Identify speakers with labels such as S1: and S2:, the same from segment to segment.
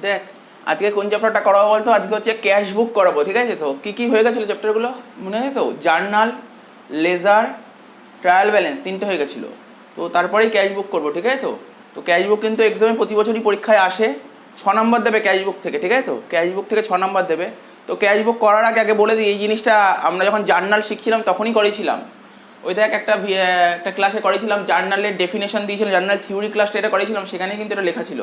S1: দেখ আজকে কোন চ্যাপ্টারটা করাবো বলতো? আজকে হচ্ছে ক্যাশ বুক করাবো, ঠিক আছে? তো কী কী হয়ে গেছিলো চ্যাপ্টারগুলো মনে আছে তো? জার্নাল, লেজার, ট্রায়াল ব্যালেন্স, তিনটে হয়ে গেছিলো। তো তারপরেই ক্যাশ বুক করবো, ঠিক আছে? তো তো ক্যাশ বুক কিন্তু এক্সামে প্রতি বছরই পরীক্ষায় আসে, 6 নম্বর দেবে ক্যাশ বুক থেকে, ঠিক আছে? তো ক্যাশ বুক থেকে 6 নম্বর দেবে। তো ক্যাশ বুক করার আগে আগে বলে দিই, এই জিনিসটা আমরা যখন জার্নাল শিখছিলাম তখনই করেছিলাম। ওই দেখ একটা একটা ক্লাসে করেছিলাম, জার্নালের ডেফিনেশন দিয়েছিল, জার্নাল থিওরি ক্লাসটা এটা করেছিলাম, সেখানে কিন্তু এটা লেখা ছিল,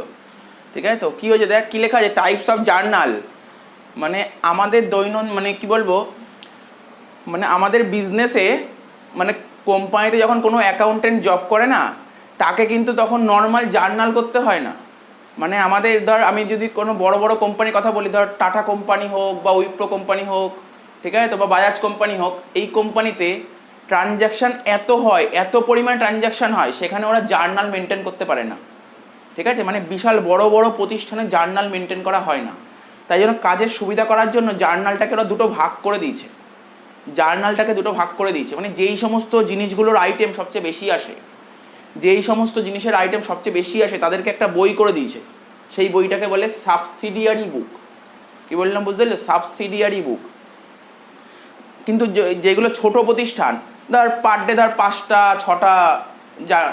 S1: ঠিক আছে? তো কী হয়েছে দেখ, কী লেখা আছে, টাইপস অফ জার্নাল। মানে আমাদের মানে কি বলবো, মানে আমাদের বিজনেসে, মানে কোম্পানিতে যখন কোনো অ্যাকাউন্টেন্ট জব করে না, তাকে কিন্তু তখন নর্মাল জার্নাল করতে হয় না। মানে আমাদের ধর, আমি যদি কোনো বড় বড় কোম্পানির কথা বলি, ধর টাটা কোম্পানি হোক বা উইপ্রো কোম্পানি হোক, ঠিক আছে তো, বা বাজাজ কোম্পানি হোক, এই কোম্পানিতে ট্রানজ্যাকশান এত হয়, এত পরিমাণ ট্রানজ্যাকশান হয়, সেখানে ওরা জার্নাল মেনটেন করতে পারে না, ঠিক আছে? মানে বিশাল বড় বড় প্রতিষ্ঠানে জার্নাল মেনটেন করা হয় না। তাই জন্য কাজের সুবিধা করার জন্য জার্নালটাকে ওরা দুটো ভাগ করে দিয়েছে। জার্নালটাকে দুটো ভাগ করে দিয়েছে, মানে যেই সমস্ত জিনিসগুলোর আইটেম সবচেয়ে বেশি আসে, যেই সমস্ত জিনিসের আইটেম সবচেয়ে বেশি আসে, তাদেরকে একটা বই করে দিয়েছে। সেই বইটাকে বলে সাবসিডিয়ারি বুক। কি বললাম বুঝতে পারলে? সাবসিডিয়ারি বুক। কিন্তু যেগুলো ছোট প্রতিষ্ঠান, ধর পার ডে ধর 5টা 6টা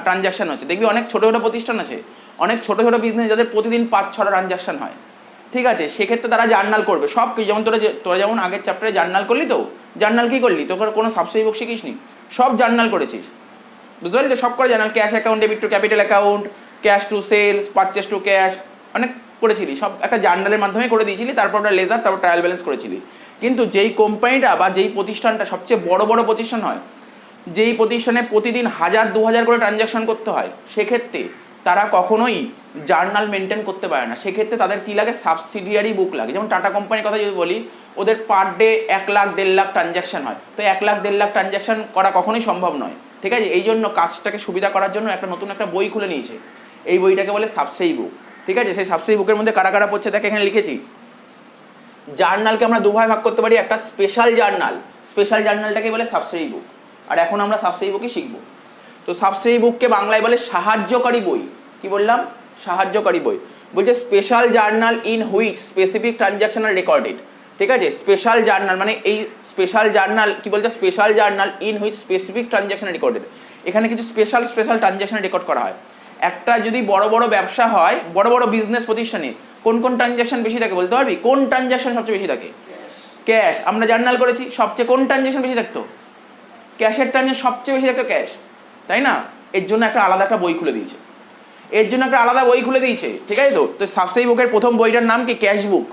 S1: ট্রানজ্যাকশান হচ্ছে, দেখবি অনেক ছোটো ছোটো প্রতিষ্ঠান আছে, অনেক ছোটো ছোটো বিজনেস, যাদের প্রতিদিন 5-6টা ট্রানজ্যাকশান হয়, ঠিক আছে? সেক্ষেত্রে তারা জার্নাল করবে সব কিছু। যেমন তোরা যেমন আগের চ্যাপ্টারে জার্নাল করলি, তো জার্নাল কী করলি? তোকে কোনো সাবসিডি বুক শিখিস নি, সব জার্নাল করেছিস, বুঝতে পারলি তো? সব করে journal, cash account, debit to capital account, cash to sales, purchase to cash, অনেক করেছিলি, সব একটা জার্নালের মাধ্যমে করে দিয়েছিলি। তারপর ওটা লেজার, তারপর ট্রায়াল ব্যালেন্স করেছিলি। কিন্তু যেই কোম্পানিটা বা যেই প্রতিষ্ঠানটা সবচেয়ে বড় বড় প্রতিষ্ঠান হয়, যেই প্রতিষ্ঠানে প্রতিদিন 1000-2000 করে ট্রানজ্যাকশন করতে হয়, সেক্ষেত্রে তারা কখনোই জার্নাল মেনটেন করতে পারে না। সেক্ষেত্রে তাদের কী লাগে? সাবসিডিয়ারি বুক লাগে। যেমন টাটা কোম্পানির কথা যদি বলি, ওদের per day 1 lakh 1.5 lakh transaction হয়। তো 1 লাখ 1.5 লাখ ট্রানজ্যাকশন করা কখনোই সম্ভব নয়, ঠিক আছে? এই জন্য কাজটাকে সুবিধা করার জন্য নতুন একটা বই খুলে নিয়েছে। এই বইটাকে বলে সাবসিডি বুক, ঠিক আছে? সেই সাবসিডি বুকের মধ্যে কারা কারা পড়ছে দেখ, এখানে লিখেছি। জার্নালকে আমরা দুভাবে ভাগ করতে পারি, একটা স্পেশাল জার্নাল, স্পেশাল জার্নালটাকে বলে সাবসিডি বুক। আর এখন আমরা সাবসিডি বুকই শিখবো। তো সাবসিডি বুককে বাংলায় বলে সাহায্যকারী বই। কি বললাম? সাহায্যকারী বই। বলছে special journal in which specific transaction are recorded, ঠিক আছে? স্পেশাল জার্নাল মানে এই স্পেশাল জার্নাল, কি বলছে? Special journal in which specific transaction recorded. এখানে কিছু স্পেশাল ট্রানজ্যাকশন রেকর্ড করা হয়। একটা যদি বড় বড় ব্যবসা হয়, বড় বড় বিজনেস প্রতিষ্ঠানে কোন কোন ট্রানজ্যাকশন বেশি থাকে বলতে পারবি? কোন ট্রানজ্যাকশন সবচেয়ে বেশি থাকে? ক্যাশ। আমরা জার্নাল করেছি, সবচেয়ে কোন ট্রানজ্যাকশন বেশি থাকতো? ক্যাশের ট্রানজ্যাকশন সবচেয়ে বেশি থাকতো, ক্যাশ, তাই না? এর জন্য একটা আলাদা একটা বই খুলে দিয়েছে, এর জন্য একটা আলাদা বই খুলে দিয়েছে, ঠিক আছে? তো তো সাবসিডি বুকের প্রথম বইটার নাম কি? ক্যাশ বুক।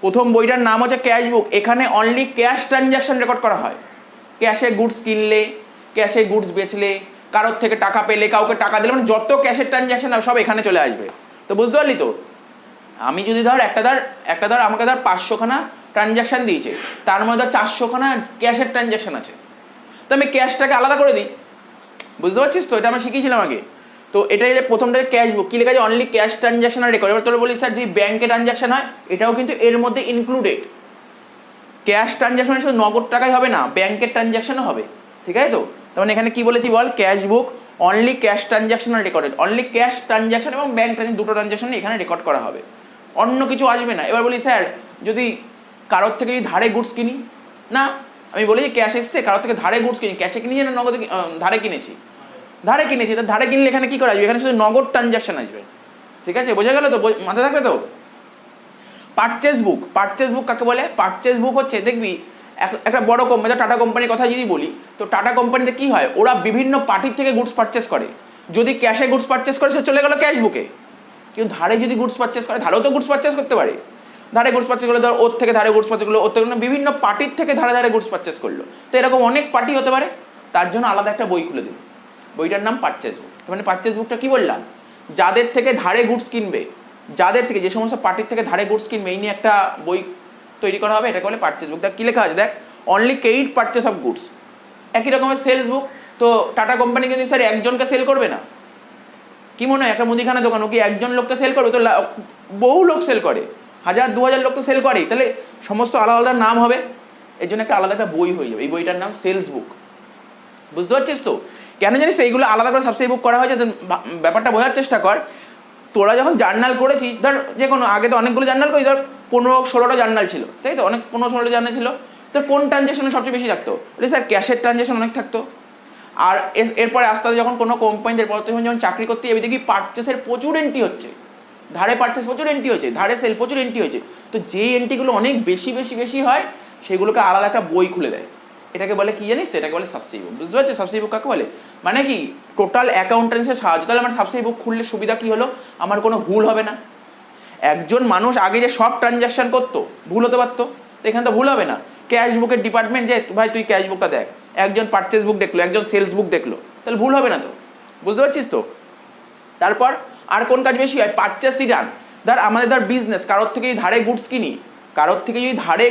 S1: প্রথম বইটার নাম হচ্ছে ক্যাশ বুক। এখানে অনলি ক্যাশ ট্রানজ্যাকশন রেকর্ড করা হয়। ক্যাশে গুডস কিনলে, ক্যাশে গুডস বেচলে, কারোর থেকে টাকা পেলে, কাউকে টাকা দিলে, মানে যত ক্যাশের ট্রানজ্যাকশন সব এখানে চলে আসবে। তো বুঝতে পারলি তো? আমি যদি ধর একটা ধর আমাকে ধর 500খানা ট্রানজ্যাকশান দিয়েছে, তার মধ্যে 400খানা ক্যাশের ট্রানজ্যাকশান আছে, তো আমি ক্যাশটাকে আলাদা করে দিই, বুঝতে পারছিস তো? এটা আমরা শিখিয়েছিলাম আগে। তো এটাই যে প্রথমটা ক্যাশ বুক, কী লেখা আছে? অনলি ক্যাশ ট্রানজ্যাকশন আর রেকর্ড। এবার তোরা বলি স্যার যে ব্যাঙ্কে ট্রানজ্যাকশন হয়, এটাও কিন্তু এর মধ্যে ইনক্লুডেড। ক্যাশ ট্রানজ্যাকশন শুধু নগদ টাকাই হবে না, ব্যাঙ্কের ট্রানজ্যাকশনও হবে, ঠিক আছে? তো তখন এখানে কি বলেছি বল? Cash book only cash transaction are recorded. Only cash transaction এবং ব্যাঙ্ক ট্রানজ্যাকশন, দুটো ট্রানজ্যাকশন এখানে রেকর্ড করা হবে, অন্য কিছু আসবে না। এবার বলি স্যার যদি কারোর থেকে যদি ধারে গুডস কিনি, না আমি বলি যে ক্যাশ এসছে, কারোর থেকে ধারে গুডস কিনি, ক্যাশে কিনি না নগদে? ধারে কিনেছি, ধারে কিনেছি। তো ধারে কিনলে এখানে কী করা আসবে? এখানে শুধু নগদ ট্রানজ্যাকশন আসবে, ঠিক আছে? বোঝা গেল তো? মাথায় থাকবে তো? পারচেস বুক, পারচেস বুক কাকে বলে? পারচেস বুক হচ্ছে, দেখবি একটা বড় কোম্পানি, টাটা কোম্পানির কথা যদি বলি, তো টাটা কোম্পানিতে কী হয়? ওরা বিভিন্ন পার্টির থেকে গুডস পারচেস করে। যদি ক্যাশে গুডস পারচেস করে, সে চলে গেলো ক্যাশ বুকে। কিন্তু ধারে যদি গুডস পারচেস করে, ধারেও তো গুডস পারচেস করতে পারে। ধারে গুডস পারচেস করলে ধর ওর থেকে ধারে গুডস পারচেস করলো, ওর থেকে বিভিন্ন পার্টির থেকে ধারে ধারে গুডস পারচেস করলো। তো এরকম অনেক পার্টি হতে পারে, তার জন্য আলাদা একটা বই খুলে দিল, বইটার নাম পারচেস বুক। মানে পারচেস বুকটা কি বললাম? যাদের থেকে ধারে গুডস কিনবে, যাদের থেকে, যে সমস্ত পার্টির থেকে ধারে গুডস কিনবে, এই নিয়ে একটা বই তৈরি করা হবে, এটাকে বলে পারচেস বুক। দেখ কী লেখা আছে, দেখ only credit purchase of goods. একই রকমের সেলস বুক। তো টাটা কোম্পানি কিন্তু স্যার একজনকে সেল করবে না। কি মনে হয় একটা মুদিখানা দোকান, ও কি একজন লোককে সেল করবে? তো বহু লোক সেল করে, 1000-2000 লোক তো সেল করেই, তাহলে সমস্ত আলাদা আলাদা নাম হবে, এর জন্য একটা আলাদা একটা বই হয়ে যাবে। এই বইটার নাম সেলস বুক, বুঝতে পারছিস তো? কেন জানিস তো এইগুলো আলাদা করে সাবসিডি বুক করা হয়েছে? ব্যাপারটা বোঝার চেষ্টা কর। তোরা যখন জার্নাল করেছিস, ধর যে কোনো আগে তো অনেকগুলো জার্নাল করি, ধর 15-16টা জার্নাল ছিল, তাই তো, অনেক 15-16টা জার্নাল ছিল। তো কোন ট্রানজ্যাকশনে সবচেয়ে বেশি থাকতো? বলে স্যার ক্যাশের ট্রানজ্যাকশন অনেক থাকতো। আর এরপরে আস্তে আস্তে যখন কোনো কোম্পানিদের যখন চাকরি করতে যাবে দেখি পারচেসের প্রচুর এন্ট্রি হচ্ছে, ধারে পারচেস প্রচুর এন্ট্রি হচ্ছে, ধারে সেল প্রচুর এন্ট্রি হচ্ছে। তো যেই এন্ট্রিগুলো অনেক বেশি বেশি বেশি হয় সেগুলোকে আলাদা একটা বই খুলে দেয়। এটাকে বলে কি জানিস? এটাকে বলে সাবসিডি বুক। বুঝতে পারছিস সাবসিডি বুক কাকে বলে? মানে কি, টোটাল অ্যাকাউন্টেন্সের সাহায্য। তাহলে আমার সাবসিডি বুক খুললে সুবিধা কি হলো? আমার কোনো ভুল হবে না। একজন মানুষ আগে যে সব ট্রানজ্যাকশন করতো, ভুল হতে পারতো, তো এখানে তো ভুল হবে না। ক্যাশ বুকের ডিপার্টমেন্ট যে ভাই তুই ক্যাশ বুকটা দেখ, একজন পারচেস বুক দেখলো, একজন সেলস বুক দেখলো, তাহলে ভুল হবে না তো। বুঝতে পারছিস তো? তারপর আর কোন কাজ বেশি হয়? Purchase return. ধর আমাদের ধর বিজনেস, কারোর থেকে যদি ধারে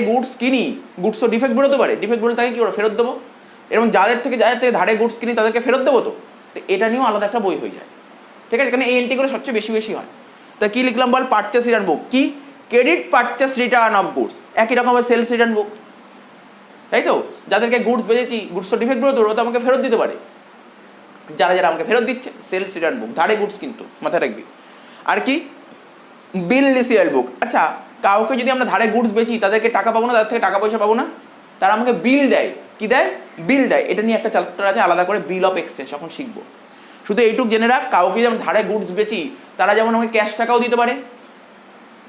S1: গুডস কিনি, গুডস তো ডিফেক্ট বেরোতে পারে, ডিফেক্ট বেরোলে তাকে কী করে ফেরত দেবো? এবং যাদের থেকে ধারে গুডস কিনি তাদেরকে ফেরত দেবো। তো এটা নিয়েও আলাদা একটা বই হয়ে যায়। ঠিক আছে, এখানে এই এন্ট্রিগুলো সবচেয়ে বেশি বেশি হয়। তা কি লিখলাম বল? পারচেস রিটার্ন বুক। কি? Credit purchase return of goods. একই রকমের সেলস রিটার্ন বুক, তাই তো? যাদেরকে গুডস বেচেছি, গুডস তো ডিফেক্ট বেরোতো, ওরা তো আমাকে ফেরত দিতে পারে। যারা যারা আমাকে ফেরত দিচ্ছে, সেলস রিটার্ন বুক, ধারে গুডস কিন্তু মাথায় রাখবি। আর কি? বিল রিসিভাল বুক। আচ্ছা, কাউকে যদি আমরা ধারে গুডস বেচি তাদেরকে টাকা পাবো না, তাদের থেকে টাকা পয়সা পাবো না, তারা আমাকে বিল দেয়। কি দেয়? বিল দেয়। এটা নিয়ে একটা চ্যাপ্টার আছে আলাদা করে, বিল অফ এক্সচেঞ্জ, এখন শিখবো। শুধু এইটুক জেনে রাখ, কাউকে যেমন ধারে গুডস বেচি তারা যেমন আমাকে ক্যাশ টাকাও দিতে পারে,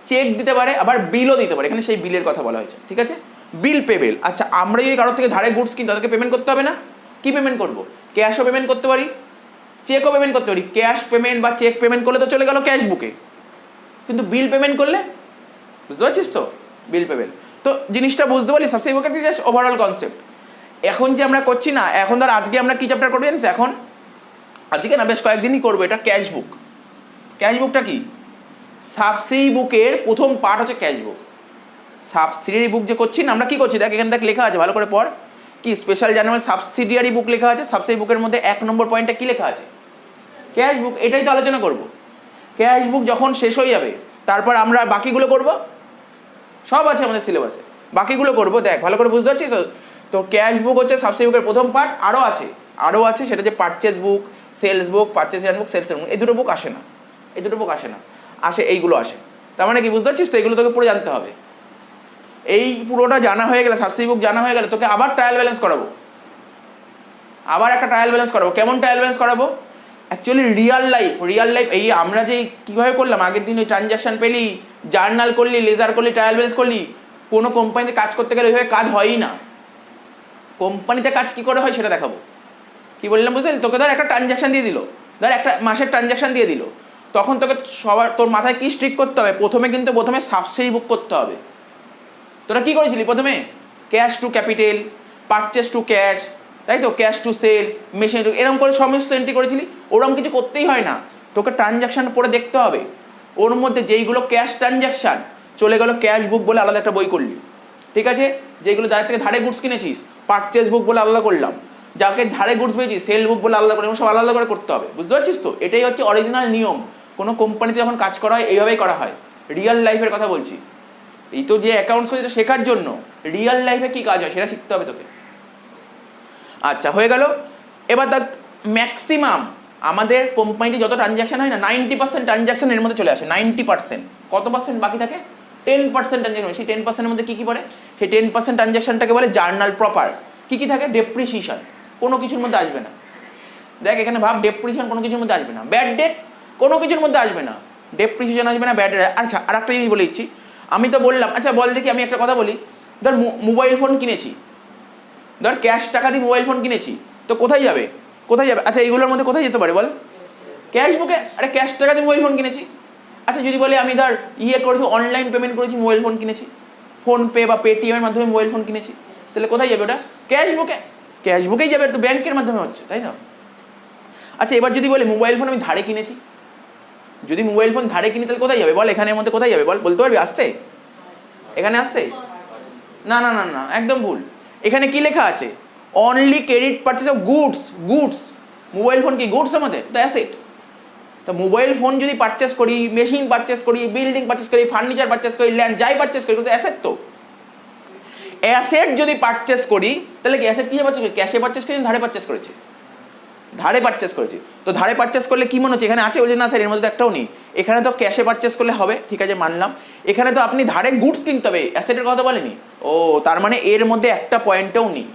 S1: চেক দিতে পারে, আবার বিলও দিতে পারে। এখানে সেই বিলের কথা বলা হয়েছে। ঠিক আছে, বিল পেবেল। আচ্ছা, আমরা যদি কারোর থেকে ধারে গুডস কিনি তাদেরকে পেমেন্ট করতে হবে না? কি পেমেন্ট করবো? ক্যাশও পেমেন্ট করতে পারি, চেকও পেমেন্ট করতে পারি। ক্যাশ পেমেন্ট বা চেক পেমেন্ট করলে তো চলে গেল ক্যাশ বুকে, কিন্তু বিল পেমেন্ট করলে, বুঝতে পারছিস তো? Bill payment. তো জিনিসটা বুঝতে পারলি? সাবসিডি বুকের জাস্ট ওভারঅল কনসেপ্ট। এখন যে আমরা করছি না, এখন ধর আজকে আমরা কি চ্যাপ্টার করবো জানিস? এখন আজকে না, বেশ কয়েকদিনই করবো এটা, ক্যাশ বুক। ক্যাশ বুকটা কি? সাবসিডি বুকের প্রথম পার্ট হচ্ছে ক্যাশ বুক। সাবসিডিয়ারি বুক যে করছি না আমরা, কি করছি দেখ, এখানে দেখ লেখা আছে, ভালো করে পড়। কি? স্পেশাল জার্নাল সাবসিডিয়ারি বুক লেখা আছে। সাবসিডি বুকের মধ্যে 1 নম্বর পয়েন্টে কি লেখা আছে? ক্যাশ বুক। এটাই তো আলোচনা করব। ক্যাশ বুক যখন শেষ হয়ে যাবে তারপর আমরা বাকিগুলো করব, সব আছে আমাদের সিলেবাসে, বাকিগুলো করব। দেখ ভালো করে বুঝতে পারছিস তো? ক্যাশ বুক হচ্ছে সাবসিডি বুকের প্রথম পার্ট। আরও আছে, সেটা যে পারচেস বুক, সেলস বুক, পারচেস রিটার্ন বুক, সেলস বুক। এই দুটো বুক আসে না, আসে এইগুলো আসে। তার মানে কি বুঝতে পারছিস তো? এইগুলো তোকে পুরো জানতে হবে। এই পুরোটা জানা হয়ে গেলে, সাবসিডি বুক জানা হয়ে গেলে, তোকে আবার ট্রায়াল ব্যালেন্স করাবো, আবার একটা ট্রায়াল ব্যালেন্স করাবো। কেমন ট্রায়াল ব্যালেন্স করাবো? অ্যাকচুয়ালি রিয়াল লাইফ, এই আমরা যে কীভাবে করলাম আগের দিন, ওই ট্রানজ্যাকশন পেলি, জার্নাল করলি, লেজার করলি, ট্রায়াল ব্যালেন্স করলি। কোনো কোম্পানিতে কাজ করতে গেলে ওইভাবে কাজ হয়ই না। কোম্পানিতে কাজ কি করে হয় সেটা দেখাবো। কি বললাম বুঝতে পারলি? তোকে ধর একটা ট্রানজ্যাকশন দিয়ে দিল, ধর একটা মাসের ট্রানজ্যাকশন দিয়ে দিল, তখন তোকে তোর মাথায় কি স্ট্রিক করতে হবে? প্রথমে সাবসিডি বুক করতে হবে। তোরা কি করেছিলি প্রথমে? Cash to capital, purchase to cash, তাই তো, ক্যাশ টু সেলস, মেশিন, এরকম করে সমস্ত এন্ট্রি করেছিলি। ওরকম কিছু করতেই হয় না, তোকে ট্রানজ্যাকশন পড়ে দেখতে হবে। ওর মধ্যে যেইগুলো ক্যাশ ট্রানজ্যাকশন চলে গেল ক্যাশ বুক বলে আলাদা একটা বই করলি। ঠিক আছে, যেগুলো যাদের থেকে ধারে গুডস কিনেছিস, পারচেস বুক বলে আলাদা করলাম। যাকে ধারে গুডস পেয়েছিস, সেল বুক বলে আলাদা করে, সব আলাদা করে করতে হবে। বুঝতে পারছিস তো? এটাই হচ্ছে অরিজিনাল নিয়ম। কোনো কোম্পানিতে যখন কাজ করা হয় এইভাবেই করা হয়। রিয়েল লাইফের কথা বলছি। এই তো যে অ্যাকাউন্টস করছি শেখার জন্য, রিয়েল লাইফে কি কাজ হয় সেটা শিখতে হবে তোকে। আচ্ছা, হয়ে গেল। এবার দেখ, ম্যাক্সিমাম আমাদের কোম্পানিতে যত ট্রানজ্যাকশন হয় না, 90% ট্রানজ্যাকশন এর মধ্যে চলে আসে। 90%। কত পার্সেন্ট বাকি থাকে? 10% ট্রানজ্যাকশন। সেই 10%-এর মধ্যে কী কী পড়ে? সেই 10% ট্রানজ্যাকশনটাকে বলে জার্নাল প্রপার। কী কী থাকে? ডেপ্রিসিয়েশন কোনো কিছুর মধ্যে আসবে না। দেখ এখানে ভাব, ডেপ্রিসিয়েশন কোনো কিছুর মধ্যে আসবে না। ব্যাড ডেট কোনো কিছুর মধ্যে আসবে না। ডেপ্রিসিয়েশন আসবে না, ব্যাড ডেট। আচ্ছা, আর একটা জিনিস বলে দিচ্ছি, আমি তো বললাম। আচ্ছা বল দেখি, আমি একটা কথা বলি। ধর মোবাইল ফোন কিনেছি, ধর ক্যাশ টাকা দিয়ে মোবাইল ফোন কিনেছি, তো কোথায় যাবে? আচ্ছা, এইগুলোর মধ্যে কোথায় যেতে পারে বল? ক্যাশ বুকে। আরে ক্যাশ টাকা দিয়ে মোবাইল ফোন কিনেছি। আচ্ছা, যদি বলে আমি ধর করেছি, অনলাইন পেমেন্ট করেছি, মোবাইল ফোন কিনেছি, ফোনপে বা পেটিএমের মাধ্যমে মোবাইল ফোন কিনেছি, তাহলে কোথায় যাবে ওটা? ক্যাশ বুকে। ক্যাশ বুকেই যাবে, তো ব্যাংকের মাধ্যমে হচ্ছে, তাই না? আচ্ছা, এবার যদি বলে মোবাইল ফোন আমি ধারে কিনেছি, যদি মোবাইল ফোন ধারে কিনি তাহলে কোথায় যাবে বল? এখানের মধ্যে কোথায় যাবে বল? বলতে পারবি? আসছে এখানে আসছে? না না না না, একদম ভুল। এখানে কি লেখা আছে? Only credit purchase of goods. Mobile phone কি গুডস আমাদের? তো অ্যাসেট। তো মোবাইল ফোন যদি পারচেস করি, মেশিন পারচেস করি, বিল্ডিং পারচেস করি, ফার্নিচার পারচেস করি, ল্যান্ড যাই পারচেস করি, তো অ্যাসেট। তো অ্যাসেট যদি পারচেস করি তাহলে কি অ্যাসেট কি পারচেস করি? ক্যাশে পারচেস করেছি, ধারে পারচেস করেছি? ধারে পারচেস করেছি। তো ধারে পারচেস করলে কি মনে হচ্ছে এখানে আছে? বলছে না স্যার এর মধ্যে একটাও নেই। এখানে তো ক্যাশে পারচেস করলে হবে, ঠিক আছে মানলাম। এখানে তো আপনি ধারে গুডস কিনতে হবে, অ্যাসেটের কথা বলেনি। ও তার মানে এর মধ্যে একটা পয়েন্টও নেই।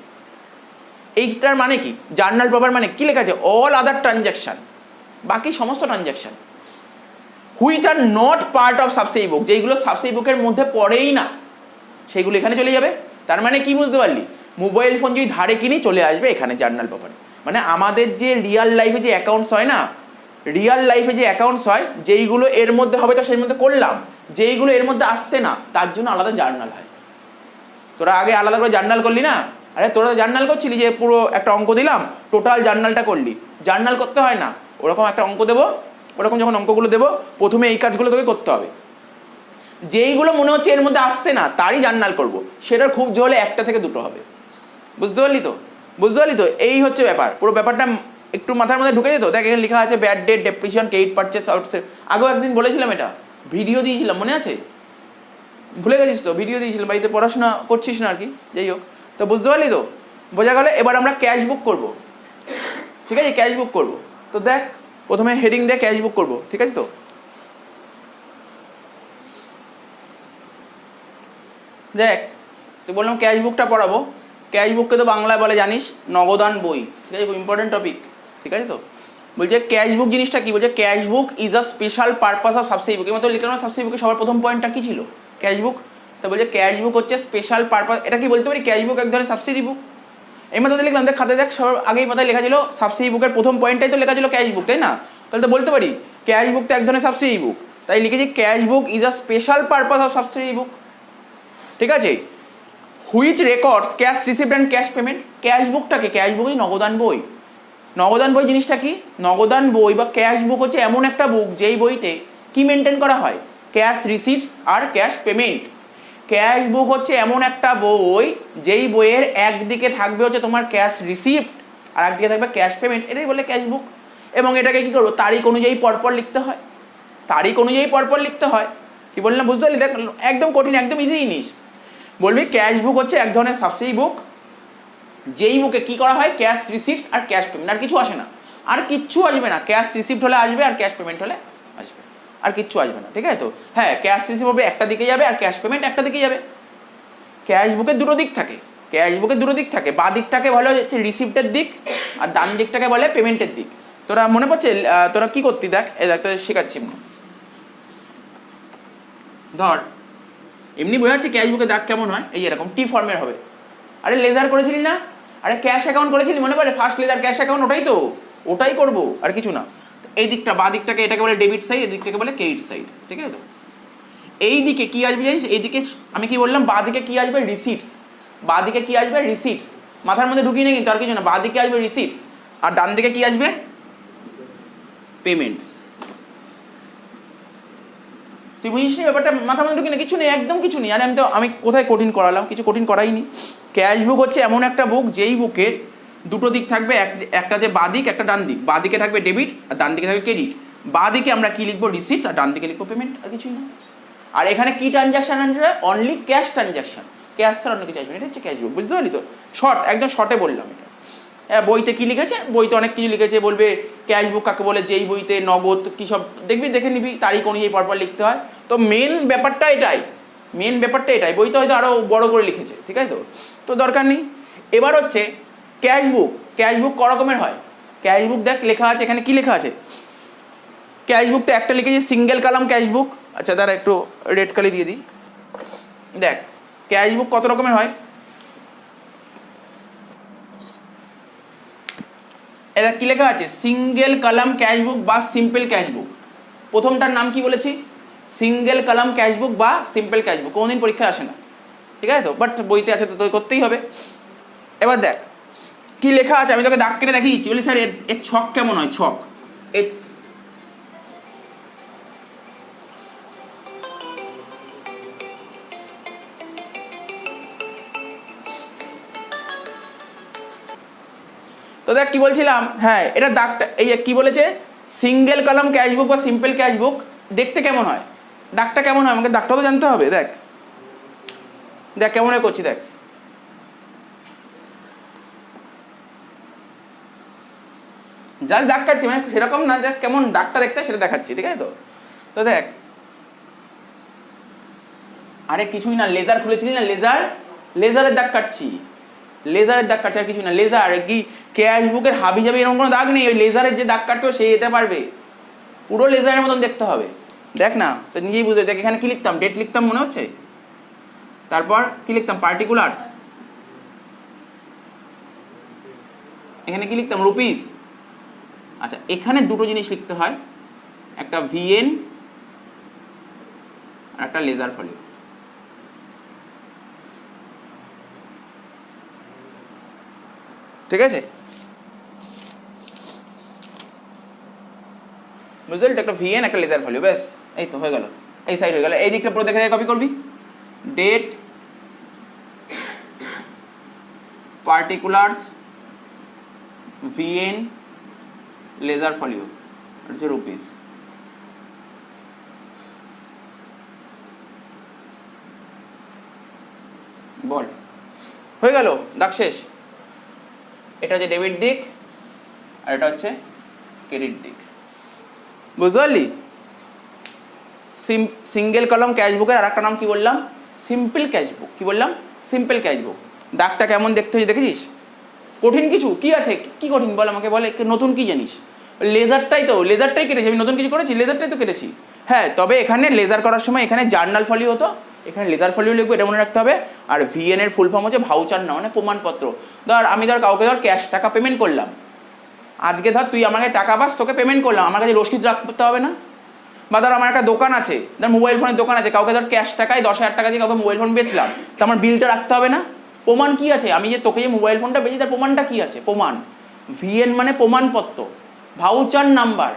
S1: এইটার মানে কি? জার্নাল প্রপার মানে কি লেখা আছে? অল আদার ট্রানজ্যাকশন, বাকি সমস্ত transaction which are not part of subsidiary book, যেইগুলো সাবসিডি বুকের মধ্যে পড়েই না সেইগুলো এখানে চলে যাবে। তার মানে কি বুঝতে পারলি? মোবাইল ফোন যদি ধারে কিনি চলে আসবে এখানে জার্নাল পেপার। মানে আমাদের যে রিয়াল লাইফে যে অ্যাকাউন্টস হয় না, রিয়াল লাইফে যে অ্যাকাউন্টস হয় যেইগুলো এর মধ্যে হবে তো সেই মধ্যে করলাম, যেইগুলো এর মধ্যে আসছে না তার জন্য আলাদা জার্নাল হয়। তোরা আগে আলাদা করে জার্নাল করলি না? আরে তোরা জার্নাল করছিলি যে পুরো একটা অঙ্ক দিলাম টোটাল জার্নালটা করলি, জার্নাল করতে হয় না। ওরকম একটা অঙ্ক দেবো, ওরকম যখন অঙ্কগুলো দেবো প্রথমে এই কাজগুলো তোকে করতে হবে। যেইগুলো মনে হচ্ছে এর মধ্যে আসছে না তারই জার্নাল করব, সেটার খুব জোরে একটা থেকে দুটো হবে। বুঝতে পারলি তো? বুঝতে পারলি তো? এই হচ্ছে ব্যাপার। পুরো ব্যাপারটা একটু মাথার মধ্যে ঢুকে যেত। দেখ এখানে লেখা আছে bad date, depreciation, credit purchase, outset. আগেও একদিন বলেছিলাম, এটা ভিডিও দিয়েছিলাম, মনে আছে? ভুলে গেছিস তো? ভিডিও দিয়েছিলাম, বাড়িতে পড়াশোনা করছিস না আর কি, যাই হোক। তো বুঝতে পারলি তো? বোঝা গেল। এবার আমরা ক্যাশ বুক করবো, ঠিক আছে? ক্যাশ বুক করবো। তো দেখ প্রথমে হেডিং দিয়ে ক্যাশ বুক করবো, ঠিক আছে? তো দেখ তুই বললাম ক্যাশ বুকটা পড়াবো। ক্যাশ বুককে তো বাংলায় বলে জানিস নগদান বই, ঠিক আছে? খুব ইম্পর্টেন্ট টপিক, ঠিক আছে? তো বলছে ক্যাশ বুক জিনিসটা কি? বলছে cash book is a special purpose of subsidiary book. এবার তো লিখলাম না সাবসিডি বুকে সবার প্রথম পয়েন্টটা কি ছিল? ক্যাশ বুক। তো বলছে ক্যাশ বুক হচ্ছে স্পেশাল পারপাস। এটা কি বলতে পারি? ক্যাশ বুক এক ধরনের সাবসিডি বুক। এই মাথাতে লিখলাম, দেখ খাতে দেখ সবার আগেই মাথায় লেখা ছিল সাবসিডি বুকের প্রথম পয়েন্টটাই তো লেখা ছিল ক্যাশ বুক, তাই না? তাহলে তো বলতে পারি ক্যাশ বুক তো এক ধরনের সাবসিডি বুক, তাই লিখেছি cash book is a special purpose of subsidiary book, ঠিক আছে? Which records cash received and cash payment. Cash বুকটাকে, ক্যাশ বুকই নগদান বই। নগদান বই জিনিসটা কি? নগদান বই বা ক্যাশ বুক হচ্ছে এমন একটা বুক যেই বইতে কি মেনটেন করা হয়? ক্যাশ রিসিপ্টস আর ক্যাশ পেমেন্ট। ক্যাশ বুক হচ্ছে এমন একটা বই যেই বইয়ের একদিকে থাকবে হচ্ছে তোমার ক্যাশ রিসিপ্ট আর একদিকে থাকবে ক্যাশ পেমেন্ট, এটাই বলে ক্যাশ বুক। এবং এটাকে কি করবো? তারিখ অনুযায়ী পরপর লিখতে হয়, তারিখ অনুযায়ী পরপর লিখতে হয়। কি বললাম বুঝতে পারলি? দেখ একদম কঠিন, একদম ইজি জিনিস। বলবি ক্যাশ বুক হচ্ছে এক ধরনের সাবসিডি বুক যেই বুকে কি করা হয়? ক্যাশ রিসিপ্টস আর ক্যাশ পেমেন্ট, আর কিছু আসে না, আর কিচ্ছু আসবে না। ক্যাশ রিসিপ্ট হলে আসবে আর ক্যাশ পেমেন্ট হলে আসবে, আর কিচ্ছু আসবে না, ঠিক আছে? তো হ্যাঁ, ক্যাশ রিসিপ্ট হবে একটা দিকে যাবে আর ক্যাশ পেমেন্ট একটা দিকে যাবে। ক্যাশ বুকের দুটো দিক থাকে, ক্যাশ বুকের দুটো দিক থাকে। বাঁ দিকটাকে বলে হচ্ছে রিসিপ্টের দিক আর ডান দিকটাকে বলে পেমেন্টের দিক। তোরা মনে পড়ছে তোরা কি করতি? দেখ এই দেখ তোদের শেখাচ্ছি। ধর এমনি বোঝাচ্ছি ক্যাশ বুকে দাগ কেমন হয়, এই এরকম টি ফর্মের হবে। আরে লেজার করেছিলি না? আরে ক্যাশ অ্যাকাউন্ট করেছিলি, মনে পড়ে? ফার্স্ট লেজার ক্যাশ অ্যাকাউন্ট, ওটাই তো, ওটাই করবো আর কিছু না। এই দিকটা বাঁ দিকটাকে এটাকে বলে ডেবিট সাইড, এই দিকটাকে বলে ক্রেডিট সাইড, ঠিক আছে? তো এই দিকে কি আসবে জানিস? এই দিকে আমি কি বললাম? বাঁ দিকে কি আসবে? রিসিপ্টস। বাঁ দিকে কি আসবে? রিসিপ্টস। মাথার মধ্যে ঢুকিয়ে নেই কিন্তু, আর কিছু না। বাঁ দিকে আসবে রিসিপ্টস আর ডান দিকে কি আসবে? পেমেন্টস। তুই বুঝিস নি ব্যাপারটা? মাথা মধ্যে ঢুকি না, কিছু নেই, একদম কিছু নেই। আরে আমি কোথায় কঠিন করালাম? কিছু কঠিন করাইনি। ক্যাশ বুক হচ্ছে এমন একটা বুক যেই বুকে দুটো দিক থাকবে, একটা যে বাঁ দিক, একটা ডান দিক। বাঁ দিকে থাকবে ডেবিট আর ডান দিকে থাকবে ক্রেডিট। বাঁ দিকে আমরা কি লিখবো? রিসিপ্টস, আর ডান দিকে লিখবো পেমেন্ট, আর কিছুই না। আর এখানে কি ট্রানজাকশন আসবে? অনলি ক্যাশ ট্রানজাকশন, ক্যাশ ছাড়া অন্য কিছু আসবে না। এটা হচ্ছে ক্যাশ বুক, বুঝতে পারলি তো? শর্ট, একদম শর্টে বললাম এটা। হ্যাঁ, বইতে কি লিখেছে? বইতে অনেক কিছু লিখেছে, বলবে ক্যাশ বুক কাকে বলে, যেই বইতে নগদ কী সব দেখবি, দেখে নিবি, তারিখ অনুযায়ী পরপর লিখতে হয়। তো মেন ব্যাপারটা এটাই, মেন ব্যাপারটা এটাই। বইতে হয়তো আরও বড় করে লিখেছে, ঠিক আছে? তো তো দরকার নেই। এবার হচ্ছে ক্যাশ বুক। ক্যাশ বুক ক রকমের হয়? ক্যাশ বুক দেখ লেখা আছে এখানে, কি লেখা আছে? ক্যাশ বুকটা একটা লিখেছি সিঙ্গেল কলাম ক্যাশ বুক। আচ্ছা দাঁড়া একটু রেড কালি দিয়ে দিই। দেখ ক্যাশ বুক কত রকমের হয়। এটা কি লেখা আছে? সিঙ্গেল কলাম ক্যাশ বুক বা সিম্পল ক্যাশ বুক। প্রথমটার নাম কি বলেছি? সিঙ্গেল কলাম ক্যাশ বুক বা সিম্পল ক্যাশ বুক। কোনোদিন পরীক্ষায় আসে না, ঠিক আছে? তো বাট বইতে আছে তো তোকে করতেই হবে। এবার দেখ কি লেখা আছে, আমি তোকে দাগ কেটে দেখিয়ে দিচ্ছি। বলি স্যার এর ছক কেমন হয়? ছক এর তো দেখ কি বলছিলাম, হ্যাঁ এটা দাগটা এই কি বলেছে? সিঙ্গেল কলাম ক্যাশ বুক বা সিম্পল ক্যাশ বুক দেখতে কেমন হয়? দাগটা কেমন হয়? আমাকে দাগটা তো জানতে হবে। দেখ দেখ কেমন হয় করছি, দেখ জাস্ট দাগ কাটছি, মানে সেরকম না, জাস্ট কেমন দাগটা দেখতে সেটা দেখাচ্ছি, ঠিক আছে? তো দেখ, আরে কিছুই না, লেজার খুলেছিলি না, লেজারের দাগ কাটছি, আর কিছুই না। লেজার কি ক্যাশ বুকের হাবি যাবে এরকম কোনো দাগ নেই, ওই লেজারের যে দাগ কাটতো সে যেতে পারবে, পুরো লেজারের মতন দেখতে হবে। দেখ না, তো নিজেই বুঝতে। দেখ এখানে কি লিখতাম, ডেট লিখতাম মনে হচ্ছে, তারপর কি লিখতাম, পার্টিকুলার্স, এখানে কি লিখতাম, রুপিস। আচ্ছা, এখানে দুটো জিনিস লিখতে হয়, একটা ভিএন আর একটা লেজার ফলিও। ঠিক আছে, বুঝলি? একটা ভিএন একটা লেজার ফলিও, ব্যাস এই তো হয়ে গেল, এই সাইড হয়ে গেল। এই দিকটা পুরো দেখে কপি করবি, ডেট, পার্টিকুলার্স, ভিএন, লেজার ফলিও, আর হচ্ছে রুপিস। বল, হয়ে গেল, দাগ শেষ। এটা হচ্ছে ডেবিট দিক আর এটা হচ্ছে ক্রেডিট দিক, বুঝতে পারলি? সিঙ্গেল কলাম ক্যাশবুকের আর একটা নাম কি বললাম, সিম্পল ক্যাশবুক। কি বললাম, সিম্পল ক্যাশবুক। দাগটা কেমন দেখতে হয়েছে দেখেছিস? কঠিন কিছু কি আছে? কি কঠিন বল আমাকে, বলে নতুন কি জানিস? লেজারটাই কেটেছি আমি, নতুন কিছু করেছি? লেজারটাই তো কেটেছি। হ্যাঁ, তবে এখানে লেজার করার সময় এখানে জার্নাল ফলিও হতো, এখানে লেজার ফলিও লিখবো, এটা মনে রাখতে হবে। আর ভিএন এর ফুল ফর্ম হচ্ছে ভাউচার, না মানে প্রমাণপত্র। আমি কাউকে ক্যাশ টাকা পেমেন্ট করলাম, আজকে তুই আমাকে টাকা পাস, তোকে পেমেন্ট করলাম, আমার কাছে রসিদ রাখতে হবে না? বা আমার একটা দোকান আছে, মোবাইল ফোনের দোকান আছে, কাউকে ক্যাশ টাকায় 10,000 টাকা দিয়ে কাউকে মোবাইল ফোন বেচলাম, তো আমার বিলটা রাখতে হবে না? প্রমাণ কি আছে? আমি যে তোকে যে মোবাইল ফোনটা বেচি তার প্রমাণটা কি আছে? প্রমাণ। ভিএন মানে প্রমাণপত্র, ভাউচার নাম্বার।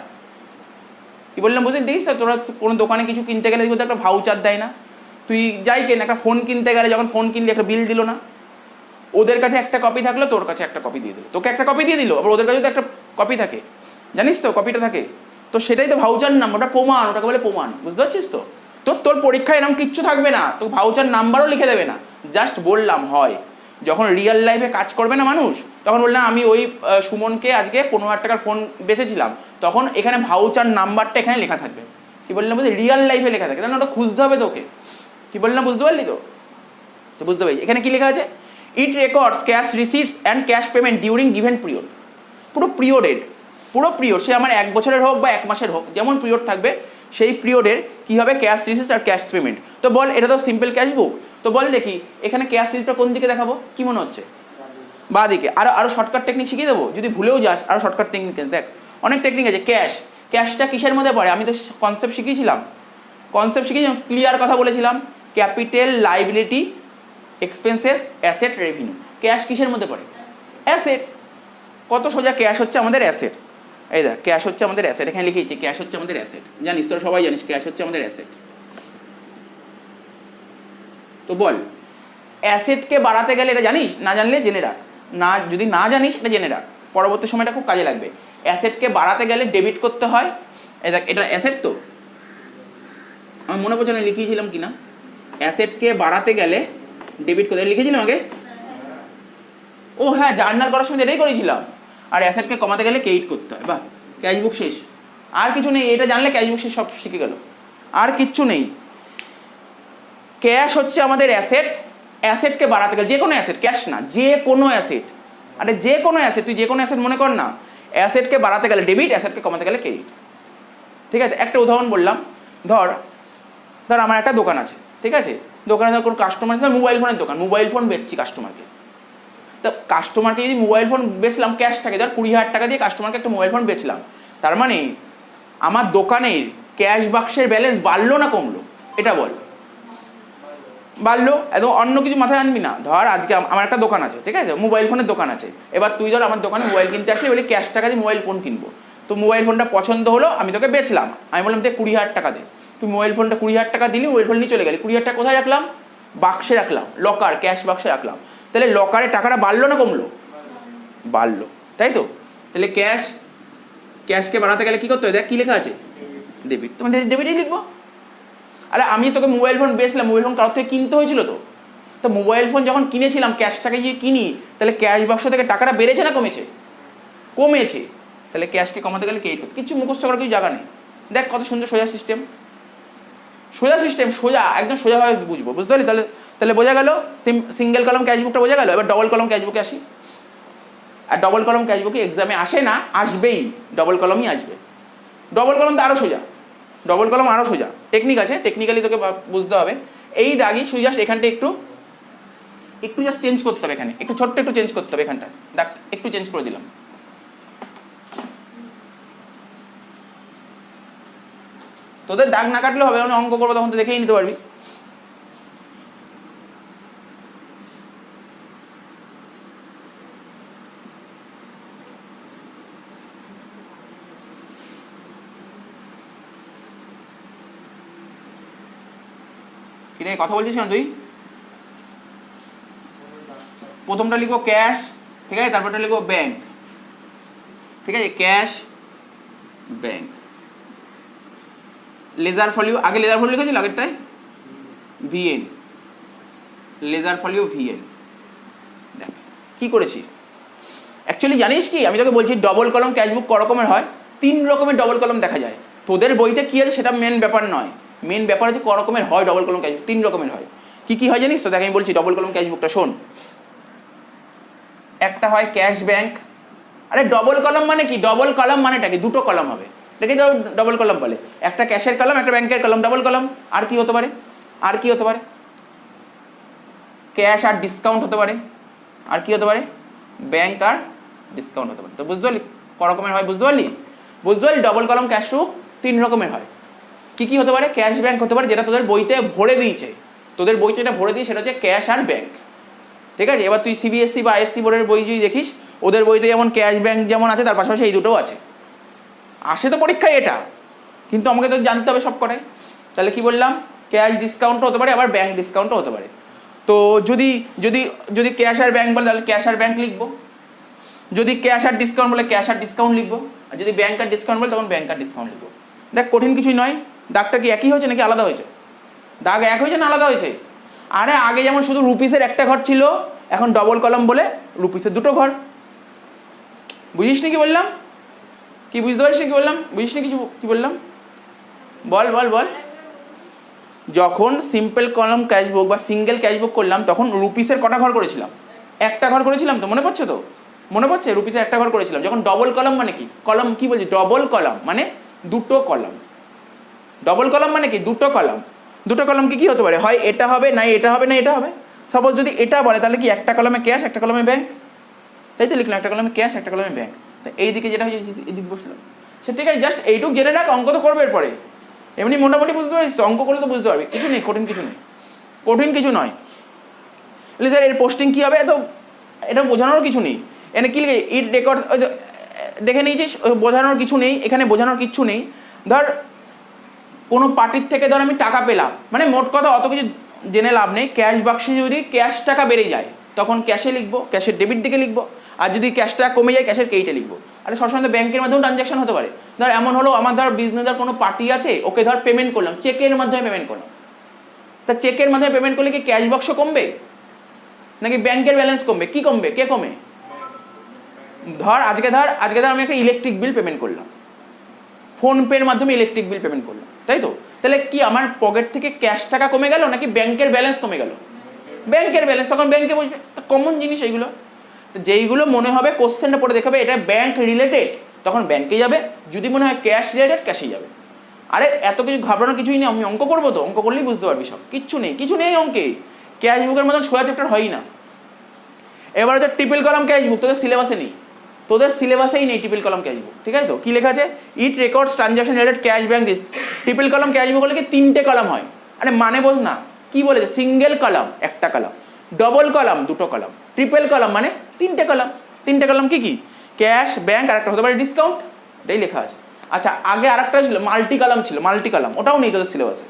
S1: কি বললাম বুঝলি? দিস, তোরা কোনো দোকানে কিছু কিনতে গেলে একটা ভাউচার দেয় না? তুই যাই কেন, একটা ফোন কিনতে গেলে যখন ফোন কিনলি একটা বিল দিল না? ওদের কাছে একটা কপি থাকলো, তোর কাছে একটা কপি দিয়ে দিল, তোকে একটা কপি দিয়ে দিল, আবার ওদের কাছে তো একটা কপি থাকে, জানিস তো কপিটা থাকে, তো সেটাই তো ভাউচার নাম্বার, ওটা প্রমাণ, ওটাকে বলে প্রমাণ, বুঝতে পারছিস তো? তোর পরীক্ষায় এরকম কিচ্ছু থাকবে না, তো ভাউচার নাম্বারও লিখে দেবে না, জাস্ট বললাম হয় যখন রিয়েল লাইফে কাজ করবে না মানুষ, তখন বললাম আমি ওই সুমনকে আজকে 15,000 টাকার ফোন বেচেছিলাম, তখন এখানে ভাউচার নাম্বারটা এখানে লেখা থাকবে। কি বললাম বুঝলি? রিয়েল লাইফে লেখা থাকে, তাহলে ওটা খুঁজতে হবে তোকে। কি বললাম, বুঝতে পারলি তো? বুঝতে পারছি। এখানে কি লেখা আছে? It records cash receipts and cash payment during given period. পুরো পিরিয়ড, সে আমার 1 বছরের হোক বা 1 মাসের হোক, যেমন পিরিয়ড থাকবে সেই পিরিয়ডের কী হবে ক্যাশ রিসিটস আর ক্যাশ পেমেন্ট। তো বল, এটা তো সিম্পল ক্যাশ বুক, তো বল দেখি এখানে ক্যাশ রিসিটটা কোন দিকে দেখাবো? কি মনে হচ্ছে? বা দিকে। আরও শর্টকাট টেকনিক শিখিয়ে দেবো, যদি ভুলেও যাস আরও শর্টকাট টেকনিক দেখ, অনেক টেকনিক আছে। ক্যাশটা কিসের মধ্যে পড়ে? আমি তো কনসেপ্ট শিখিয়েছিলাম, ক্লিয়ার কথা বলেছিলাম, capital, liability, expenses, asset, revenue. Cash কিসের মধ্যে পড়ে? অ্যাসেট। কত সোজা, ক্যাশ হচ্ছে আমাদের অ্যাসেট। এই দেখ, ক্যাশ হচ্ছে আমাদের অ্যাসেট, এখানে লিখেছি ক্যাশ হচ্ছে আমাদের অ্যাসেট, জানিস তোরা সবাই জানিস ক্যাশ হচ্ছে আমাদের অ্যাসেট। তো বল, অ্যাসেটকে বাড়াতে গেলে, এটা জানিস? না জানলে জেনে রাখ, যদি না জানিস এটা জেনে রাখ, পরবর্তী সময়টা খুব কাজে লাগবে। অ্যাসেটকে বাড়াতে গেলে ডেবিট করতে হয়। এই দেখ, এটা অ্যাসেট, তো আমি মনে পড়ছে না লিখিয়েছিলাম কিনা, অ্যাসেটকে বাড়াতে গেলে ডেবিট করতে লিখেছিলাম আগে। ও হ্যাঁ, জার্নাল করার সময় এটাই করেছিলাম। আর অ্যাসেটকে কমাতে গেলে ক্রেডিট করতে হয়। বাহ, ক্যাশবুক শেষ, আর কিছু নেই। এটা জানলে ক্যাশবুক শেষ, সব শিখে গেল, আর কিচ্ছু নেই। ক্যাশ হচ্ছে আমাদের অ্যাসেট, অ্যাসেটকে বাড়াতে গেলে, যে কোনো অ্যাসেট, ক্যাশ না, যে কোনো অ্যাসেট, আরে যে কোনো অ্যাসেট, তুই যে কোনো অ্যাসেট মনে কর না, অ্যাসেটকে বাড়াতে গেলে ডেবিট, অ্যাসেটকে কমাতে গেলে ক্রেডিট। ঠিক আছে, একটা উদাহরণ বললাম, ধর আমার একটা দোকান আছে, ঠিক আছে, দোকানে ধর কোনো কাস্টমার আছে, মোবাইল ফোনের দোকান, মোবাইল ফোন বেচছি কাস্টমারকে। তো কাস্টমারকে যদি মোবাইল ফোন বেচলাম, ক্যাশ থাকে, ধর 20,000 টাকা দিয়ে কাস্টমারকে একটা মোবাইল ফোন বেচলাম, তার মানে আমার দোকানের ক্যাশ বাক্সের ব্যালেন্স বাড়লো না কমলো? এটা বল। বাড়লো। এত অন্য কিছু মাথায় আনবি না। ধর আজকে আমার একটা দোকান আছে, ঠিক আছে, মোবাইল ফোনের দোকান আছে, এবার তুই ধর আমার দোকানে মোবাইল কিনতে আসলি, বলি ক্যাশ টাকা দিয়ে মোবাইল ফোন কিনবো, তো মোবাইল ফোনটা পছন্দ হলো, আমি তোকে বেচলাম, আমি বললাম দে 20,000 টাকা দে, তুই মোবাইল ফোনটা 20,000 টাকা দিলি, মোবাইল ফোন নিয়ে চলে গেলি, 20,000 টাকা কোথায় রাখলাম? বাক্সে রাখলাম, লকার, ক্যাশ বাক্সে রাখলাম। তাহলে লকারে টাকাটা বাড়লো না কমলো? বাড়লো, তাই তো? তাহলে ক্যাশকে বাড়াতে গেলে কী করতে হয়? দেখ কী লেখা আছে, ডেবিট, তোমার ডেবিটই লিখবো। আরে আমি তোকে মোবাইল ফোন বেচলাম, মোবাইল ফোন কারোর থেকে কিনতে হয়েছিল, তো মোবাইল ফোন যখন কিনেছিলাম ক্যাশ টাকা দিয়ে কিনি, তাহলে ক্যাশ বাক্স থেকে টাকাটা বেড়েছে না কমেছে? কমেছে। তাহলে ক্যাশকে কমাতে গেলে ক্রেডিট করতে, কিছু মুখস্থ করার কিছু জায়গা নেই। দেখ কত সুন্দর সোজা সিস্টেম, সোজা সিস্টেম, সোজা একদম সোজাভাবে বুঝবো, বুঝতে পারলি? তাহলে তাহলে বোঝা গেল সিঙ্গেল কলম ক্যাশবুকটা বোঝা গেল। এবার ডবল কলম ক্যাশবুকে আসি। আর ডবল কলম ক্যাশবুকে এক্সামে আসে না, আসবেই, ডবল কলমই আসবে। ডবল কলম তো আরও সোজা, ডবল কলম আরও সোজা, টেকনিক আছে, টেকনিক্যালি তোকে বুঝতে হবে। এই দাগই শুধু জাস্ট এখানটা একটু একটু জাস্ট চেঞ্জ করতে হবে, এখানে একটু ছোট্ট একটু চেঞ্জ করতে হবে, এখানটা দাগ একটু চেঞ্জ করে দিলাম। তোদের দাগ না কাটলে হবে, আমি অঙ্ক করবো তখন তো দেখেই নিতে পারবি। কিরে কথা বলছিস না তুই? প্রথমটা লিখবো ক্যাশ, ঠিক আছে, তারপরটা লিখবো ব্যাংক, ঠিক আছে, ক্যাশ ব্যাংক। লেজার ফলিও, আগে লেজার ফলিও লিখেছিল আগেরটায়, ভিএন, লেজার ফলিও ভিএন। দেখ কি করেছি অ্যাকচুয়ালি জানিস কি, আমি তোকে বলছি ডবল কলম ক্যাশবুক ক রকমের হয়? 3 রকমের ডবল কলম দেখা যায়। তোদের বইতে কি আছে সেটা মেন ব্যাপার নয়, মেন ব্যাপার হচ্ছে ক রকমের হয় ডবল কলম ক্যাশবুক। 3 রকমের হয়। কি কি হয় জানিস তো? দেখ আমি বলছি ডবল কলম ক্যাশবুকটা শোন। একটা হয় ক্যাশ ব্যাংক। আরে ডবল কলম মানে কি? ডবল কলম মানেটা কি? দুটো কলম হবে, দেখে যাও ডবল কলম বলে। একটা ক্যাশের কলম, একটা ব্যাংকের কলম, ডবল কলম। আর কি হতে পারে? আর কি হতে পারে? ক্যাশ আর ডিসকাউন্ট হতে পারে। আর কি হতে পারে? ব্যাংক আর ডিসকাউন্ট হতে পারে। তো বুঝতে পারলি ক রকমের হয়? বুঝতে পারলি? বুঝতে পারলি ডবল কলম ক্যাশবুক 3 রকমের হয়। কি কি হতে পারে? ক্যাশ ব্যাংক হতে পারে, যেটা তোদের বইতে ভরে দিয়েছে, তোদের বইতে যেটা ভরে দিয়েছে সেটা হচ্ছে ক্যাশ আর ব্যাংক, ঠিক আছে। এবার তুই সিবিএসসি বা আইএসসি বোর্ডের বই যদি দেখিস, ওদের বইতে যেমন ক্যাশ ব্যাংক যেমন আছে, তার পাশাপাশি এই দুটোও আছে। আসে তো পরীক্ষায় এটা, কিন্তু আমাকে তো জানতে হবে সব করে। তাহলে কি বললাম? ক্যাশ ডিসকাউন্টও হতে পারে, আবার ব্যাংক ডিসকাউন্টও হতে পারে। তো যদি যদি যদি ক্যাশ আর ব্যাংক বলে তাহলে ক্যাশ আর ব্যাংক লিখবো, যদি ক্যাশ আর ডিসকাউন্ট বলে ক্যাশ আর ডিসকাউন্ট লিখবো, আর যদি ব্যাংক আর ডিসকাউন্ট বলে তখন ব্যাংক আর ডিসকাউন্ট লিখবো। দেখ কঠিন কিছুই নয়। দাগটা কি একই হয়েছে নাকি আলাদা হয়েছে? দাগ এক হয়েছে না আলাদা হয়েছে? আরে আগে যেমন শুধু রুপিসের একটা ঘর ছিল, এখন ডবল কলম বলে রুপিসের দুটো ঘর। বুঝিস নি কি বললাম? কি বুঝতে পারিস কি বললাম? বুঝিস নি কিছু কি বললাম? বল বল বল। যখন সিম্পল কলম ক্যাশবুক বা সিঙ্গেল ক্যাশবুক করলাম তখন রুপিসের কটা ঘর করেছিলাম? একটা ঘর করেছিলাম তো, মনে পড়ছে তো? মনে পড়ছে? রুপিসের একটা ঘর করেছিলাম। যখন ডবল কলম মানে কি? কলম কি বলছি? ডবল কলম মানে দুটো কলম। ডবল কলম মানে কি? দুটো কলম। দুটো কলম কি কি হতে পারে? হয় এটা হবে, না এটা হবে, না এটা হবে। সাপোজ যদি এটা বলে তাহলে কি একটা কলমে ক্যাশ, একটা কলমে ব্যাংক, তাই তো লিখলাম, একটা কলমে ক্যাশ, একটা কলমে ব্যাংক। তো এইদিকে যেটা হয়েছে এদিক বসলো, সে ঠিক আছে। জাস্ট এইটুক জেনে রাখ, অঙ্ক তো করবে এরপরে। এমনি মোটামুটি বুঝতে পারিস, অঙ্ক করলে তো বুঝতে পারবি। কিছু নেই, কঠিন কিছু নেই, কঠিন কিছু নয়। স্যার এর পোস্টিং কী হবে? তো এটা বোঝানোর কিছু নেই। এখানে কী লিখে ইট রেকর্ড দেখে নিয়েছিস, বোঝানোর কিছু নেই, এখানে বোঝানোর কিচ্ছু নেই। ধর কোনো পার্টির থেকে ধর আমি টাকা পেলাম, মানে মোট কথা অত কিছু জেনে লাভ নেই। ক্যাশ বাক্সে যদি ক্যাশ টাকা বেড়ে যায় তখন ক্যাশে লিখবো, ক্যাশের ডেবিট দিকে লিখবো। আর যদি ক্যাশ টাকা কমে যায় ক্যাশের ক্রেডিটে লিখবো। আর সবসময় ব্যাংকের মাধ্যমেও ট্রানজ্যাকশন হতে পারে। ধর এমন হলো আমার ধর বিজনেসের কোনো পার্টি আছে, ওকে ধর পেমেন্ট করলাম, চেকের মাধ্যমে পেমেন্ট করলাম। তা চেকের মাধ্যমে পেমেন্ট করলে কি ক্যাশ বাক্স কমবে নাকি ব্যাংকের ব্যালেন্স কমবে? কি কমবে? কে কমে? ধর আজকে আমি একটা ইলেকট্রিক বিল পেমেন্ট করলাম, ফোনপের মাধ্যমে ইলেকট্রিক বিল পেমেন্ট করলাম, তাই তো? তাহলে কি আমার পকেট থেকে ক্যাশ টাকা কমে গেল নাকি ব্যাংকের ব্যালেন্স কমে গেল? ব্যাংকের ব্যালেন্স। তখন ব্যাংকে বসবে, কমন জিনিস এইগুলো। তো যেইগুলো মনে হবে কোশ্চেনটা পড়ে দেখাবে এটা ব্যাংক রিলেটেড, তখন ব্যাংকে যাবে। যদি মনে হয় ক্যাশ রিলেটেড, ক্যাশে যাবে। আরে এত কিছু ঘাবড়ানোর কিছুই নেই, আমি অঙ্ক করবো তো, অঙ্ক করলেই বুঝতে পারবি সব। কিচ্ছু নেই, কিছু নেই অঙ্কে। ক্যাশ বুকের মতন সোজা চ্যাপ্টার হয়ই না। এবার হচ্ছে ট্রিপল কলাম ক্যাশ বুক, তোদের সিলেবাসে নেই, তোদের সিলেবাসেই নেই ট্রিপল কলাম ক্যাশ বুক, ঠিক আছে তো? কি লেখা আছে? It records transaction related cash bank this. Triple column cash book হলে কি 3টে কলাম হয়। আরে মানে বোঝ না, কি বলেছে? সিঙ্গেল কলাম একটা কলাম, ডবল কলাম দুটো কলাম, ট্রিপল কলাম মানে 3টে কলাম। 3টে কলাম কি কি? ক্যাশ, ব্যাংক, আর একটা হতে পারে ডিসকাউন্ট, এটাই লেখা আছে। আচ্ছা আগে আর একটা ছিল মাল্টি কলাম, ছিল মাল্টি কলাম, ওটাও নেই তোদের সিলেবাসে।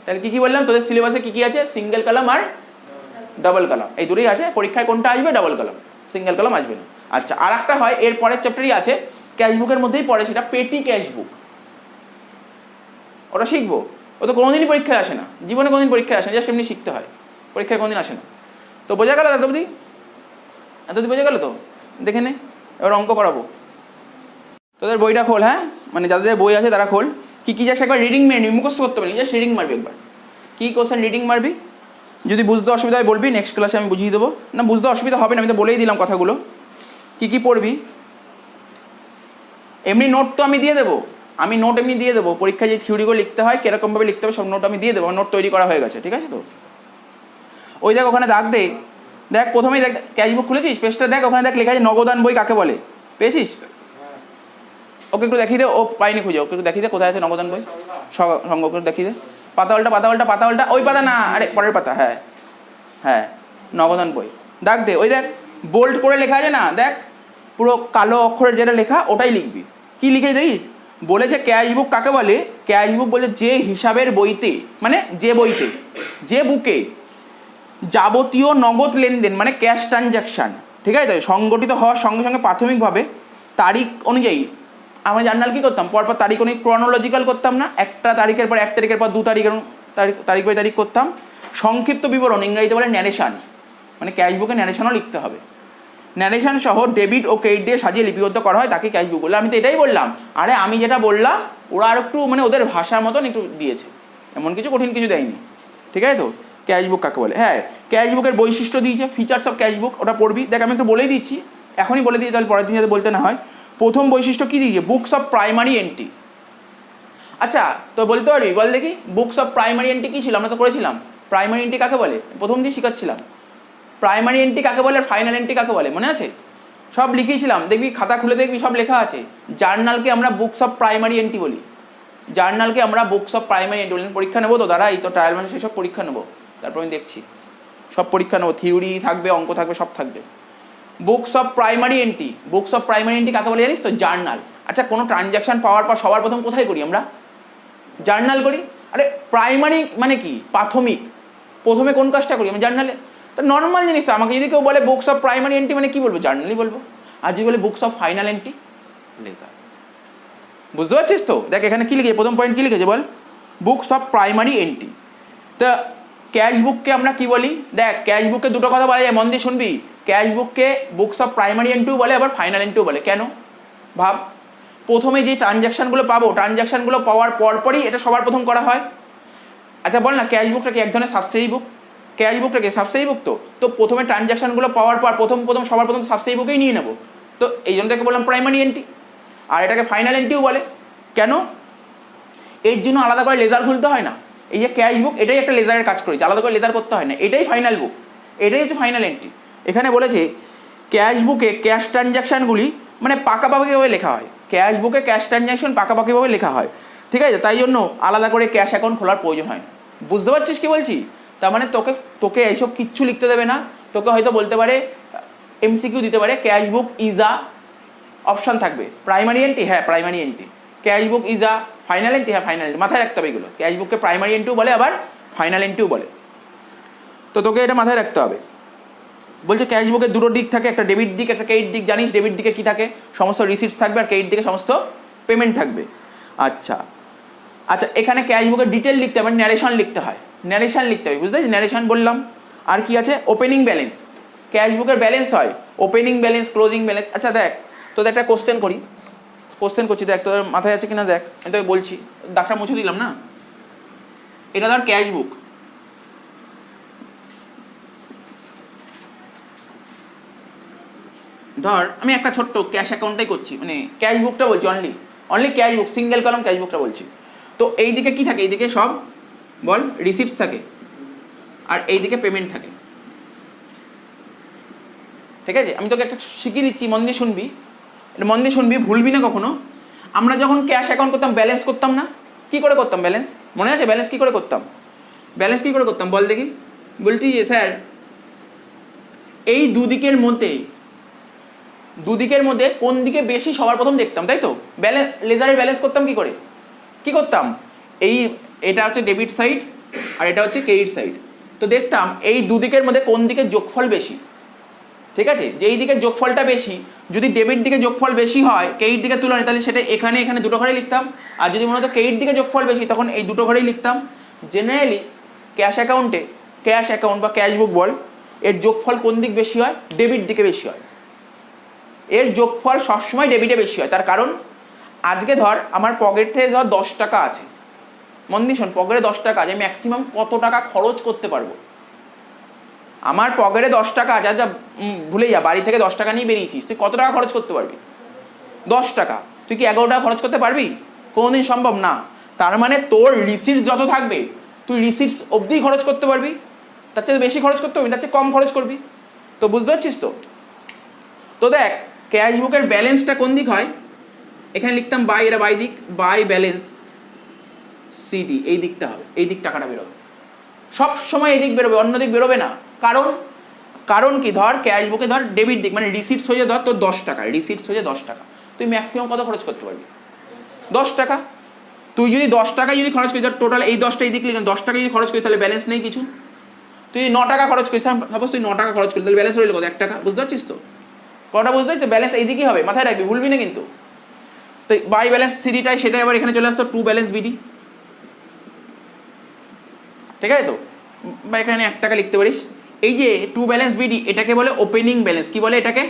S1: তাহলে কি কি বললাম? তোদের সিলেবাসে কি কি আছে? সিঙ্গেল কলাম আর ডবল কলাম, এই দুটোই আছে। পরীক্ষায় কোনটা আসবে? ডবল কলাম, সিঙ্গেল কলাম আসবে না। আচ্ছা আর একটা হয়, এর পরের চ্যাপ্টারই আছে, ক্যাশবুকের মধ্যেই পড়ে, সেটা পেটি ক্যাশবুক। ওটা শিখবো, ও তো কোনোদিনই পরীক্ষায় আসে না, জীবনে কোনোদিন পরীক্ষায় আসে না, জাস্ট এমনি শিখতে হয়, পরীক্ষায় কোনোদিন আসে না। তো বোঝা গেল এতদিন? বোঝা গেল তো? দেখে নে, এবার অঙ্ক করাবো। তোদের বইটা খোল, হ্যাঁ, মানে যাদের বই আছে তারা খোল। কী কী যাচ্ছে একবার রিডিং মেরে নিবি, মুখস্থ করতে পারি, জাস্ট রিডিং মারবি একবার। কী কোশ্চেন রিডিং মারবি, যদি বুঝতে অসুবিধা হয় বলবি, নেক্সট ক্লাসে আমি বুঝিয়ে দেবো। না বুঝতে অসুবিধা হবে না, আমি তো বলেই দিলাম কথাগুলো। কী কী পড়বি, এমনি নোট তো আমি দিয়ে দেবো, আমি নোট এমনি দিয়ে দেবো, পরীক্ষায় যে থিওরিগুলো লিখতে হয় কীরকমভাবে লিখতে হবে সব নোট আমি দিয়ে দেবো, নোট তৈরি করা হয়ে গেছে, ঠিক আছে তো। ওই দেখ ওখানে দাগ দে, দেখ প্রথমেই দেখ ক্যাশ বুক খুলেছিস, পেজটা দেখ, ওখানে দেখ লেখা আছে নগদান বই কাকে বলে, পেয়েছিস? ওকে একটু দেখিয়ে দে, ও পাইনি খুঁজে, ওকে একটু দেখিয়ে দে কোথায় আছে নগদান বই, সঙ্গ করে দেখিয়ে দে। পাতা উল্টা পাতা উল্টা পাতা উল্টা, ওই পাতা না, আরে পরের পাতা, হ্যাঁ হ্যাঁ নগদান বই, দাগ দে। ওই দেখ বোল্ড করে লেখা আছে না, দেখ পুরো কালো অক্ষরের যেটা লেখা ওটাই লিখবি। কি লিখে দেখিস, বলেছে ক্যাশ বুক কাকে বলে, ক্যাশ বুক বলে যে হিসাবের বইতে, মানে যে বইতে, যে বুকে যাবতীয় নগদ লেনদেন মানে ক্যাশ ট্রানজ্যাকশান, ঠিক আছে, সংগঠিত হওয়ার সঙ্গে সঙ্গে প্রাথমিকভাবে তারিখ অনুযায়ী, আমরা জার্নাল কী করতাম, পরপর তারিখ অনুযায়ী ক্রনোলজিক্যাল করতাম না, একটা তারিখের পর 1 তারিখের পর 2 তারিখের তারিখ বাই তারিখ করতাম। সংক্ষিপ্ত বিবরণ, ইংরেজিতে বলে ন্যারেশান, মানে ক্যাশ বুকে ন্যারেশনও লিখতে হবে। ন্যারেশন সহ ডেবিট ও ক্রেডিট দিয়ে সাজিয়ে লিপিবদ্ধ করা হয়, তাকে ক্যাশ বুক বলে। আমি তো এটাই বললাম, আরে আমি যেটা বললাম ওরা আর একটু মানে ওদের ভাষার মতন একটু দিয়েছে, এমন কিছু কঠিন কিছু দেয়নি, ঠিক আছে তো। ক্যাশ বুক কাকে বলে, হ্যাঁ ক্যাশ বুকের বৈশিষ্ট্য দিয়েছে, ফিচার্স অফ ক্যাশ বুক, ওটা পড়বি। দেখ আমি একটু বলেই দিচ্ছি, এখনই বলে দিই, তাহলে পরের দিন যাতে বলতে না হয়। প্রথম বৈশিষ্ট্য কী দিয়েছে, বুকস অফ প্রাইমারি এন্ট্রি। আচ্ছা তো বলতে পারবি, বল দেখি বুকস অফ প্রাইমারি এন্ট্রি কী ছিল, আমরা তো করেছিলাম। প্রাইমারি এন্ট্রি কাকে বলে, প্রথম দিন শিখাচ্ছিলাম। প্রাইমারি এন্ট্রি কাকে বলে আর ফাইনাল এন্ট্রি কাকে বলে, মনে আছে? সব লিখিয়েছিলাম, দেখবি খাতা খুলে দেখবি সব লেখা আছে। জার্নালকে আমরা বুকস অফ প্রাইমারি এন্ট্রি বলি, জার্নালকে আমরা বুকস অফ প্রাইমারি এন্ট্রি বলি। পরীক্ষা নেবো তো দাঁড়া, এই তো ট্রায়াল মানে সেসব পরীক্ষা নেবো, তারপর আমি দেখছি সব পরীক্ষা নেবো, থিওরি থাকবে, অঙ্ক থাকবে, সব থাকবে। Books of primary entry, books of primary entry কাকে বলে জানিস তো, জার্নাল। আচ্ছা কোনো ট্রানজ্যাকশন পাওয়ার পর সবার প্রথম কোথায় করি আমরা, জার্নাল করি। আরে প্রাইমারি মানে কি, প্রাথমিক, প্রথমে কোন কাজটা করি আমি, জার্নালে। তো নর্মাল জিনিস, আমাকে যদি কেউ বলে বুকস অফ প্রাইমারি এন্ট্রি মানে কি বলবো, জার্নালই বলবো। আর যদি বলে books of final entry, ledger. বুঝতে পারছিস তো, দেখ এখানে কী লিখেছে, প্রথম পয়েন্ট কী লিখেছে বল, বুকস অফ প্রাইমারি এন্ট্রি। তা ক্যাশ বুককে আমরা কি বলি, দেখ ক্যাশ বুককে দুটো কথা বলা যায়, মন দিয়ে শুনবি। ক্যাশ বুককে বুকস অফ প্রাইমারি এন্ট্রিও বলে, আবার ফাইনাল এন্ট্রিও বলে। কেন ভাব, প্রথমে যে ট্রানজ্যাকশানগুলো পাবো, ট্রানজ্যাকশানগুলো পাওয়ার পরপরই এটা সবার প্রথম করা হয়। আচ্ছা বল না, ক্যাশ বুকটা কি এক ধরনের সাবসিডি বুক, ক্যাশ বুকটা কি সাবসিডি বুক, তো প্রথমে ট্রানজ্যাকশানগুলো পাওয়ার পর সবার প্রথম সাবসিডি বুকেই নিয়ে নেবো, তো এই জন্য তাকে বললাম প্রাইমারি এন্ট্রি। আর এটাকে ফাইনাল এন্ট্রিও বলে। কেন, এর জন্য আলাদা করে লেজার খুলতে হয় না। এই যে ক্যাশ বুক, এটাই একটা লেজারের কাজ করেছে, আলাদা করে লেজার করতে হয় না, এটাই ফাইনাল বুক, এটাই হচ্ছে ফাইনাল এন্ট্রি। এখানে বলেছে ক্যাশ বুকে ক্যাশ ট্রানজ্যাকশানগুলি মানে পাকাপাকিভাবে লেখা হয়, ক্যাশ বুকে ক্যাশ ট্রানজ্যাকশন পাকাপাকিভাবে লেখা হয়, ঠিক আছে, তাই জন্য আলাদা করে ক্যাশ অ্যাকাউন্ট খোলার প্রয়োজন হয় না। বুঝতে পারছিস কি বলছি? তার মানে তোকে এইসব কিচ্ছু লিখতে দেবে না, তোকে হয়তো বলতে পারে এমসিকিউ দিতে পারে, cash book is a, option থাকবে প্রাইমারি এন্ট্রি, হ্যাঁ primary entry, cash book is a final entry, হ্যাঁ ফাইনাল এন্ট্রি, মাথায় রাখতে হবে এগুলো। ক্যাশ বুককে প্রাইমারি এন্ট্রিও বলে, আবার ফাইনাল এন্ট্রিও বলে, তো তোকে এটা মাথায় রাখতে হবে। বলছে ক্যাশ বুকের দুটো দিক থাকে, একটা ডেবিট দিক, একটা ক্রেডিট দিক। জানিস ডেবিট দিকে কী থাকে, সমস্ত রিসিপ্টস থাকবে, আর ক্রেডিট দিকে সমস্ত পেমেন্ট থাকবে। আচ্ছা আচ্ছা, এখানে ক্যাশ বুকের ডিটেল লিখতে হবে, ন্যারেশন লিখতে হয়, ন্যারেশন লিখতে হবে, বুঝতে পারছিস, ন্যারেশন বললাম। আর কি আছে, ওপেনিং ব্যালেন্স, ক্যাশ বুকের ব্যালেন্স হয় ওপেনিং ব্যালেন্স, ক্লোজিং ব্যালেন্স। আচ্ছা দেখ তোদের একটা কোশ্চেন করছি, দেখ তোদের মাথায় আছে কিনা দেখ, আমি তোকে বলছি, দাগটা মুছে দিলাম না। এটা ধর ক্যাশ বুক, ধর আমি একটা ছোট্ট ক্যাশ অ্যাকাউন্টটাই করছি, মানে ক্যাশ বুকটা বলছি, অনলি ক্যাশ বুক, সিঙ্গেল কলম ক্যাশ বুকটা বলছি। তো এই দিকে কী থাকে, এইদিকে সব বল রিসিপ্টস থাকে, আর এইদিকে পেমেন্ট থাকে, ঠিক আছে। আমি তোকে একটা শিখিয়ে দিচ্ছি, মন দিয়ে শুনবি, ভুলবি না কখনো। আমরা যখন ক্যাশ অ্যাকাউন্ট করতাম, ব্যালেন্স করতাম না, কী করে করতাম ব্যালেন্স, মনে আছে ব্যালেন্স কী করে করতাম বল দেখি। বলছি যে স্যার এই দুদিকের মধ্যে কোন দিকে বেশি সবার প্রথম দেখতাম, তাই তো। লেজারের ব্যালেন্স করতাম কি করতাম, এটা হচ্ছে ডেবিট সাইড আর এটা হচ্ছে ক্রেডিট সাইড। তো দেখতাম এই দুদিকের মধ্যে কোন দিকে যোগফল বেশি, ঠিক আছে। যেই দিকে যোগফলটা বেশি, যদি ডেবিট দিকে যোগফল বেশি হয় ক্রেডিট দিকে তুলনায়, তাহলে সেটা এখানে দুটো ঘরেই লিখতাম। আর যদি মনে হতো ক্রেডিট দিকে যোগফল বেশি, তখন এই দুটো ঘরেই লিখতাম। জেনারেলি ক্যাশ অ্যাকাউন্ট বা ক্যাশ বুক বল, এর যোগফল কোন দিক বেশি হয়, ডেবিট দিকে বেশি হয়। এর যোগফল সবসময় ডেবিটে বেশি হয়। তার কারণ আজকে ধর আমার পকেটে ধর 10 টাকা আছে, মন দিয়ে শোন, পকেটে 10 টাকা আছে, ম্যাক্সিমাম কত টাকা খরচ করতে পারবো? আমার পকেটে 10 টাকা আছে, আচ্ছা ভুলে যা, বাড়ি থেকে 10 টাকা নিয়ে বেরিয়েছিস, তুই কত টাকা খরচ করতে পারবি? 10 টাকা। তুই কি 11 টাকা খরচ করতে পারবি? কোনোদিন সম্ভব না। তার মানে তোর রিসিটস যত থাকবে তুই রিসিটস অবধি খরচ করতে পারবি, তার চেয়ে বেশি খরচ করতে পারবি, তার চেয়ে কম খরচ করবি। তো বুঝতে পারছিস তো? তো দেখ ক্যাশ বুকের ব্যালেন্সটা কোন দিক হয়, এখানে লিখতাম বাই, এটা বাই দিক, বাই ব্যালেন্স সিডি, এই দিকটা হবে, এই দিক টাকাটা বেরোবে সব সময়, এই দিক বেরোবে, অন্য দিক বেরোবে না। কারণ কি, ধর ক্যাশ বুকে ধর ডেবিট দিক মানে রিসিটস হয়ে ধর তোর 10 টাকা, রিসিটস হয়ে 10 টাকা, তুই ম্যাক্সিমাম কত খরচ করতে পারবি? 10 টাকা। তুই যদি 10 টাকা যদি খরচ করিস, ধর টোটাল এই 10টা এই দিক লিখলাম, 10 টাকা যদি খরচ করিস তাহলে ব্যালেন্স নেই কিছু। তুই 9 টাকা খরচ করিস, সাপোজ তুই 9 টাকা খরচ করিস, তাহলে ব্যালেন্স রইল কত? 1 টাকা। বুঝতে পারছিস তো? কটা বুঝতে পারছিস? ব্যালেন্স এই দিকেই হবে, মাথায় রাখবি, ভুলবি না কিন্তু। তো বাই ব্যালেন্স সিডিটাই সেটা এবার এখানে চলে আসতো টু ব্যালেন্স বিডি, ঠিক আছে তো? বা এখানে 1 টাকা লিখতে পারিস। এই যে টু ব্যালেন্স বিডি এটাকে বলে ওপেনিং ব্যালেন্স। কি বলে এটাকে?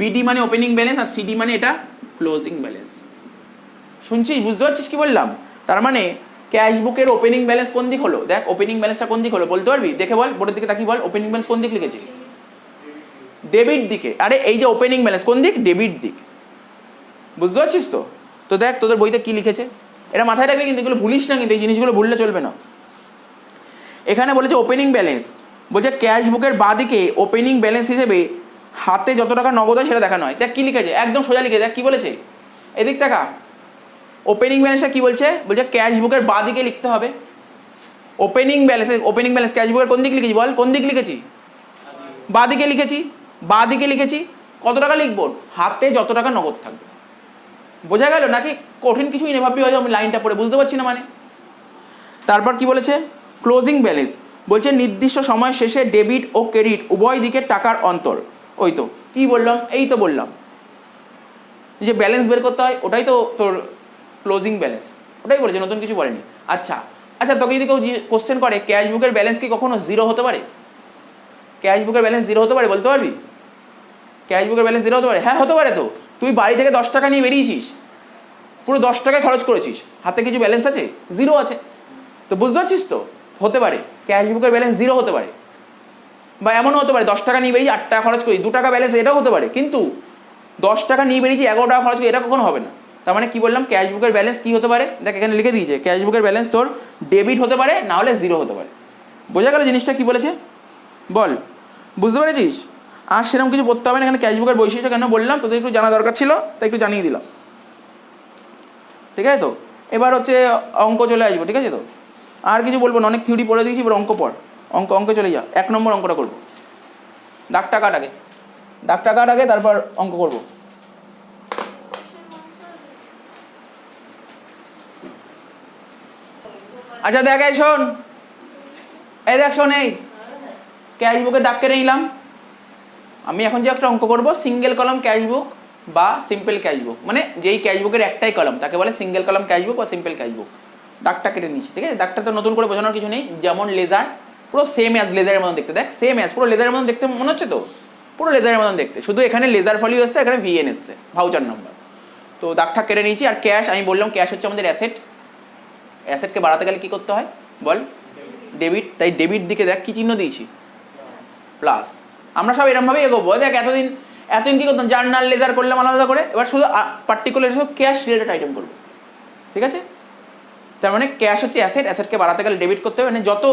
S1: বিডি মানে ওপেনিং ব্যালেন্স আর সিডি মানে এটা ক্লোজিং ব্যালেন্স। শুনছিস? বুঝতে পারছিস কি বললাম? তার মানে ক্যাশ বুকের ওপেনিং ব্যালেন্স কোন দিক হলো? দেখ ওপেনিং ব্যালেন্সটা কোন দিক হলো বলতে পারবি? দেখে বল, বোর্ডের দিকে তাকিয়ে বল, ওপেনিং ব্যালেন্স কোন দিক লিখেছি? ডেবিট দিকে। আরে এই যে ওপেনিং ব্যালেন্স কোন দিক? ডেবিট দিক। বুঝতে পারছিস তো? তো দেখ তোদের বইতে কি লিখেছে, এটা মাথায় রাখবি কিন্তু, এগুলো ভুলিস না কিন্তু, এই জিনিসগুলো ভুললে চলবে না। এখানে বলেছে ওপেনিং ব্যালেন্স, বলছে ক্যাশ বুকের বাঁদিকে ওপেনিং ব্যালেন্স হিসেবে হাতে যত টাকা নগদ হয় সেটা দেখানো হয়। দেখ কি লিখেছে, একদম সোজা লিখে, দেখ কি বলেছে, এদিক টাকা ওপেনিং ব্যালেন্সটা কি বলছে, বলছে ক্যাশ বুকের বাঁদিকে লিখতে হবে opening balance. Opening balance cash বুকের কোন দিক লিখেছি বল? কোন দিক লিখেছি? বাঁদিকে লিখেছি। বাঁদিকে লিখেছি, কত টাকা লিখবো? হাতে যত টাকা নগদ থাকবে। বোঝা গেল নাকি? কঠিন কিছুই নেই, ভাববি হয়তো আমি লাইনটা পড়ে বুঝতে পারছি না মানে। তারপর কি বলেছে? ক্লোজিং ব্যালেন্স, বলছে নির্দিষ্ট সময় শেষে ডেবিট ও ক্রেডিট উভয় দিকের টাকার অন্তর। ওই তো কি বললাম, এই তো বললাম যে ব্যালেন্স বের করতে হয়, ওটাই তো তোর ক্লোজিং ব্যালেন্স, ওটাই বলেছে, নতুন কিছু বলেনি। আচ্ছা আচ্ছা, তোকে যদি কেউ কোশ্চেন করে ক্যাশ বুকের ব্যালেন্স কি কখনো জিরো হতে পারে? ক্যাশ বুকের ব্যালেন্স জিরো হতে পারে, বলতে পারবি? ক্যাশ বুকের ব্যালেন্স জিরো হতে পারে? হ্যাঁ হতে পারে তো। তুই বাড়ি থেকে 10 টাকা নিয়ে বেরিয়েছিস, পুরো 10 টাকায় খরচ করেছিস, হাতে কিছু ব্যালেন্স আছে? জিরো আছে। তো বুঝতে পারছিস তো? হতে পারে ক্যাশ বুকের ব্যালেন্স জিরো হতে পারে, বা এমনও হতে পারে 10 টাকা নিয়ে বেরিয়েছি 8 টাকা খরচ করি 2 টাকা ব্যালেন্স, এটাও হতে পারে। কিন্তু 10 টাকা নিয়ে বেরিয়েছি 11 টাকা খরচ করি, এটা কখনো হবে না। তার মানে কি বললাম, ক্যাশ বুকের ব্যালেন্স কি হতে পারে? দেখ এখানে লিখে দিয়েছে, ক্যাশ বুকের ব্যালেন্স তোর ডেবিট হতে পারে, না হলে জিরো হতে পারে। বোঝা গেল জিনিসটা কি বলেছে? বল, বুঝতে পেরেছিস? আর সেরকম কিছু পড়তে হবে না, এখানে ক্যাশ বুকের বৈশিষ্ট্য কেন বললাম, তোদের একটু জানা দরকার ছিল, তাই একটু জানিয়ে দিলাম। ঠিক আছে তো? এবার হচ্ছে অঙ্ক চলে আসবো, ঠিক আছে তো? আর কিছু বলবো না, অনেক থিওরি পড়ে দিয়েছি, এবার অঙ্ক পড়। অঙ্কে চলে যা, 1 নম্বর অঙ্কটা করবো। দাগটা কাট আগে, দাগটা কাট আগে, তারপর অঙ্ক করবো। আচ্ছা দেখ, এই শোন, এই দেখ শোন, এই ক্যাশ বুকে দাগ কেটে নিলাম। আমি এখন যে একটা অঙ্ক করবো, সিঙ্গেল কলাম ক্যাশ বুক বা সিম্পল ক্যাশ বুক, মানে যেই ক্যাশ বুকের একটাই কলাম তাকে বলে সিঙ্গেল কলাম ক্যাশ বুক বা সিম্পল ক্যাশ বুক। দাগটা কেটে নিচ্ছি, ঠিক আছে? দাগটা তো নতুন করে বোঝানোর কিছু নেই, যেমন লেজার, পুরো সেম অ্যাজ লেজারের মতন দেখতে। দেখ সেম অ্যাজ, পুরো লেজারের মতন দেখতে মনে হচ্ছে তো? পুরো লেজারের মতন দেখতে, শুধু এখানে লেজার ভ্যালু এসছে, এখানে ভিএন এসছে, ভাউচার নাম্বার। তো দাগটা কেটে নিয়েছি। আর ক্যাশ, আমি বললাম ক্যাশ হচ্ছে আমাদের অ্যাসেট, অ্যাসেটকে বাড়াতে গেলে কী করতে হয় বল? ডেবিট। তাই ডেবিট দিকে দেখ কী চিহ্ন দিয়েছি, প্লাস। আমরা সব এরকমভাবেই এগোবো। দেখ এতদিন কী করতাম, জার্নাল লেজার করলাম আলাদা করে, এবার শুধু পার্টিকুলার সব ক্যাশ রিলেটেড আইটেম করবো, ঠিক আছে? তার মানে ক্যাশ হচ্ছে অ্যাসেট, অ্যাসেটকে বাড়াতে গেলে ডেবিট করতে হবে। মানে যত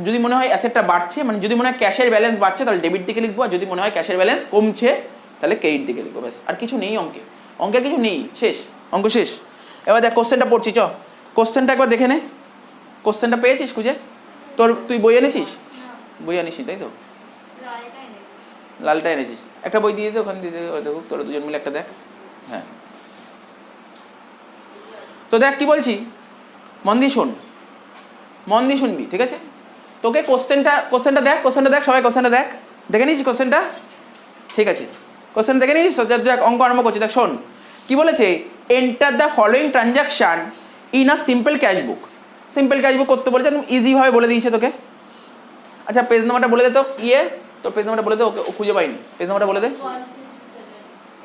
S1: যদি মনে হয় অ্যাসেটটা বাড়ছে, মানে যদি মনে হয় ক্যাশের ব্যালেন্স বাড়ছে তাহলে ডেবিট দিকে লিখবো, আর যদি মনে হয় ক্যাশের ব্যালেন্স কমছে তাহলে ক্রেডিট দিকে লিখবো। ব্যাস, আর কিছু নেই অঙ্কে, অঙ্কের কিছু নেই, শেষ, অঙ্ক শেষ। এবার দেখ কোশ্চেনটা পড়ছি, চ কোশ্চেনটা একবার দেখে নে। কোশ্চেনটা পেয়েছিস খুঁজে? তুই বই এনেছিস? বই আনিস তাই তো? লালটা এনেছিস, একটা বই দিয়ে দে, ওখানে দিয়ে দেখুক, তোরা দুজন মিলে একটা দেখ। হ্যাঁ, তো দেখ কি বলছি, মন দিয়ে শোন, মন দিয়ে শুনবি, ঠিক আছে? তোকে কোশ্চেনটা দেখ, সবাই কোশ্চেনটা দেখ, দেখে নিয়েছিস কোশ্চেনটা? ঠিক আছে, কোশ্চেন দেখে নিয়েছিস? দেখ অঙ্ক আরম্ভ করছি, দেখ শোন কি বলেছে, enter the following transaction in a simple cash book. Simple cash বুক করতে বলেছে, একদম ইজিভাবে বলে দিয়েছে তোকে। আচ্ছা পেজ নাম্বারটা বলে দে তো, তোর পেজ নাম্বারটা বলে দে, ওকে খুঁজে পাইনি, পেজ নাম্বারটা বলে দে।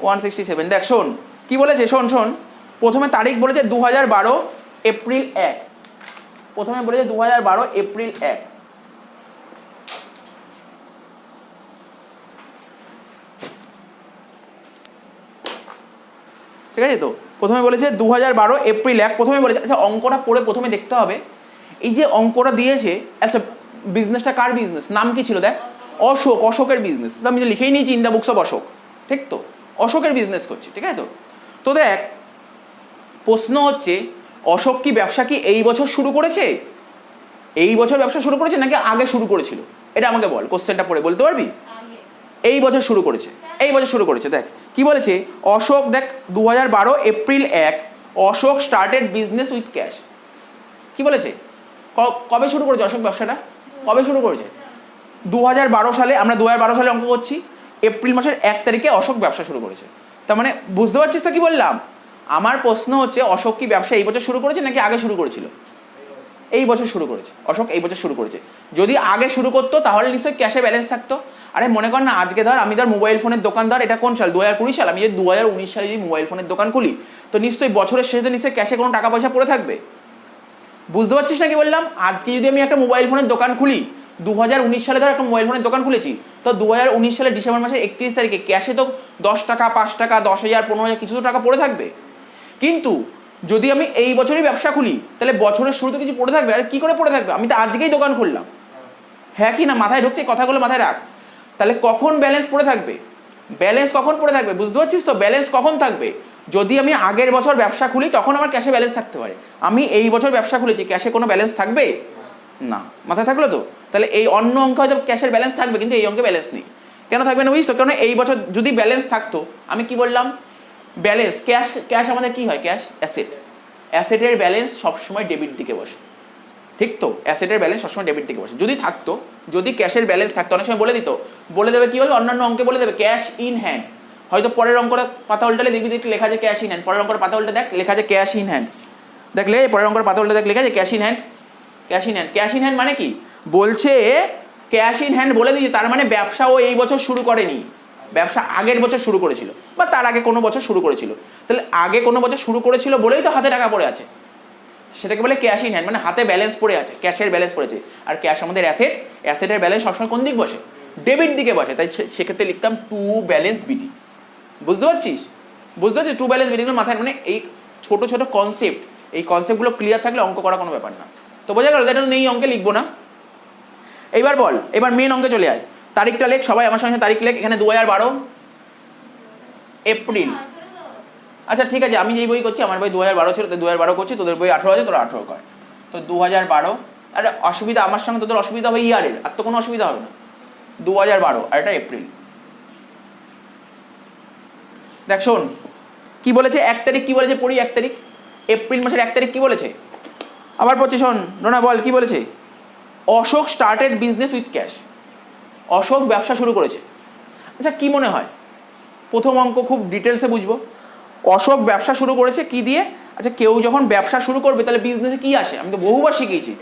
S1: 167। দেখ শোন কি বলেছে, শোন প্রথমে তারিখ বলেছে 2012 এপ্রিল 1, প্রথমে বলেছে 2012 এপ্রিল 1। ঠিক আছে তো, প্রথমে বলেছে 2012 এপ্রিল 1, প্রথমে বলেছে। আচ্ছা অঙ্কটা পড়ে প্রথমে দেখতে হবে, এই যে অঙ্কটা দিয়েছে, আচ্ছা বিজনেসটা কার বিজনেস, নাম কি ছিল দেখ, অশোক, অশোকের বিজনেস। তো আমি যে লিখেই নিয়েছি in the books of Ashok, ঠিক তো, অশোকের বিজনেস করছে, ঠিক আছে তো। তো দেখ প্রশ্ন হচ্ছে অশোক কি ব্যবসা কি এই বছর শুরু করেছে, এই বছর ব্যবসা শুরু করেছে নাকি আগে শুরু করেছিল, এটা আমাকে বল, কোশ্চেনটা পড়ে বলতে পারবি? এই বছর শুরু করেছে, এই বছর শুরু করেছে। দেখ কি বলেছে, অশোক, দেখ 2012 April 1 Ashok started business with cash. কি বলেছে, কবে শুরু করেছে অশোক ব্যবসাটা, কবে শুরু করেছে? 2012 সালে। আমরা 2012 সালে অঙ্ক করছি, এপ্রিল মাসের 1 তারিখে অশোক ব্যবসা শুরু করেছে। তার মানে বুঝতে পারছিস তো কি বললাম? আমার প্রশ্ন হচ্ছে অশোক কি ব্যবসা এই বছর শুরু করেছে নাকি আগে শুরু করেছিল? এই বছর শুরু করেছে, অশোক এই বছর শুরু করেছে। যদি আগে শুরু করতো তাহলে নিশ্চয়ই ক্যাশে ব্যালেন্স থাকতো। আরে মনে কর না, আজকে ধর আমি ধর মোবাইল ফোনের দোকানদার, এটা কোন সাল, 2020 সাল, আমি যদি 2019 সালে যদি মোবাইল ফোনের দোকান খুলি, তো নিশ্চয়ই বছরের শেষে তো নিশ্চয়ই ক্যাশে কোনো টাকা পয়সা পড়ে থাকবে। বুঝতে পারছিস না কি বললাম? আজকে যদি আমি একটা মোবাইল ফোনের দোকান খুলি, 2019 সালে ধর একটা মোবাইল ফোনের দোকান খুলেছি, তো 2019 সালে ডিসেম্বর মাসের 31 তারিখে ক্যাশে তো 10 টাকা, 5 টাকা, 10,000, 15,000 কিছু তো টাকা পড়ে থাকবে। কিন্তু যদি আমি এই বছরই ব্যবসা খুলি, তাহলে বছরের শুরুতে কিছু পড়ে থাকবে। আর কি করে পড়ে থাকবে, আমি তো আজকেই দোকান খুললাম। হ্যাঁ কি না, মাথায় ঢুকছে? কথাগুলো মাথায় রাখ। তাহলে কখন ব্যালেন্স পড়ে থাকবে, ব্যালেন্স কখন পড়ে থাকবে, বুঝতে পারছিস তো? ব্যালেন্স কখন থাকবে, যদি আমি আগের বছর ব্যবসা খুলি তখন আমার ক্যাশে ব্যালেন্স থাকতে পারে। আমি এই বছর ব্যবসা খুলেছি, ক্যাশে কোনো ব্যালেন্স থাকবে না। মাথায় থাকলো তো? তাহলে এই অন্য অঙ্কে হয়তো ক্যাশের ব্যালেন্স থাকবে, কিন্তু এই অঙ্কে ব্যালেন্স নেই। কেন থাকবে না বুঝিস তো? কারণ এই বছর যদি ব্যালেন্স থাকতো, আমি কি বললাম, ব্যালেন্স, ক্যাশ, ক্যাশ আমাদের কি হয়, ক্যাশ অ্যাসেট, অ্যাসেটের ব্যালেন্স সবসময় ডেবিট দিকে বসে, ঠিক তো? অ্যাসেটের ব্যালেন্স সবসময় ডেবিট দিকে বসে। যদি থাকতো, যদি ক্যাশের ব্যালেন্স থাকতো, অনেক সময় বলে দিত, বলে দেবে কি বলবে, অন্যান্য অঙ্কে বলে দেবে ক্যাশ ইন হ্যান্ড। হয়তো পরের অঙ্কটা পাতা উল্টালে দেখবি লেখা আছে ক্যাশ ইন হ্যান্ড, পরের অঙ্কটা পাতা উল্টে দেখ লেখা আছে ক্যাশ ইন হ্যান্ড। দেখলে পরের অঙ্কটা পাতা উল্টে দেখ লেখা আছে cash in hand, cash in hand. Cash in hand মানে কি বলছে, ক্যাশ ইন হ্যান্ড বলে দিয়েছে, তার মানে ব্যবসা ও এই বছর শুরু করেনি, ব্যবসা আগের বছর শুরু করেছিল, বা তার আগে কোনো বছর শুরু করেছিল। তাহলে আগে কোনো বছর শুরু করেছিল বলেই তো হাতে টাকা পড়ে আছে, সেটাকে বলে ক্যাশ ইন হ্যান্ড, মানে হাতে ব্যালেন্স পড়ে আছে, ক্যাশের ব্যালেন্স পড়েছে। আর ক্যাশ আমাদের অ্যাসেট, অ্যাসেটের ব্যালেন্স সবসময় কোন দিক বসে, ডেবিট দিকে বসে। তাই সেক্ষেত্রে লিখতাম টু ব্যালেন্স বিডি। বুঝতে পারছিস? বুঝতে পারছিস টু ব্যালেন্স বিডিগুলো মাথায়, মানে এই ছোট ছোট কনসেপ্ট, এই কনসেপ্টগুলো ক্লিয়ার থাকলে অঙ্ক করা কোনো ব্যাপার না। তো বোঝা গেল, এটা নেই অঙ্কে লিখবো না। এইবার বল, এবার মেন অঙ্কে চলে আয়। তারিখটা লেখ, সবাই আমার সঙ্গে তারিখ লেখ। এখানে 2012 এপ্রিল। আচ্ছা ঠিক আছে, আমি যেই বই করছি, আমার বই 2012 ছিল, তো 2012 করছি, তোদের বই 18 আছে, তোরা 18 কর। তো 2012, আরে অসুবিধা আমার সঙ্গে তোদের অসুবিধা হবে ইয়ারের, আর তো কোনো অসুবিধা হবে না। 2012 আর এটা এপ্রিল। দেখ শোন কি বলেছে, 1 তারিখ কি বলেছে পড়ি, 1 তারিখ এপ্রিল মাসের 1 তারিখ কি বলেছে, আবার পড়ছি শোন। নোনা বল কি বলেছে, Ashok started business with cash, Ashok ব্যবসা শুরু করেছে। আচ্ছা কি মনে হয়, প্রথম অঙ্ক খুব ডিটেলসে বুঝবো, অশোক ব্যবসা শুরু করেছে কি দিয়ে? আচ্ছা কেউ যখন ব্যবসা শুরু করবে তাহলে বিজনেসে কি আসে, আমি তো বহুবার শিখিয়েছি।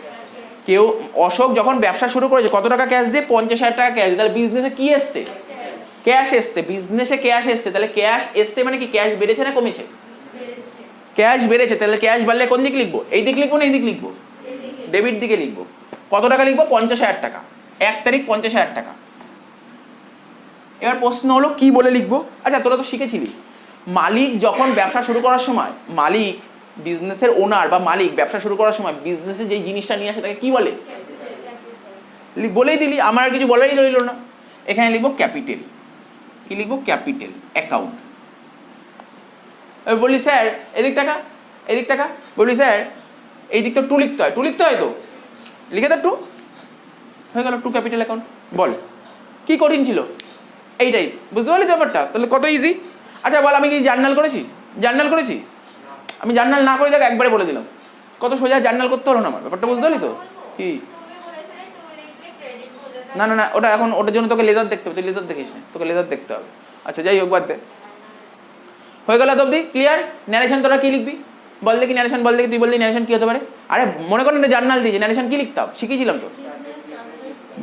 S1: কেউ, অশোক যখন ব্যবসা শুরু করেছে কত টাকা ক্যাশ দিয়ে, 50,000 টাকা ক্যাশ, তাহলে বিজনেসে কি এসছে, ক্যাশ এসছে, বিজনেসে ক্যাশ এসছে। তাহলে ক্যাশ এসছে মানে কি, ক্যাশ বেড়েছে না কমেছে, ক্যাশ বেড়েছে। তাহলে ক্যাশ বাড়লে কোন দিক লিখবো, এই দিক লিখবো না এই দিক লিখবো, ডেবিট দিকে লিখবো। কত টাকা লিখবো, 50,000 টাকা, 1 তারিখ 50,000 টাকা। এবার প্রশ্ন হলো কি বলে লিখবো। আচ্ছা তোরা তো শিখেছিলি, মালিক যখন ব্যবসা শুরু করার সময়, মালিক বিজনেসের ওনার বা মালিক ব্যবসা শুরু করার সময় বিজনেসে যেই জিনিসটা নিয়ে আসে তাকে কি বলে, বলেই দিলি, আমার আর কিছু বলারই রইল না। এখানে লিখবো ক্যাপিটাল, কি লিখবো, ক্যাপিটাল অ্যাকাউন্ট। বলি স্যার এদিক টাকা, এদিক টাকা, বলি স্যার এই দিকটা টু লিখতে হয়, টু লিখতে হয়, তো লিখে দাও টু, হয়ে গেল টু ক্যাপিটাল অ্যাকাউন্ট। বল কি কঠিন ছিল, এইটাই বুঝতে পারলি ব্যাপারটা, তাহলে কত ইজি। আচ্ছা বল আমি কি জার্নাল করেছি, জার্নাল করেছি, আমি জার্নাল না করে দেখ একবারে বলে দিলাম, কত সোজা জার্নাল করতে হলো না আমার, ব্যাপারটা বুঝতে পারলি তো? কি না না না, ওটা এখন ওটার জন্য তোকে লেজার দেখতে হবে, তুই লেজার দেখিস না, তোকে লেজার দেখতে হবে। আচ্ছা যাই হোক বাদ দে, হয়ে গেল এত অব্দি ক্লিয়ার। ন্যারেশন তোরা কি লিখবি বল দেখি, ন্যারেশন বল দেখি, তুই বললি ন্যারেশন কি হতে পারে। আরে মনে করেন জার্নাল দিয়েছে, ন্যারেশন কি লিখতাম শিখিয়েছিলাম তো,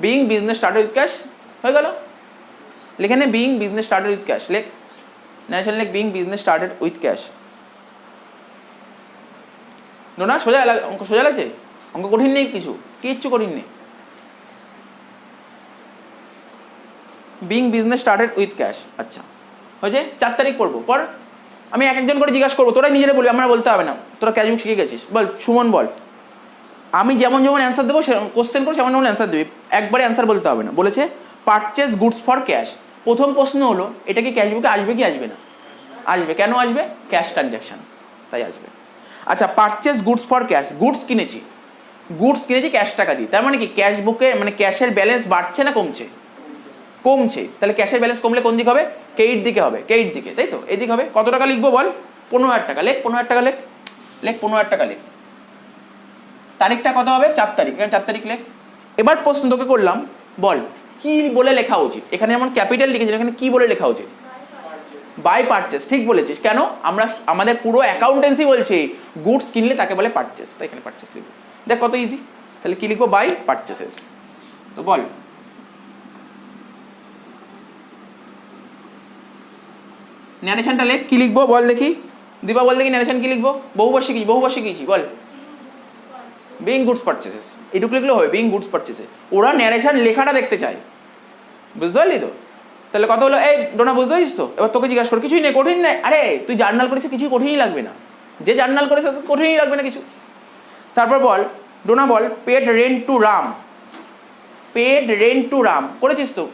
S1: being business started with cash, হয়ে গেল। লিখে নে being business started with cash, লেখ ন্যারেশন, লেখ being business started with cash. না সোজা অঙ্ক সোজা লাগছে, অঙ্ক কঠিন নেই, কিচ্ছু কঠিন নেই। Being business started with cash. আচ্ছা হয়েছে, 4 তারিখ পড়বো। পর আমি এক একজন করে জিজ্ঞাসা করবো, তোরা নিজেরা বলবি, আমরা বলতে হবে না, তোরা ক্যাশ বুক শিখে গেছিস। বল সুমন বল, আমি যেমন যেমন অ্যান্সার দেবো কোশ্চেন করে সেমন যেমন অ্যান্সার দেবে, একবারে অ্যান্সার বলতে হবে না। বলেছে পারচেস গুডস ফর ক্যাশ। প্রথম প্রশ্ন হলো এটা কি ক্যাশ বুকে আসবে কি আসবে না? আসবে। কেন আসবে? ক্যাশ ট্রানজ্যাকশন, তাই আসবে। আচ্ছা purchase goods for cash, goods কিনেছি ক্যাশ টাকা দিয়ে, তার মানে কি ক্যাশ বুকে মানে ক্যাশের ব্যালেন্স বাড়ছে না কমছে? কমছে। তাহলে ক্যাশের ব্যালেন্স কমলে কোন দিকে হবে? ক্রেডিট দিকে হবে, ক্রেডিট দিকে, তাই তো? এদিকে হবে। কত টাকা লিখবো বল? 15,000 টাকা। লেখ 15,000 টাকা, লেখ 15,000 টাকা লেখ। তারিখটা কত হবে? 4 তারিখ, এখানে 4 তারিখ লেখ। এবার প্রশ্ন তোকে করলাম, বল কি বলে লেখা উচিত? এখানে যেমন ক্যাপিটাল লিখেছি, এখানে কি বলে লেখা উচিত? By purchase. ঠিক বলেছিস। কেন? আমাদের পুরো অ্যাকাউন্টেন্সি বলছে গুডস কিনলে তাকে বলে পারচেস, তাই এখানে পারচেস লিখবো। দেখ কত ইজি। তাহলে কি লিখবো? বাই পারচেসেস। তো বল ন্যারেশনটা লেখ, কি লিখবো বল দেখি? দিবা বল দেখি ন্যারেশন কি লিখবো? বহুবার শিখেছি, বল বিং গুডস পারচেসেস, এটুকু লিখলেও হবে, বিং গুডস পারচেসেস। ওরা ন্যারেশন লেখাটা দেখতে চায়, বুঝতে পারলি তো? তাহলে কথা হলো, এই ডোনা বুঝতে পারছিস তো? এবার তোকে জিজ্ঞাসা কর, কিছুই নেই, কঠিন নেই। আরে তুই জার্নাল করেছিস, কিছুই কঠিনই লাগবে না। যে জার্নাল করেছে কঠিনই লাগবে না কিছু। তারপর বল ডোনা বল পেড রেন্ট টু রাম করেছিস তো?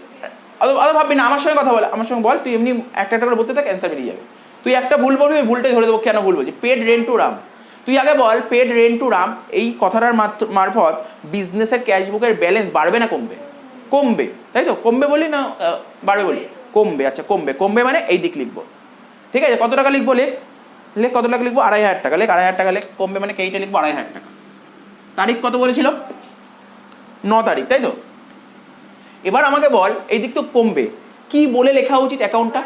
S1: অত ভাববি না, আমার সঙ্গে কথা বল, আমার সঙ্গে বল, তুই এমনি একটা একটা করে বলতে থাক, অ্যান্সার বেরিয়ে যাবে। তুই একটা ভুল বলবি, ভুলটাই ধরে দেবো কেন ভুল বলছি। পেড রেন্ট টু রাম, তুই আগে বল পেড রেন্ট টু রাম এই কথাটার মারফত বিজনেসের ক্যাশ বুকের ব্যালেন্স বাড়বে না কমবে? কমবে, তাই তো? কমবে বলি না বাড়বে বলি? কমবে। আচ্ছা কমবে মানে এই দিক লিখবো, ঠিক আছে? কত টাকা লিখবো? লেখ কত টাকা লিখবো? 2,500 টাকা। লেখ 2,500 টাকা লেখ। কমবে মানে কেইটা লিখবো? 2,500 টাকা। তারিখ কত বলেছিল? 9 তারিখ, তাই তো? এবার আমাকে বল এই দিক তো কমবে, কি বলে লেখা উচিত অ্যাকাউন্টটা?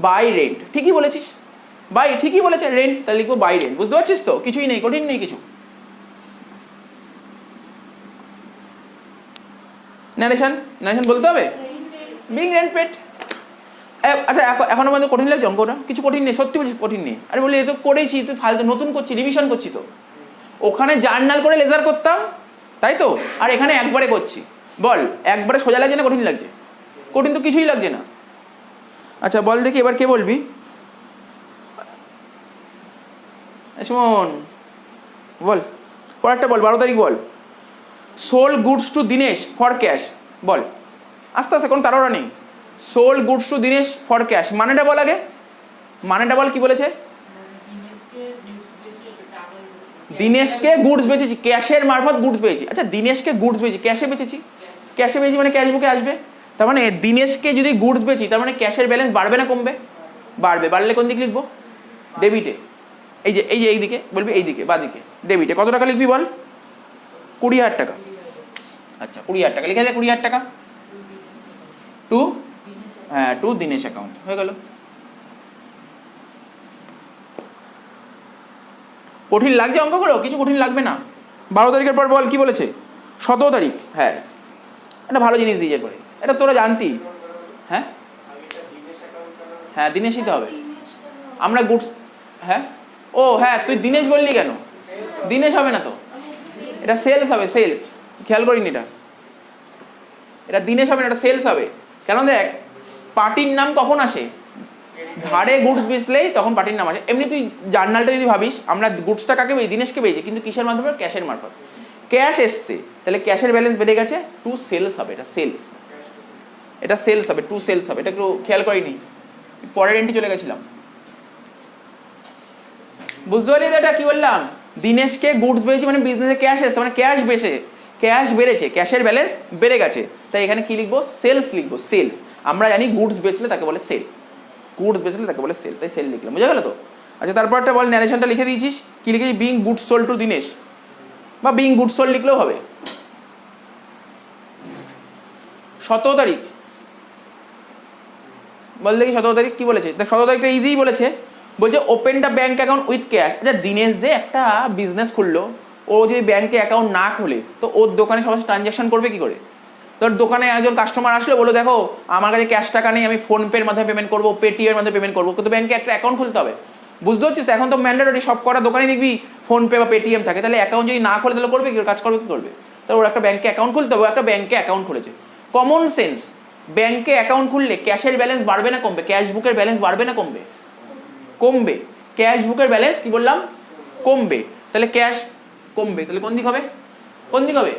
S1: By rent. ঠিকই বলেছিস, বাই, ঠিকই বলেছে, রেন্ট, তাহলে লিখবো বাই রেন্ট। বুঝতে পারছিস তো? কিছুই নেই, কঠিন নেই কিছু। ন্যারেশন বলতে হবে, বিং রেন্ট পেড। আচ্ছা এখনো পর্যন্ত কঠিন লাগছে অঙ্কটা? কিছু কঠিন নেই, সত্যি বলছিস কঠিন নেই। আরে বলি এ তো করেছি, তুই ফালতু নতুন করছি, রিভিশন করছি তো। ওখানে জার্নাল করে লেজার করতাম, তাই তো? আর এখানে একবারে করছি। বল একবারে সোজা লাগছে না কঠিন লাগছে? কঠিন তো কিছুই লাগছে না। আচ্ছা বল দেখি এবার কে বলবি? সুমন বল, পরেরটা বল, 12 তারিখ বল। Sold goods to Dinesh for cash. বল আস্তে আস্তে, কোনো তাড়াহুড়া নেই। Sold goods to Dinesh for cash, মানেটা বল আগে, মানেটা বল, কি বলেছে? দিনেশকে গুডস বেচেছি, ক্যাশের মারফত গুডস পেয়েছি। আচ্ছা দিনেশকে গুডস বেচেছি, ক্যাশে বেচেছি মানে ক্যাশ বুকে আসবে। তার মানে দিনেশকে যদি গুডস বেচি, তার মানে ক্যাশের ব্যালেন্স বাড়বে না কমবে? বাড়বে। বাড়লে কোন দিক লিখবো? ডেবিটে। এই দিকে বলবি, এই দিকে বা দিকে, ডেবিটে। কত টাকা লিখবি বল? 20,000 টাকা। আচ্ছা 20,000 টাকা লিখে দে। 20,000 টাকা টু দিনেশ অ্যাকাউন্ট, হয়ে গেল। কঠিন লাগছে অঙ্কগুলো? কিছু কঠিন লাগবে না। 12 তারিখের পর বল কি বলেছে? 17 তারিখ। হ্যাঁ একটা ভালো জিনিস দিয়ে করে, এটা তোরা জানতি। হ্যাঁ হ্যাঁ দিনেশই তো হবে। আমরা গুডস, হ্যাঁ ও হ্যাঁ তুই দিনেশ বললি কেন? দিনেশ হবে না তো, এটা সেলস হবে, সেলস। খেয়াল করিনি এটা দিনেশ হবে না, এটা সেলস হবে। কেন? দেখ পার্টির নাম কখন আসে? ধারে গুডস বেচলেই তখন পার্টির নাম আসে। এমনি তুই জার্নালটা যদি ভাবিস, আমরা গুডসটা কাকে পেয়েছি? দিনেশকে পেয়েছি, কিন্তু কিসের মাধ্যমে? ক্যাশের মারফত। ক্যাশ এসছে, তাহলে ক্যাশের ব্যালেন্স বেড়ে গেছে, টু সেলস হবে, এটা সেলস, এটা সেলস হবে, টু সেলস হবে। এটা একটু খেয়াল করিনি, পরের এন্ট্রি চলে গেছিলাম। বুঝতে পারলি তো এটা কি বললাম? দিনেশকে গুডস পেয়েছি মানে বিজনেসে ক্যাশ এসছে, মানে ক্যাশ বেড়েছে, ক্যাশের ব্যালেন্স বেড়ে গেছে, তাই এখানে কি লিখবো? সেলস লিখবো, সেলস। আমরা জানি গুডস বেচলে তাকে বলে সেল, গুডস বেচলে তাকে বলে সেল, তাই সেল লিখলাম। বুঝা গেল তো? আচ্ছা তারপরটা বল, ন্যারেশনটা লিখে দিয়েছিস, কি লিখেছিস? Being goods sold to Dinesh, বা বিং গুডস সোল্ড লিখলেও হবে। 17 তারিখ বল দেখি, 17 তারিখ কি বলেছে? দেখ 17 তারিখটা ইজিই বলেছে, বলছে open the bank account with cash. আচ্ছা দিনেশ যে একটা বিজনেস খুললো, ও যদি ব্যাঙ্কে অ্যাকাউন্ট না খোলে, তো ওর দোকানে সবাই ট্রানজ্যাকশন করবে কি করে? তোর দোকানে একজন কাস্টমার আসলো, বলো দেখো আমার কাছে ক্যাশ টাকা নেই, আমি ফোনপের মাধ্যমে পেমেন্ট করবো, পেটিএমের মাধ্যমে পেমেন্ট করবো, কিন্তু ব্যাঙ্কে একটা অ্যাকাউন্ট খুলতে হবে। বুঝতে পারছিস? এখন তো ম্যান্ডেটরি, সব কটা দোকানে দেখবি ফোনপে বা পেটিএম থাকে, তাহলে অ্যাকাউন্ট যদি না খোলে তাহলে করবে কি, কাজ করবে কি করবে? তাহলে ওর একটা ব্যাংকে অ্যাকাউন্ট খুলতে হবে, একটা ব্যাংকে অ্যাকাউন্ট খুলেছে। কমন সেন্স, ব্যাংকে অ্যাকাউন্ট খুললে ক্যাশের ব্যালেন্স বাড়বে না কমবে? ক্যাশ বুকের ব্যালেন্স বাড়বে না কমবে? কমবে। ক্যাশ বুকের ব্যালেন্স কি বললাম? কমবে। তাহলে ক্যাশ কমবে, তাহলে কোন দিক হবে? কোন দিক হবে?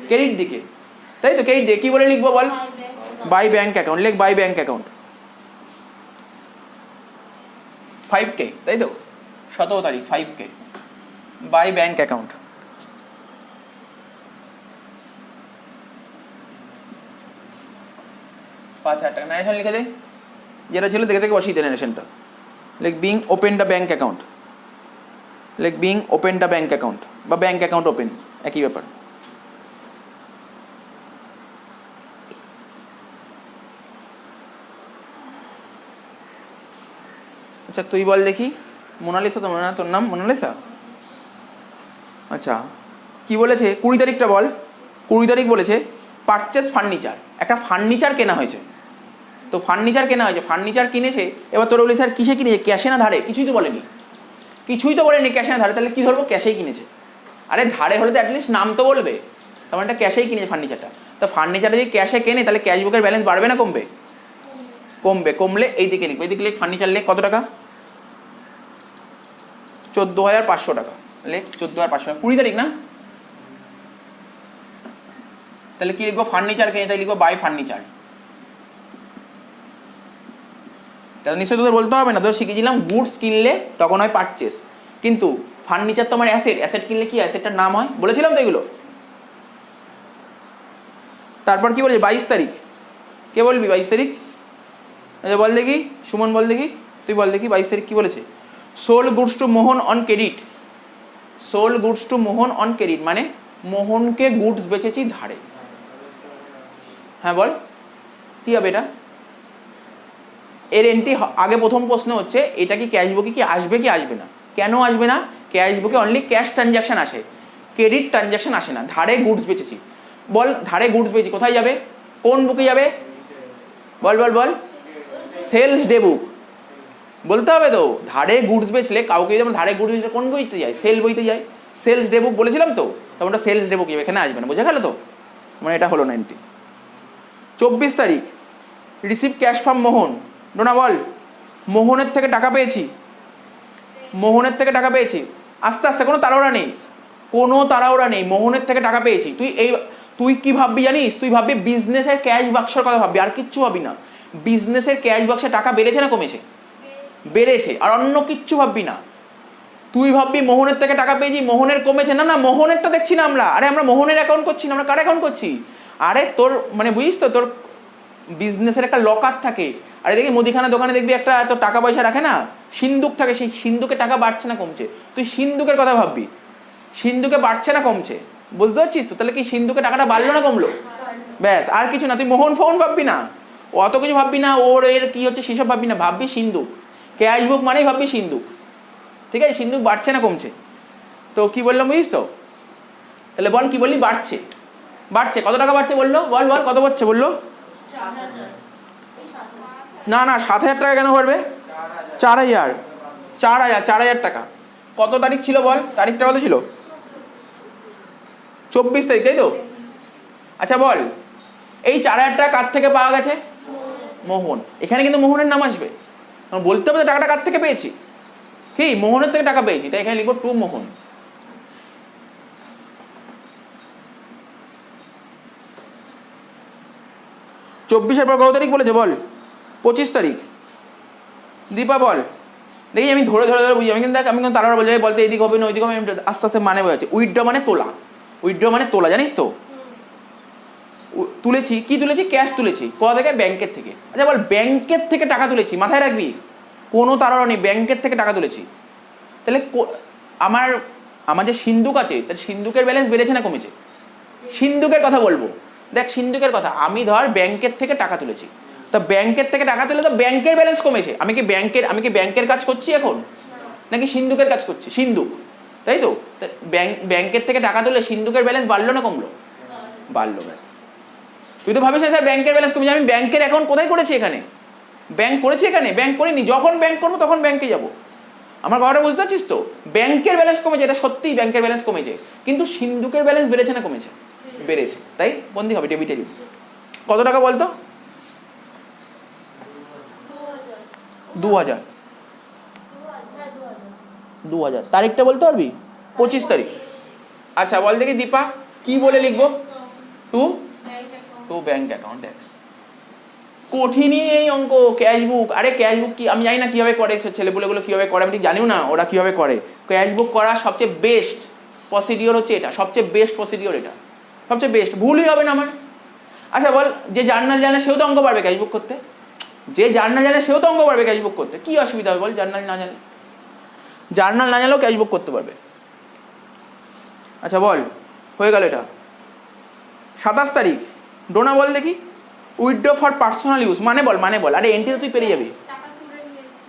S1: ক্রেডিট দিকে, তাই তো? ক্রেডিট দিকে কি বলে লিখবো বল? By bank account. লেখ বাই ব্যাংক অ্যাকাউন্ট 5K, তাই তো? 17 তারিখ 5K বাই ব্যাংক অ্যাকাউন্ট। টাকা ন্যারেশন লিখে দে, যেটা ছিল দেখে থেকে বসিয়ে দে ন্যারেশনটা। লেখ being open the bank account. লেখ being open the bank account বা ব্যাংক অ্যাকাউন্ট ওপেন, একই ব্যাপার। আচ্ছা তুই বল দেখি, মোনালিসা তো মনে না তোর নাম? মোনালিসা, আচ্ছা কি বলেছে 20 তারিখটা বল। 20 তারিখ বলেছে পারচেস ফার্নিচার, একটা ফার্নিচার কেনা হয়েছে। তো ফার্নিচার কেনা হয়েছে, ফার্নিচার কিনেছে, এবার তোর বলি স্যার কিসে কিনেছে? ক্যাশে না ধারে? কিছুই তো বলেনি, কিছুই তো বলেনি ক্যাশে না ধারে, তাহলে কি ধরবো? ক্যাশেই কিনেছে। আরে ধারে হলে তো অ্যাটলিস্ট নাম তো বলবে, তার মানে ক্যাশেই কিনেছে ফার্নিচারটা। তো ফার্নিচারটা যদি ক্যাশে কেনে তাহলে ক্যাশ বুকের ব্যালেন্স বাড়বে না কমবে? কমবে। কমলে এই দিকে লিখবে, এই দিকে লিখ ফার্নিচার লেখ কত টাকা? 14,500 টাকা। লেখ 14,500, 20 তারিখ না? তাহলে কি লিখবো? ফার্নিচার কিনে, তাই লিখবো বাই ফার্নিচার। তাহলে নিশ্চয়ই তোদের বলতে হবে না, তোদের শিখেছিলাম গুডস কিনলে তখন হয় পারচেস, কিন্তু ফার্নিচার তো আমার অ্যাসেট, অ্যাসেট কিনলে কি অ্যাসেটটার নাম হয়, বলেছিলাম তো এগুলো। তারপর কি বলেছে 22 তারিখ, কে বলবি 22 তারিখ? আচ্ছা বল দেখি, সুমন বল দেখি, তুই বল দেখি 22 তারিখ কি বলেছে? Sold goods to Mohan on credit. Sold goods to Mohan on credit মানে মোহনকে গুডস বেচেছি ধারে। হ্যাঁ বল কি হবে এটা? এর এন্ট্রি আগে প্রথম প্রশ্ন হচ্ছে এটা কি ক্যাশ বুকে কি আসবে কি আসবে না? কেন আসবে না? ক্যাশ বুকে অনলি ক্যাশ ট্রানজ্যাকশন আসে, ক্রেডিট ট্রানজ্যাকশন আসে না। ধারে গুডস বেচেছি, বল ধারে গুডস বেচেছি কোথায় যাবে? কোন বুকে যাবে? বল বল বল। সেলস ডে বুক বলতে হবে তো। ধারে গুডস বেচলে কাউকে যেমন ধারে গুডস বেচলে কোন বইতে যায়? সেল বইতে যায়। সেলস ডে বুক বলেছিলাম তো, তখন ওটা সেলস ডে বুক যাবে, এখানে আসবে না। বোঝা গেল তো? মানে এটা হলো 90। 24 তারিখ রিসিভ ক্যাশ ফ্রম মোহন। ডোনা বল, মোহনের থেকে টাকা পেয়েছি, মোহনের থেকে টাকা পেয়েছি। আস্তে আস্তে, কোনো তাড়াহুড়া নেই, কোনো তাড়াহুড়া নেই। মোহনের থেকে টাকা পেয়েছি। তুই কি ভাববি জানিস? তুই ভাববি বিজনেসের ক্যাশ বাক্সের কথা ভাববি, আর কিচ্ছু ভাববি না। বিজনেসের ক্যাশ বাক্সে টাকা বেড়েছে না কমেছে? বেড়েছে। আর অন্য কিচ্ছু ভাববি না। তুই ভাববি মোহনের থেকে টাকা পেয়েছি, মোহনের কমেছে। না না, মোহনেরটা দেখছি না আমরা। আরে আমরা মোহনের অ্যাকাউন্ট করছি না, আমরা কার অ্যাকাউন্ট করছি? আরে তোর মানে বুঝিস তো, তোর বিজনেসের একটা লকার থাকে। আরে দেখি মুদিখানা দোকানে দেখবি একটা এত টাকা পয়সা রাখে না, সিন্দুক থাকে, সেই সিন্দুকে টাকা বাড়ছে না কমছে? তুই সিন্দুকের কথা ভাববি, সিন্দুকে বাড়ছে না কমছে, বুঝতে পারছিস তো? তাহলে কি সিন্দুকে টাকাটা বাড়লো না কমলো? ব্যাস, আর কিছু না। তুই মোহন ফোন ভাববি না, অত কিছু ভাববি না, ওর এর কি হচ্ছে সেসব ভাববি না, ভাববি সিন্দুক। ক্যাশ বুক মানেই ভাববি সিন্দুক। ঠিক আছে? সিন্দুক বাড়ছে না কমছে? তো কি বললাম বুঝিস তো? তাহলে বল কি বললি? বাড়ছে। বাড়ছে কত টাকা বাড়ছে বললো? বল বল কত বাড়ছে বললো? না না, 7,000 টাকা কেন বাড়বে? 4,000। 4,000, 4,000 টাকা। কত তারিখ ছিল বল? তারিখটা কত ছিল? 24 তারিখ, তাই তো? আচ্ছা বল, এই 4,000 টাকা কার থেকে পাওয়া গেছে? মোহন। এখানে কিন্তু মোহনের নাম আসবে, বলতে হবে টাকাটা কার থেকে পেয়েছি। কি? মোহনের থেকে টাকা পেয়েছি, তাই এখানে লিখবো টু মোহন। চব্বিশের পর কত তারিখ বলেছে বল? 25 তারিখ। দীপা বল দেখি, আমি ধরে ধরে ধরে বুঝি। আমি কিন্তু দেখ, আমি কিন্তু তারা বলে বলতে এইদিক হবে না ওইদিক হবে, আস্তে আস্তে মানে বোঝাচ্ছি। উইথড্র মানে তোলা, উইথড্র মানে তোলা, জানিস তো? তুলেছি, কি তুলেছি? ক্যাশ তুলেছি। কোথা থেকে? ব্যাংকের থেকে। আচ্ছা বল, ব্যাংকের থেকে টাকা তুলেছি, মাথায় রাখবি কোনো তাড়াহুড়ো নেই, ব্যাংকের থেকে টাকা তুলেছি। তাহলে আমার আমার যে সিন্দুক আছে, তাহলে সিন্দুকের ব্যালেন্স বেড়েছে না কমেছে? সিন্দুকের কথা বলবো। দেখ সিন্দুকের কথা, আমি ধর ব্যাংকের থেকে টাকা তুলেছি, তা ব্যাংকের থেকে টাকা তুলে তো ব্যাংকের ব্যালেন্স কমেছে। আমি কি ব্যাংকের কাজ করছি এখন, নাকি সিন্দুকের কাজ করছি? সিন্দুক, তাই তো? ব্যাংকের থেকে টাকা তুলে সিন্দুকের ব্যালেন্স বাড়লো না কমলো? বাড়লো। ব্যাস। তুই তো ভাবিস স্যার ব্যাংকের ব্যালেন্স কমেছে, আমি ব্যাংকের অ্যাকাউন্ট কোথায় করেছি? এখানে ব্যাংক করেছি এখানে? ব্যাংক করিনি। যখন ব্যাংক করবো তখন ব্যাংকে যাব। আমার কথাটা বুঝতে পারছিস তো? ব্যাংকের ব্যালেন্স কমেছে, এটা সত্যিই ব্যাংকের ব্যালেন্স কমেছে, কিন্তু সিন্ধুকের ব্যালেন্স বেড়েছে না কমেছে? বেড়েছে। তাই কোন দিক হবে? ডেবিটে লিখব। কত টাকা বলতো? 2000। 2000 তারিখটা বলতে পারবি? 25 তারিখ। আচ্ছা বল দেখি দীপা, কি বলে লিখবো? To bank account. কঠিনই এই অঙ্ক। ক্যাশবুক, আরে ক্যাশবুক কি আমি জানি না কিভাবে করে, ছেলেপুলেগুলো কিভাবে করে আমি ঠিক জানিও না ওরা কিভাবে করে। ক্যাশবুক করার সবচেয়ে বেস্ট প্রসিডিওর হচ্ছে এটা, সবচেয়ে বেস্ট প্রসিডিওর এটা, সবচেয়ে বেস্ট। ভুলই হবে না আমার। আচ্ছা বল, যে জার্নাল জানে সেও তো অঙ্ক পারবে ক্যাশবুক করতে? যে জার্নাল জানে সেও তো অঙ্ক পারবে ক্যাশবুক করতে। কি অসুবিধা হবে বল? জার্নাল না জানলে, জার্নাল না জানলেও ক্যাশবুক করতে পারবে। আচ্ছা বল, হয়ে গেল এটা। 27 তারিখ ডোনা বল দেখি। উইথড্র ফর পার্সোনাল ইউজ মানে বল, মানে বল। আরে এন্ট্রি তো তুই পেরিয়ে যাবি।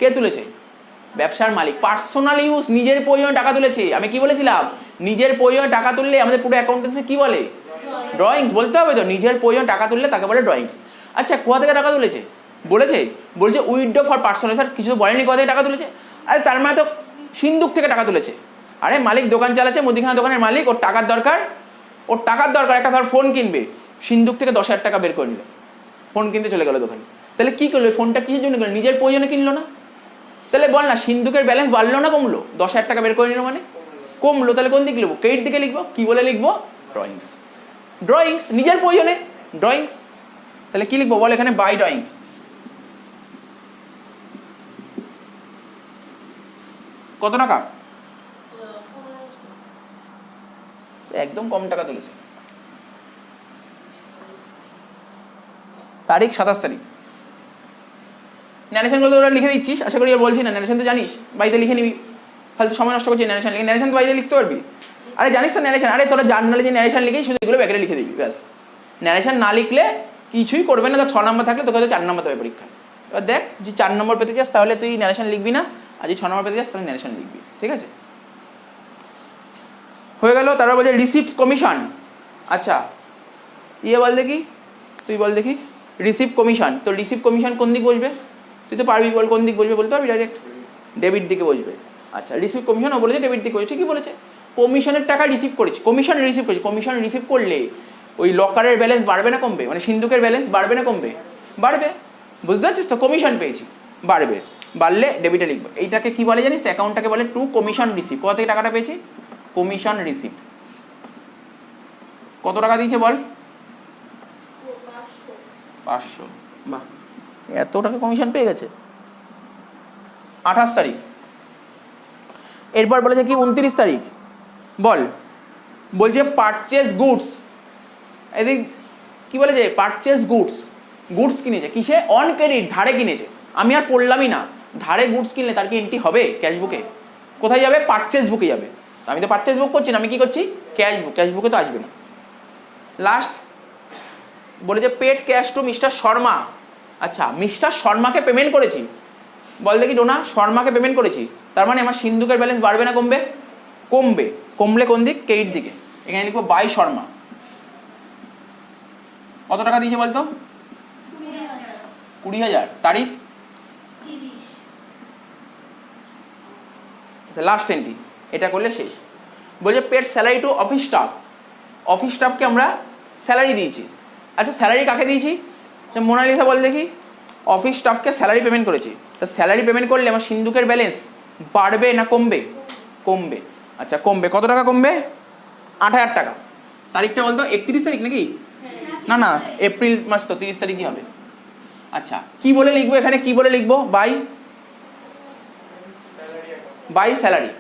S1: কে তুলেছে? ব্যবসার মালিক। পার্সোনাল ইউজ, নিজের প্রয়োজনে টাকা তুলেছে। আমি কি বলেছিলাম? নিজের প্রয়োজনে টাকা তুললে আমাদের পুরো অ্যাকাউন্টেন্সি কি বলে? ড্রয়িংস বলতে হবে তো। নিজের প্রয়োজনে টাকা তুললে তাকে বলে ড্রয়িংস। আচ্ছা কোথা থেকে টাকা তুলেছে বলেছে? বলছে উইথড্র ফর পার্সোনাল। স্যার কিছু তো বলেনি কোথা থেকে টাকা তুলেছে। আরে তার মানে তো সিন্ধুক থেকে টাকা তুলেছে। আরে মালিক দোকান চালাচ্ছে, মুদিখানা দোকানের মালিক, ওর টাকার দরকার, ওর টাকার দরকার। একটা ধর ফোন কিনবে, সিন্ধুক থেকে 10,000 টাকা বের করে নিল, ফোন কিনতে চলে গেল দোকানে। তাহলে কি করলো? ফোনটা কিসের জন্য কিনলো? নিজের প্রয়োজনে কিনলো না? তাহলে বল না, সিন্ধুকের ব্যালেন্স বাড়লো না কমলো? 10,000 টাকা বের করে নিল মানে কমলো। তাহলে কোন দিক লিখবো? ক্রেডিট দিকে লিখবো। কি বলে লিখবো? ড্রয়িংস। ড্রয়িংস, নিজের প্রয়োজনে ড্রয়িংস। তাহলে কি লিখবো বল এখানে? By drawings. কত টাকা? একদম কম টাকা তুলেছে। তারিখ 27 তারিখ। ন্যারেশনগুলো তোরা লিখে দিচ্ছিস, আশা করি আর বলছি না। ন্যারেশন তো জানিস, বাড়িতে লিখে নিবি। ফালতু সময় নষ্ট করছিস ন্যারেশন লিখে। ন্যারেশন তো বাড়িতে লিখতে পারবি। আরে জানিস তো ন্যারেশন, আরে তোরা জার্নালে যে ন্যারেশন লিখেই শুধু এগুলো ব্যাকেটে লিখে দিবি ব্যাস। ন্যারেশন না লিখলে কিছুই করবে না। তো 6 নম্বর থাকলে তোকে হয়তো 4 নম্বর দেবে পরীক্ষায়। এবার দেখ, যে 4 নম্বর পেতে চাস তাহলে তুই ন্যারেশন লিখবি না, আর যে 6 নম্বর পেতে চাস তাহলে ন্যারেশন লিখবি। ঠিক আছে, হয়ে গেল। তারপর বলছে রিসিপ্ট কমিশন। আচ্ছা ইয়ে বল দেখি, তুই বল দেখি। রিসিপ্ট কমিশন, তো রিসিপ্ট কমিশন কোন দিক বসবে? তুই তো পারবি, বল কোন দিক বসবে বলতে পারবি? ডাইরেক্ট ডেবিট দিকে বসবে। আচ্ছা রিসিপ্ট কমিশন ও বলেছে ডেবিট দিকে বসবে, ঠিকই বলেছে। কমিশনের টাকা রিসিভ করেছি, কমিশন রিসিভ করেছি। কমিশন রিসিভ করলে ওই লকারের ব্যালেন্স বাড়বে না কমবে? মানে সিন্ধুকের ব্যালেন্স বাড়বে না কমবে? বাড়বে। বুঝতে পারছিস তো? কমিশন পেয়েছি, বাড়বে। বাড়লে ডেবিটে লিখবো। এইটাকে কি বলে জানিস? অ্যাকাউন্টটাকে বলে টু কমিশন রিসিভ। কোথা থেকে টাকাটা পেয়েছি? Commission receive. কত টাকা দিয়েছে বল? 500। বাহ, এত টাকা কমিশন পেয়ে গেছে। 28 তারিখ। এরপর বলেছে কি 29 তারিখ বল। বলছে পারচেজ গুডস। এদিক কি বলেছে? Purchase goods. গুডস কিনেছে কিসে? অন ক্রেডিট, ধারে কিনেছে। আমি আর পড়লামই না। ধারে গুডস কিনলে তার কি এন্ট্রি হবে ক্যাশবুকে? কোথায় যাবে? পারচেজ বুকে যাবে। আমি তো পারচেজ বুক করছি না, আমি কি করছি? ক্যাশবুক। ক্যাশবুকে তো আসবে না। লাস্ট বলে যে paid cash to mister Sharma. আচ্ছা মিস্টার শর্মাকে পেমেন্ট করেছি। বল দেখি ডোনা, শর্মাকে পেমেন্ট করেছি, তার মানে আমার সিন্ধুকের ব্যালেন্স বাড়বে না কমবে? কমবে। কমলে কোন দিক? ক্রেডিট দিকে। এখানে লিখবো বাই শর্মা। কত টাকা দিয়েছে বলতো? 20,000। তারিখ? Last entry. এটা করলে শেষ। বলছে paid salary to office staff. Office স্টাফকে আমরা স্যালারি দিয়েছি। আচ্ছা স্যালারি কাকে দিয়েছি? মোনালিসা বল দেখি। অফিস স্টাফকে স্যালারি পেমেন্ট করেছি। তা স্যালারি পেমেন্ট করলে আমার সিন্ধুকের ব্যালেন্স বাড়বে না কমবে? কমবে। আচ্ছা কমবে। কত টাকা কমবে? 8,000 টাকা। তারিখটা বলতো? 31 তারিখ নাকি? না না, এপ্রিল মাস তো, 30 তারিখই হবে। আচ্ছা কি বলে লিখবো এখানে? কি বলে লিখবো? By, by salary.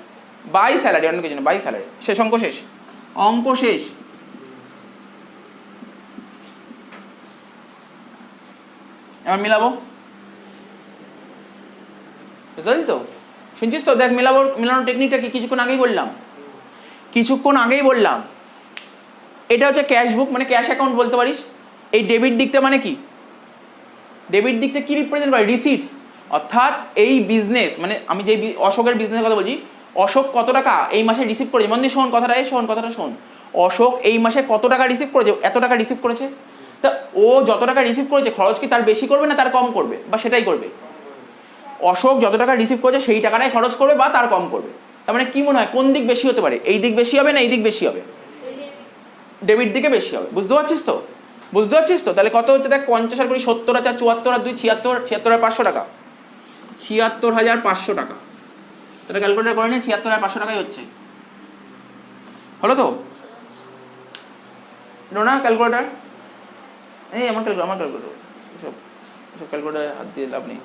S1: By salary, অন্য কিছু না, বাই স্যালারি। শেষ, অঙ্ক শেষ। অঙ্ক শেষ। এবার মিলাবো। বুঝতে পারলি তো? শুনছিস তো? দেখ মেলাবো, মেলানোর টেকনিকটা কি কিছুক্ষণ আগেই বললাম। এটা হচ্ছে ক্যাশ বুক, মানে ক্যাশ অ্যাকাউন্ট বলতে পারিস। এই ডেবিট দিকটা মানে কি? ডেবিট দিকটা কি রিপ্রেজেন্ট করে? রিসিটস। অর্থাৎ এই বিজনেস, মানে আমি যে অশোকের বিজনেসের কথা বলছি, অশোক কত টাকা এই মাসে রিসিভ করেছে। মন দিয়ে শোন কথাটা, শোন কথাটা শোন। অশোক এই মাসে কত টাকা রিসিভ করেছে? এত টাকা রিসিভ করেছে। তা ও যত টাকা রিসিভ করেছে খরচ কি তার বেশি করবে না তার কম করবে, বা সেটাই করবে? অশোক যত টাকা রিসিভ করেছে সেই টাকাটাই খরচ করবে বা তার কম করবে। তার মানে কি মনে হয় কোন দিক বেশি হতে পারে? এই দিক বেশি হবে না এই দিক বেশি হবে? ডেবিট দিকে বেশি হবে। বুঝতে পারছিস তো? বুঝতে পারছিস তো? তাহলে কত হচ্ছে দেখ, 50 আর 20 70 আর 4 74 আর 2 76, 76,500 টাকা, 76,500 টাকা। এটা ক্যালকুলেটার করে নিয়ে 76,500 টাকাই হচ্ছে। হলো তো? না ক্যালকুলেটার, এই আমার ক্যালকুলেটার, সব ক্যালকুলেটার হাত দিয়ে লাভ নেই।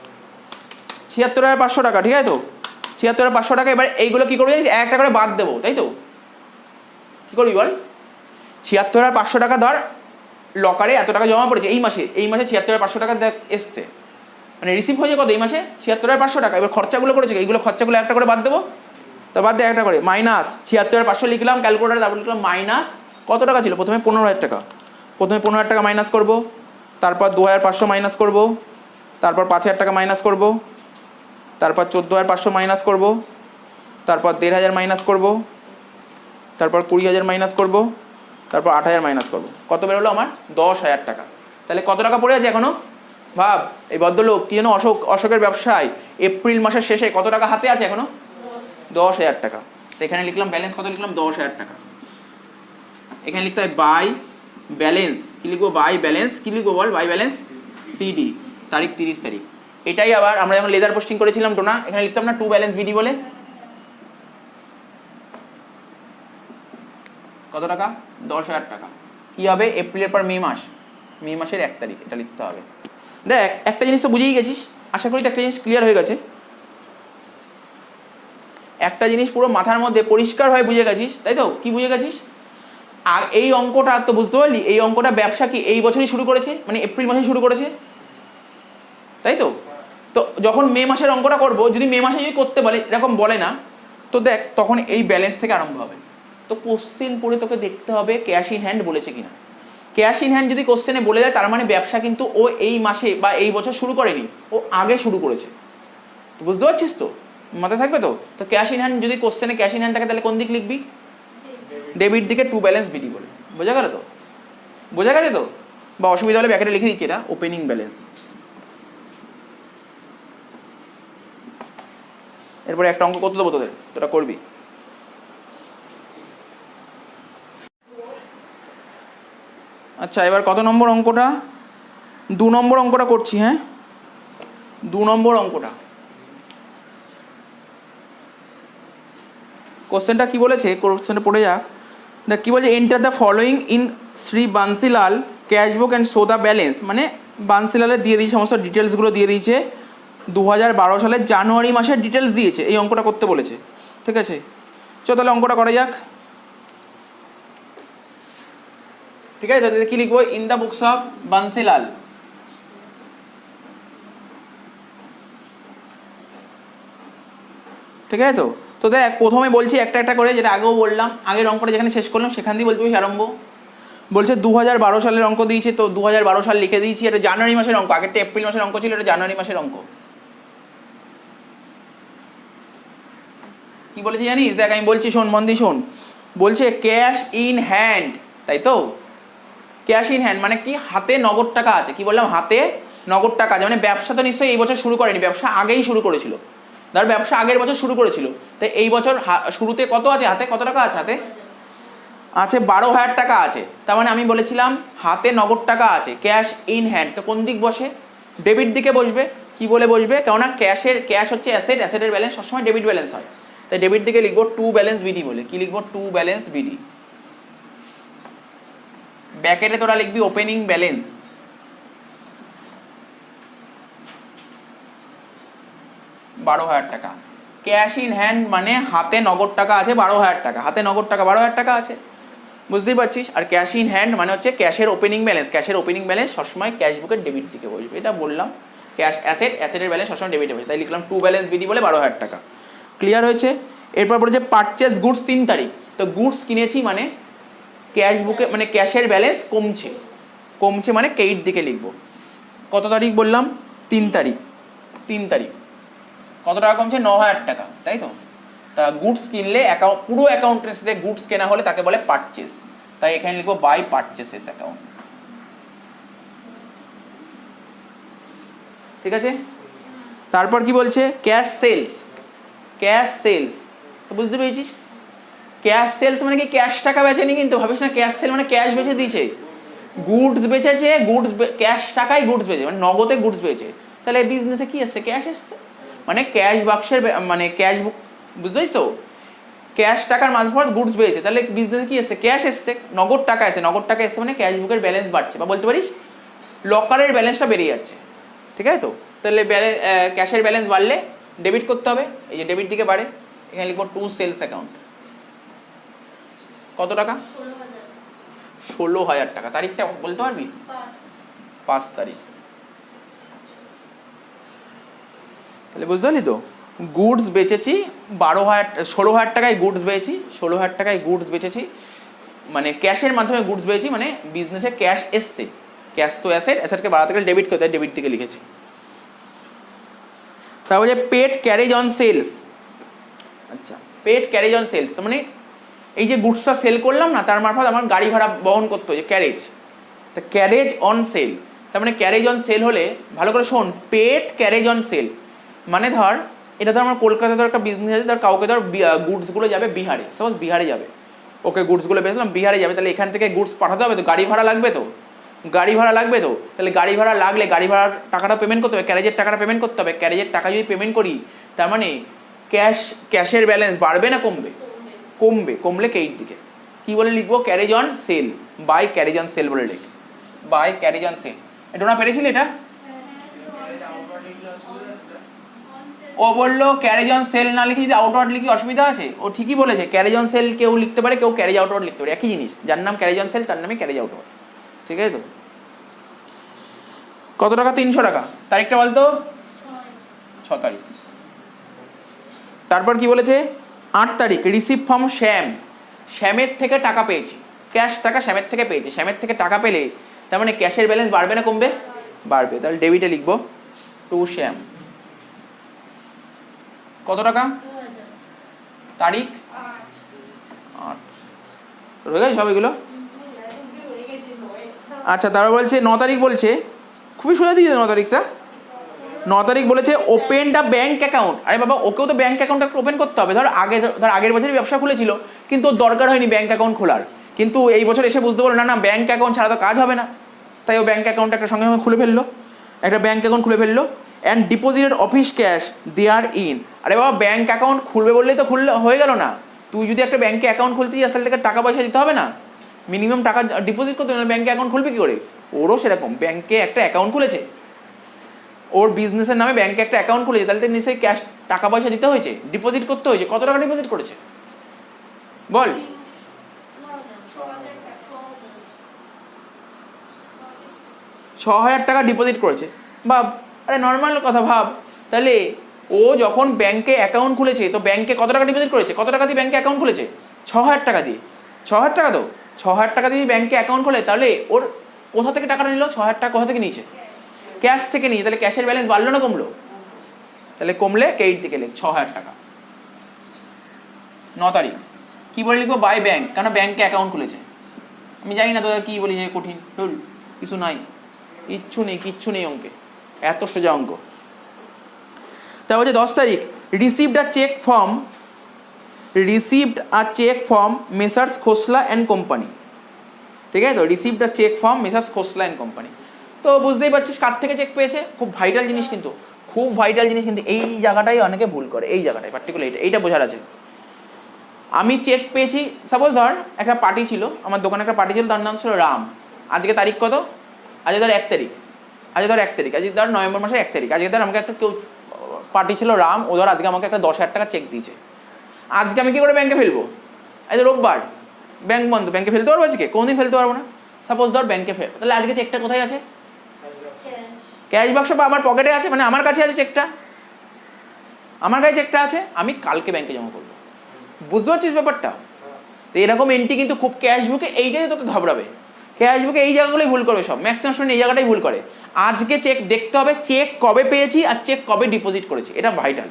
S1: 76,500 টাকা, ঠিক আছে তো? 76,500 টাকা। এবার এইগুলো কি করবি জানিস, একটা করে বাদ দেবো, তাই তো? কি করবি বল? 76,500 টাকা ধর লকারে এত টাকা জমা পড়েছে এই মাসে 76,500 টাকা দেখ এসছে, মানে রিসিভ হয়েছে কত এই মাসে? 76,500 টাকা। এবার খরচাগুলো করেছে, এইগুলো খরচাগুলো একটা করে বাদ দেবো, তো বাদ দিয়ে একটা করে মাইনাস 76,500 লিখলাম ক্যালকুলেটারে, তারপর লিখলাম মাইনাস কত টাকা ছিল প্রথমে? 15,000 টাকা। প্রথমে 15,000 টাকা মাইনাস করবো, তারপর 2,500 মাইনাস করবো, তারপর 5,000 টাকা মাইনাস করবো, তারপর 14,500 মাইনাস করবো, তারপর 1,500 মাইনাস করবো, তারপর 20,000 মাইনাস করবো, তারপর 8,000 মাইনাস করবো। কত বেরোলো আমার? 10,000 টাকা। তাহলে কত টাকা পড়ে আছে এখনো? ভাব, এই ভদ্রলোক কি যেন অশোকের ব্যবসায় এপ্রিল মাসের শেষে কত টাকা হাতে আছে এখনো? 10,000 টাকা। তো এখানে লিখলাম ব্যালেন্স কত লিখলাম? 10,000 টাকা। এখানে লিখতে হয় বাই ব্যালেন্স, কি লিখবো? বাই ব্যালেন্স, কি লিখবো বল? বাই ব্যালেন্স সিডি, তারিখ 30 তারিখ। এটাই আবার আমরা যখন লেজার পোস্টিং করেছিলাম টোনা, এখানে লিখতাম না টু ব্যালেন্স বিডি বলে? কত টাকা? 10,000 টাকা। কি হবে? এপ্রিলের পর মে মাস, মে মাসের 1 তারিখ, এটা লিখতে হবে। দেখ একটা জিনিস তো বুঝেই গেছিস, আশা করি তো একটা জিনিস ক্লিয়ার হয়ে গেছে। একটা জিনিস পুরো মাথার মধ্যে পরিষ্কার হয়ে বুঝে গেছিস, তাই তো? কি বুঝে গেছিস? আর এই অঙ্কটা তো বুঝতে পারলি, এই অঙ্কটা ব্যবসা কি এই বছরই শুরু করেছে, মানে এপ্রিল মাসে শুরু করেছে, তাই তো? তো যখন মে মাসের অঙ্কটা করবো, যদি মে মাসে যদি করতে বলে, এরকম বলে না, তো দেখ তখন এই ব্যালেন্স থেকে আরম্ভ হবে। তো কোশ্চেন পড়ে তোকে দেখতে হবে ক্যাশ ইন হ্যান্ড বলেছে কিনা। ক্যাশ ইন হ্যান্ড যদি কোশ্চেনে বলে দেয়, তার মানে ব্যবসা কিন্তু ও এই মাসে বা এই বছর শুরু করেনি, ও আগে শুরু করেছে। তো বুঝতে পারছিস তো? মাথায় থাকবে তো? তো ক্যাশ ইন হ্যান্ড যদি কোশ্চেনে ক্যাশ ইন হ্যান্ড থাকে, তাহলে কোন দিক লিখবি? ডেবিট দিকে টু ব্যালেন্স বিডি বলে। বোঝা গেল তো? বোঝা গেছে তো? বা অসুবিধা হলে ব্যাকেটে লিখে দিচ্ছি, এটা ওপেনিং ব্যালেন্স। এরপরে একটা অঙ্ক করতে দেবো তোদের, তোরা করবি। আচ্ছা, এবার কত নম্বর অঙ্কটা? 2 নম্বর অঙ্কটা করছি। হ্যাঁ, 2 নম্বর অঙ্কটা। কোশ্চেনটা কি বলেছে? কোশ্চেনটা পড়ে যাক। দেখ কি বলছে, enter the following in Shri Bansilal cash book and show the balance. মানে বান্সিলালের দিয়ে দিয়েছে, সমস্ত ডিটেলসগুলো দিয়ে দিয়েছে, 2012 সালের জানুয়ারি মাসের ডিটেলস দিয়েছে, এই অঙ্কটা করতে বলেছে। ঠিক আছে, চল তাহলে অঙ্কটা করা যাক। ঠিক আছে, তাহলে কি লিখবো? In the books of Bansilal. ঠিক আছে তো? তো দেখ প্রথমে বলছি একটা একটা করে, যেটা আগেও বললাম, আগের অঙ্কটা যেখানে শেষ করলাম সেখান দিয়ে বলতে বেশি আরম্ভ। বলছে 2012 সালের অঙ্ক দিয়েছে, তো 2012 সাল লিখে দিয়েছি। এটা জানুয়ারি মাসের অঙ্ক, আগেরটা এপ্রিল মাসের অঙ্ক ছিল, এটা জানুয়ারি মাসের অঙ্ক। কি বলেছি জানিস? দেখ আমি বলছি, শোন মন দিয়ে শোন। বলছে ক্যাশ ইন হ্যান্ড, তাই তো? ক্যাশ ইন হ্যান্ড মানে কি? হাতে নগদ টাকা আছে। কি বললাম? হাতে নগদ টাকা আছে, মানে ব্যবসা তো নিশ্চয়ই এই বছর শুরু করেনি, ব্যবসা আগেই শুরু করেছিল। ধর ব্যবসা আগের বছর শুরু করেছিল, তাই এই বছর শুরুতে কত আছে হাতে? কত টাকা আছে হাতে? আছে 12,000 টাকা আছে। তার মানে আমি বলেছিলাম হাতে নগদ টাকা আছে, ক্যাশ ইন হ্যান্ড। তো কোন দিক বসে? ডেবিট দিকে বসবে। কি বলে বসবে? কেননা ক্যাশ হচ্ছে অ্যাসেট, অ্যাসেটের ব্যালেন্স সবসময় ডেবিট ব্যালেন্স হয়, তাই ডেবিট দিকে লিখবো টু ব্যালেন্স বিডি বলে। কি লিখবো? To balance BD. ব্যাকেটে তোরা লিখবি ওপেনিং ব্যালেন্স। টাকা। ক্যাশ ইন হ্যান্ড মানে হাতে নগদ টাকা আছে 12,000 টাকা, হাতে নগদ টাকা 12,000 টাকা আছে, বুঝতেই পারছিস। আর ক্যাশ ইন হ্যান্ড মানে হচ্ছে ক্যাশের ওপেনিং ব্যালেন্স, ক্যাশের ওপেনিং ব্যালেন্স সবসময় ক্যাশ বুকের ডেবিট দিকে বসবে, এটা বললাম। ক্যাশ অ্যাসেট, অ্যাসেটের ব্যালেন্স সবসময় ডেবিটে বসবে, তাই লিখলাম টু ব্যালেন্স বিডি বলে 12,000 টাকা। ক্লিয়ার হয়েছে? এরপর বলেছে পারচেজ গুডস 3 তারিখ। তো গুডস কিনেছি মানে ক্যাশ বুকে, মানে ক্যাশের ব্যালেন্স কমছে, কমছে মানে ক্রেডিট দিকে লিখবো। কত তারিখ বললাম? 3 তারিখ। 3 তারিখ কত টাকা কমছে? 9,000 টাকা, তাই তো? তা গুডস কিনলে পুরো অ্যাকাউন্টের সাথে গুডস কেনা হলে তাকে বলে পারচেস, তাই এখানে লিখবো বাই পারচেসেস অ্যাকাউন্ট। ঠিক আছে। তারপর কি বলছে, ক্যাশ সেলস। ক্যাশ সেলস তো বুঝতে পেরেছিস, ক্যাশ সেলস মানে কি ক্যাশ টাকা বেচেনি, কিন্তু ভাবিস না ক্যাশ সেল মানে ক্যাশ বেচে দিয়েছে, গুডস বেচেছে, গুডস ক্যাশ টাকায় গুডস বেচে মানে নগদে গুডস বেচে। তাহলে বিজনেসে কি এসছে, ক্যাশ এসছে, মানে ক্যাশ বাক্সের মানে ক্যাশ বুক, বুঝতে পারছিস তো, ক্যাশ টাকার মারফত গুডস পেয়েছে, তাহলে বিজনেসে কি এসছে, ক্যাশ এসছে, নগদ টাকা এসছে, নগদ টাকা এসছে মানে ক্যাশ বুকের ব্যালেন্স বাড়ছে, বা বলতে পারিস লকারের ব্যালেন্সটা বেরিয়ে যাচ্ছে, ঠিক আছে তো। তাহলে ক্যাশের ব্যালেন্স বাড়লে ডেবিট করতে হবে, এই যে ডেবিট দিকে বাড়ে, এখানে লিখবো টু সেলস অ্যাকাউন্ট। কত টাকা, 16,000 টাকা। তারিখটা বলতে পারবি, 5 তারিখ। তাহলে বুঝতে পারলি তো, গুডস বেচেছি 16,000 টাকায় গুডস বেচেছি, 16,000 টাকায় গুডস বেচেছি, মানে ক্যাশের মাধ্যমে গুডস বেচেছি, মানে বিজনেসে ক্যাশ এসছে, ক্যাশ তো অ্যাসেট, অ্যাসেটকে বাড়াতে গেলে ডেবিট করতে হয়, ডেবিট থেকে লিখেছি। তারপরে যে পেড ক্যারেজ অন সেলস। আচ্ছা, পেড ক্যারেজ অন সেলস তো মানে এই যে গুডসটা সেল করলাম না, তার মারফত আমার গাড়ি ভাড়া বহন করতে হয়, ক্যারেজ, তা ক্যারেজ অন সেল, তার মানে ক্যারেজ অন সেল হলে ভালো করে শোন, পেড ক্যারেজ অন সেল মানে ধর এটা ধর আমার কলকাতায় ধর একটা বিজনেস আছে, ধর কাউকে ধর গুডসগুলো যাবে বিহারে, সাপোজ বিহারে যাবে, ওকে গুডসগুলো বেচলাম বিহারে যাবে, তাহলে এখান থেকে গুডস পাঠাতে হবে তো, গাড়ি ভাড়া লাগবে তো, গাড়ি ভাড়া লাগবে তো, তাহলে গাড়ি ভাড়া লাগলে গাড়ি ভাড়ার টাকাটা পেমেন্ট করতে হবে, ক্যারেজের টাকাটা পেমেন্ট করতে হবে, ক্যারেজের টাকা যদি পেমেন্ট করি তার মানে ক্যাশের ব্যালেন্স বাড়বে না কমবে, কমবে, কমলে কেইট দিকে কি বলে লিখবো, carriage on sale, by carriage on sale বলে লিখ, বাই ক্যারেজ অন সেল। এটা না পেরেছিলি এটা, ও বললো ক্যারেজ অন সেল না লিখে যদি আউটওয়ার্ড লিখি অসুবিধা আছে, ও ঠিকই বলেছে, ক্যারেজ অন সেল কেউ লিখতে পারে, কেউ ক্যারেজ আউটওয়ার্ড লিখতে পারে, একই জিনিস, যার নাম ক্যারেজ অন সেল তার নামে ক্যারেজ আউটওয়ার্ড, ঠিক আছে তো। কত টাকা, 300 টাকা। তারিখটা বলতো, 6 তারিখ। তারপর কি বলেছে, 8 তারিখ রিসিভ ফ্রম শ্যাম, শ্যামের থেকে টাকা পেয়েছি, ক্যাশ টাকা শ্যামের থেকে পেয়েছি, শ্যামের থেকে টাকা পেলে তার মানে ক্যাশের ব্যালেন্স বাড়বে না কমবে, বাড়বে, তাহলে ডেবিটে লিখবো টু শ্যাম। কত টাকা, তারিখ 8, রয়ে গেছে সব এগুলো। আচ্ছা, তারপর বলছে 9 তারিখ, বলছে খুবই সোজা দিয়েছে 9 তারিখটা, 9 তারিখ বলেছে ওপেন দ্য ব্যাঙ্ক অ্যাকাউন্ট। আরে বাবা, ওকেও তো ব্যাঙ্ক অ্যাকাউন্ট ওপেন করতে হবে, ধর আগের বছরই ব্যবসা খুলেছিল কিন্তু ওর দরকার হয়নি ব্যাঙ্ক অ্যাকাউন্ট খোলার, কিন্তু এই বছর এসে বুঝতে পারলো না ব্যাঙ্ক অ্যাকাউন্ট ছাড়া তো কাজ হবে না, তাই ও ব্যাঙ্ক অ্যাকাউন্ট একটা সঙ্গে সঙ্গে খুলে ফেললো, একটা ব্যাঙ্ক অ্যাকাউন্ট খুলে ফেললো, and deposited office cash there in. আরে বাবা, ব্যাঙ্ক অ্যাকাউন্ট খুলবে বললেই তো খুললে হয়ে গেল না, তুই যদি একটা ব্যাঙ্কে অ্যাকাউন্ট খুলতে যাস তাহলে টাকা পয়সা দিতে হবে না, মিনিমাম টাকা ডিপোজিট করতে হবে, ব্যাঙ্কে অ্যাকাউন্ট খুলবে কী করে, ওরও সেরকম ব্যাঙ্কে একটা অ্যাকাউন্ট খুলেছে, ওর বিজনেসের নামে ব্যাঙ্কে একটা অ্যাকাউন্ট খুলেছে, তাহলে নিশ্চয়ই ক্যাশ টাকা পয়সা দিতে হয়েছে, ডিপোজিট করতে হয়েছে। কত টাকা ডিপোজিট করেছে বল, 6,000 টাকা ডিপোজিট করেছে, ভাব, আরে নর্মাল কথা ভাব, তাহলে ও যখন ব্যাঙ্কে অ্যাকাউন্ট খুলেছে তো ব্যাঙ্কে কত টাকা ডিপোজিট করেছে, কত টাকা দিয়ে ব্যাঙ্কে অ্যাকাউন্ট খুলেছে, 6,000 টাকা দিয়ে, 6,000 টাকা তো, 6,000 টাকা দিয়ে ব্যাঙ্কে অ্যাকাউন্ট খোলে, তাহলে ওর কোথা থেকে টাকাটা নিল, 6,000 টাকা কোথা থেকে নিয়েছে, ক্যাশ থেকে নিয়ে, তাহলে ক্যাশের ব্যালেন্স বাড়লো না কমলো, তাহলে কমলে কেইট দিকে লিখ 6,000 টাকা। 9 তারিখ কি বলে লিখবো, বাই ব্যাঙ্ক, কেন ব্যাঙ্কে অ্যাকাউন্ট খুলেছে, আমি জানি না তোদের কি বলি যে কঠিন, কিছু নাই, কিচ্ছু নেই অঙ্কে, এত সোজা অঙ্ক। তা বলছে 10 তারিখ received a cheque from messrs Khosla and company, ঠিক আছে তো, received a cheque from messrs Khosla and company. তো বুঝতেই পারছিস কার থেকে চেক পেয়েছে, খুব ভাইটাল জিনিস, কিন্তু খুব ভাইটাল জিনিস, কিন্তু এই জায়গাটাই অনেকে ভুল করে, এই জায়গাটায় পার্টিকুলার এইটা বোঝার আছে। আমি চেক পেয়েছি, সাপোজ ধর একটা পার্টি ছিল, আমার দোকানে একটা পার্টি ছিল, তার নাম ছিল রাম, আজকে তারিখ কত, আজকে ধর 1 তারিখ, আজকে ধর নভেম্বর মাসের 1 তারিখ, আজকে ধর আমাকে একটা কেউ পার্টি ছিল রাম, ও ধর আজকে আমাকে একটা 10,000 টাকা চেক দিয়েছে, আজকে আমি কি করে ব্যাঙ্কে ফেলবো, আজ রোববার, ব্যাঙ্ক বন্ধ, ব্যাঙ্কে ফেলতে পারবো আজকে, কোনোদিন ফেলতে পারবো না, সাপোজ ধর ব্যাঙ্কে ফেল, তাহলে আজকে চেকটা কোথায় আছে, ক্যাশ বাক্স বা আমার পকেটে আছে, মানে আমার কাছে আছে চেকটা, আমার কাছে চেকটা আছে, আমি কালকে ব্যাঙ্কে জমা করবো, বুঝতে পারছিস ব্যাপারটা। তো এরকম এন্ট্রি কিন্তু খুব ক্যাশ বুকে এইটাই তোকে ঘাবড়াবে, ক্যাশ বুকে এই জায়গাগুলোই ভুল করবে সব, ম্যাক্সিমাম স্টুডেন্ট এই জায়গাটাই ভুল করে, আজকে চেক দেখতে হবে চেক কবে পেয়েছি আর চেক কবে ডিপোজিট করেছি, এটা ভাইটাল।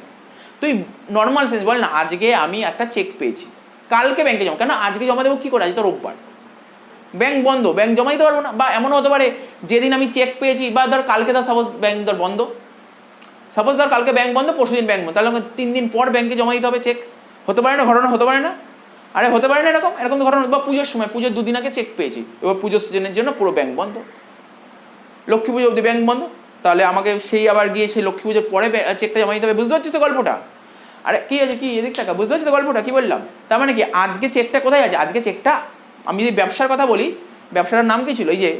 S1: তুই নর্মাল সেন্স বল না, আজকে আমি একটা চেক পেয়েছি, কালকে ব্যাঙ্কে জমা, কেন আজকে জমা দেবো কী করে, আজ তো রোববার, ব্যাঙ্ক বন্ধ, ব্যাঙ্ক জমা দিতে পারবো না, বা এমনও হতে পারে যেদিন আমি চেক পেয়েছি বা ধর কালকে ধর সাপোজ ব্যাঙ্ক ধর বন্ধ, সাপোজ ধর কালকে ব্যাংক বন্ধ, পরশুদিন ব্যাংক বন্ধ, তাহলে 3 দিন পর ব্যাংকে জমা দিতে হবে চেক। হতে পারে না ঘটনা, হতে পারে না? আরে হতে পারে না এরকম এরকম তো ঘটনা। বা পুজোর সময়, পুজোর 2 দিন আগে চেক পেয়েছি, এবার পুজোর সিজনের জন্য পুরো ব্যাংক বন্ধ, লক্ষ্মী পুজো অবধি ব্যাংক বন্ধ, তাহলে আমাকে সেই আবার গিয়ে সেই লক্ষ্মী পুজোর পরে চেকটা জমা দিতে হবে। বুঝতে পারছিস তো গল্পটা? আরে কি আছে, কি এদিক টাকা, বুঝতে পারছিস তো গল্পটা কি বললাম? তার মানে কি আজকে চেকটা কোথায় আছে? আজকে চেকটা, আমি যদি ব্যবসার কথা বলি, ব্যবসাটার নাম কি ছিল? এই যে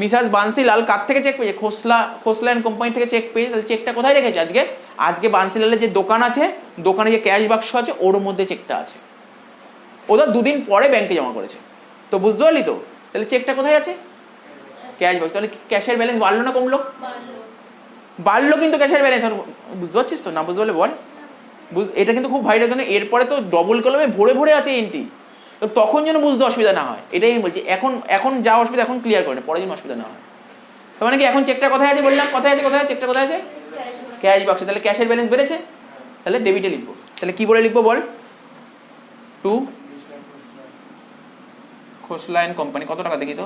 S1: মিসাস বান্সিলাল কার থেকে চেক পেয়েছে? খোসলা অ্যান্ড কোম্পানি থেকে চেক পেয়েছে। তাহলে চেকটা কোথায় রেখেছে আজকে? আজকে বান্সিলালের যে দোকান আছে, দোকানে যে ক্যাশ বাক্স আছে ওর মধ্যে চেকটা আছে। ওদের 2 দিন পরে ব্যাংকে জমা করেছে। তো বুঝতে পারলি তো? তাহলে চেকটা কোথায় আছে? ক্যাশ বাক্স। তাহলে ক্যাশের ব্যালেন্স বাড়লো না কমলো? বাড়লো কিন্তু ক্যাশের ব্যালেন্স। বুঝতে পারছিস তো? না বুঝতে পারলে বল। এটা কিন্তু খুব ভাইরাল, কেন এরপরে তো ডবল কলমে ভরে ভরে আছে এন্ট্রি। তো তখন যেন বুঝতে অসুবিধা না হয়, এটাই আমি বলছি। এখন যা অসুবিধা এখন ক্লিয়ার করে না, পরে যেন অসুবিধা না হয়। তার মানে কি এখন চেকটা কোথায় আছে বললাম? কোথায় আছে? কোথায় চেকটা কোথায় আছে? ক্যাশ বাক্সে। তাহলে ক্যাশের ব্যালেন্স বেড়েছে, তাহলে ডেবিটে লিখবো। তাহলে কি বলে লিখবো বল? To Khosla and company. কত টাকা দেখি তো?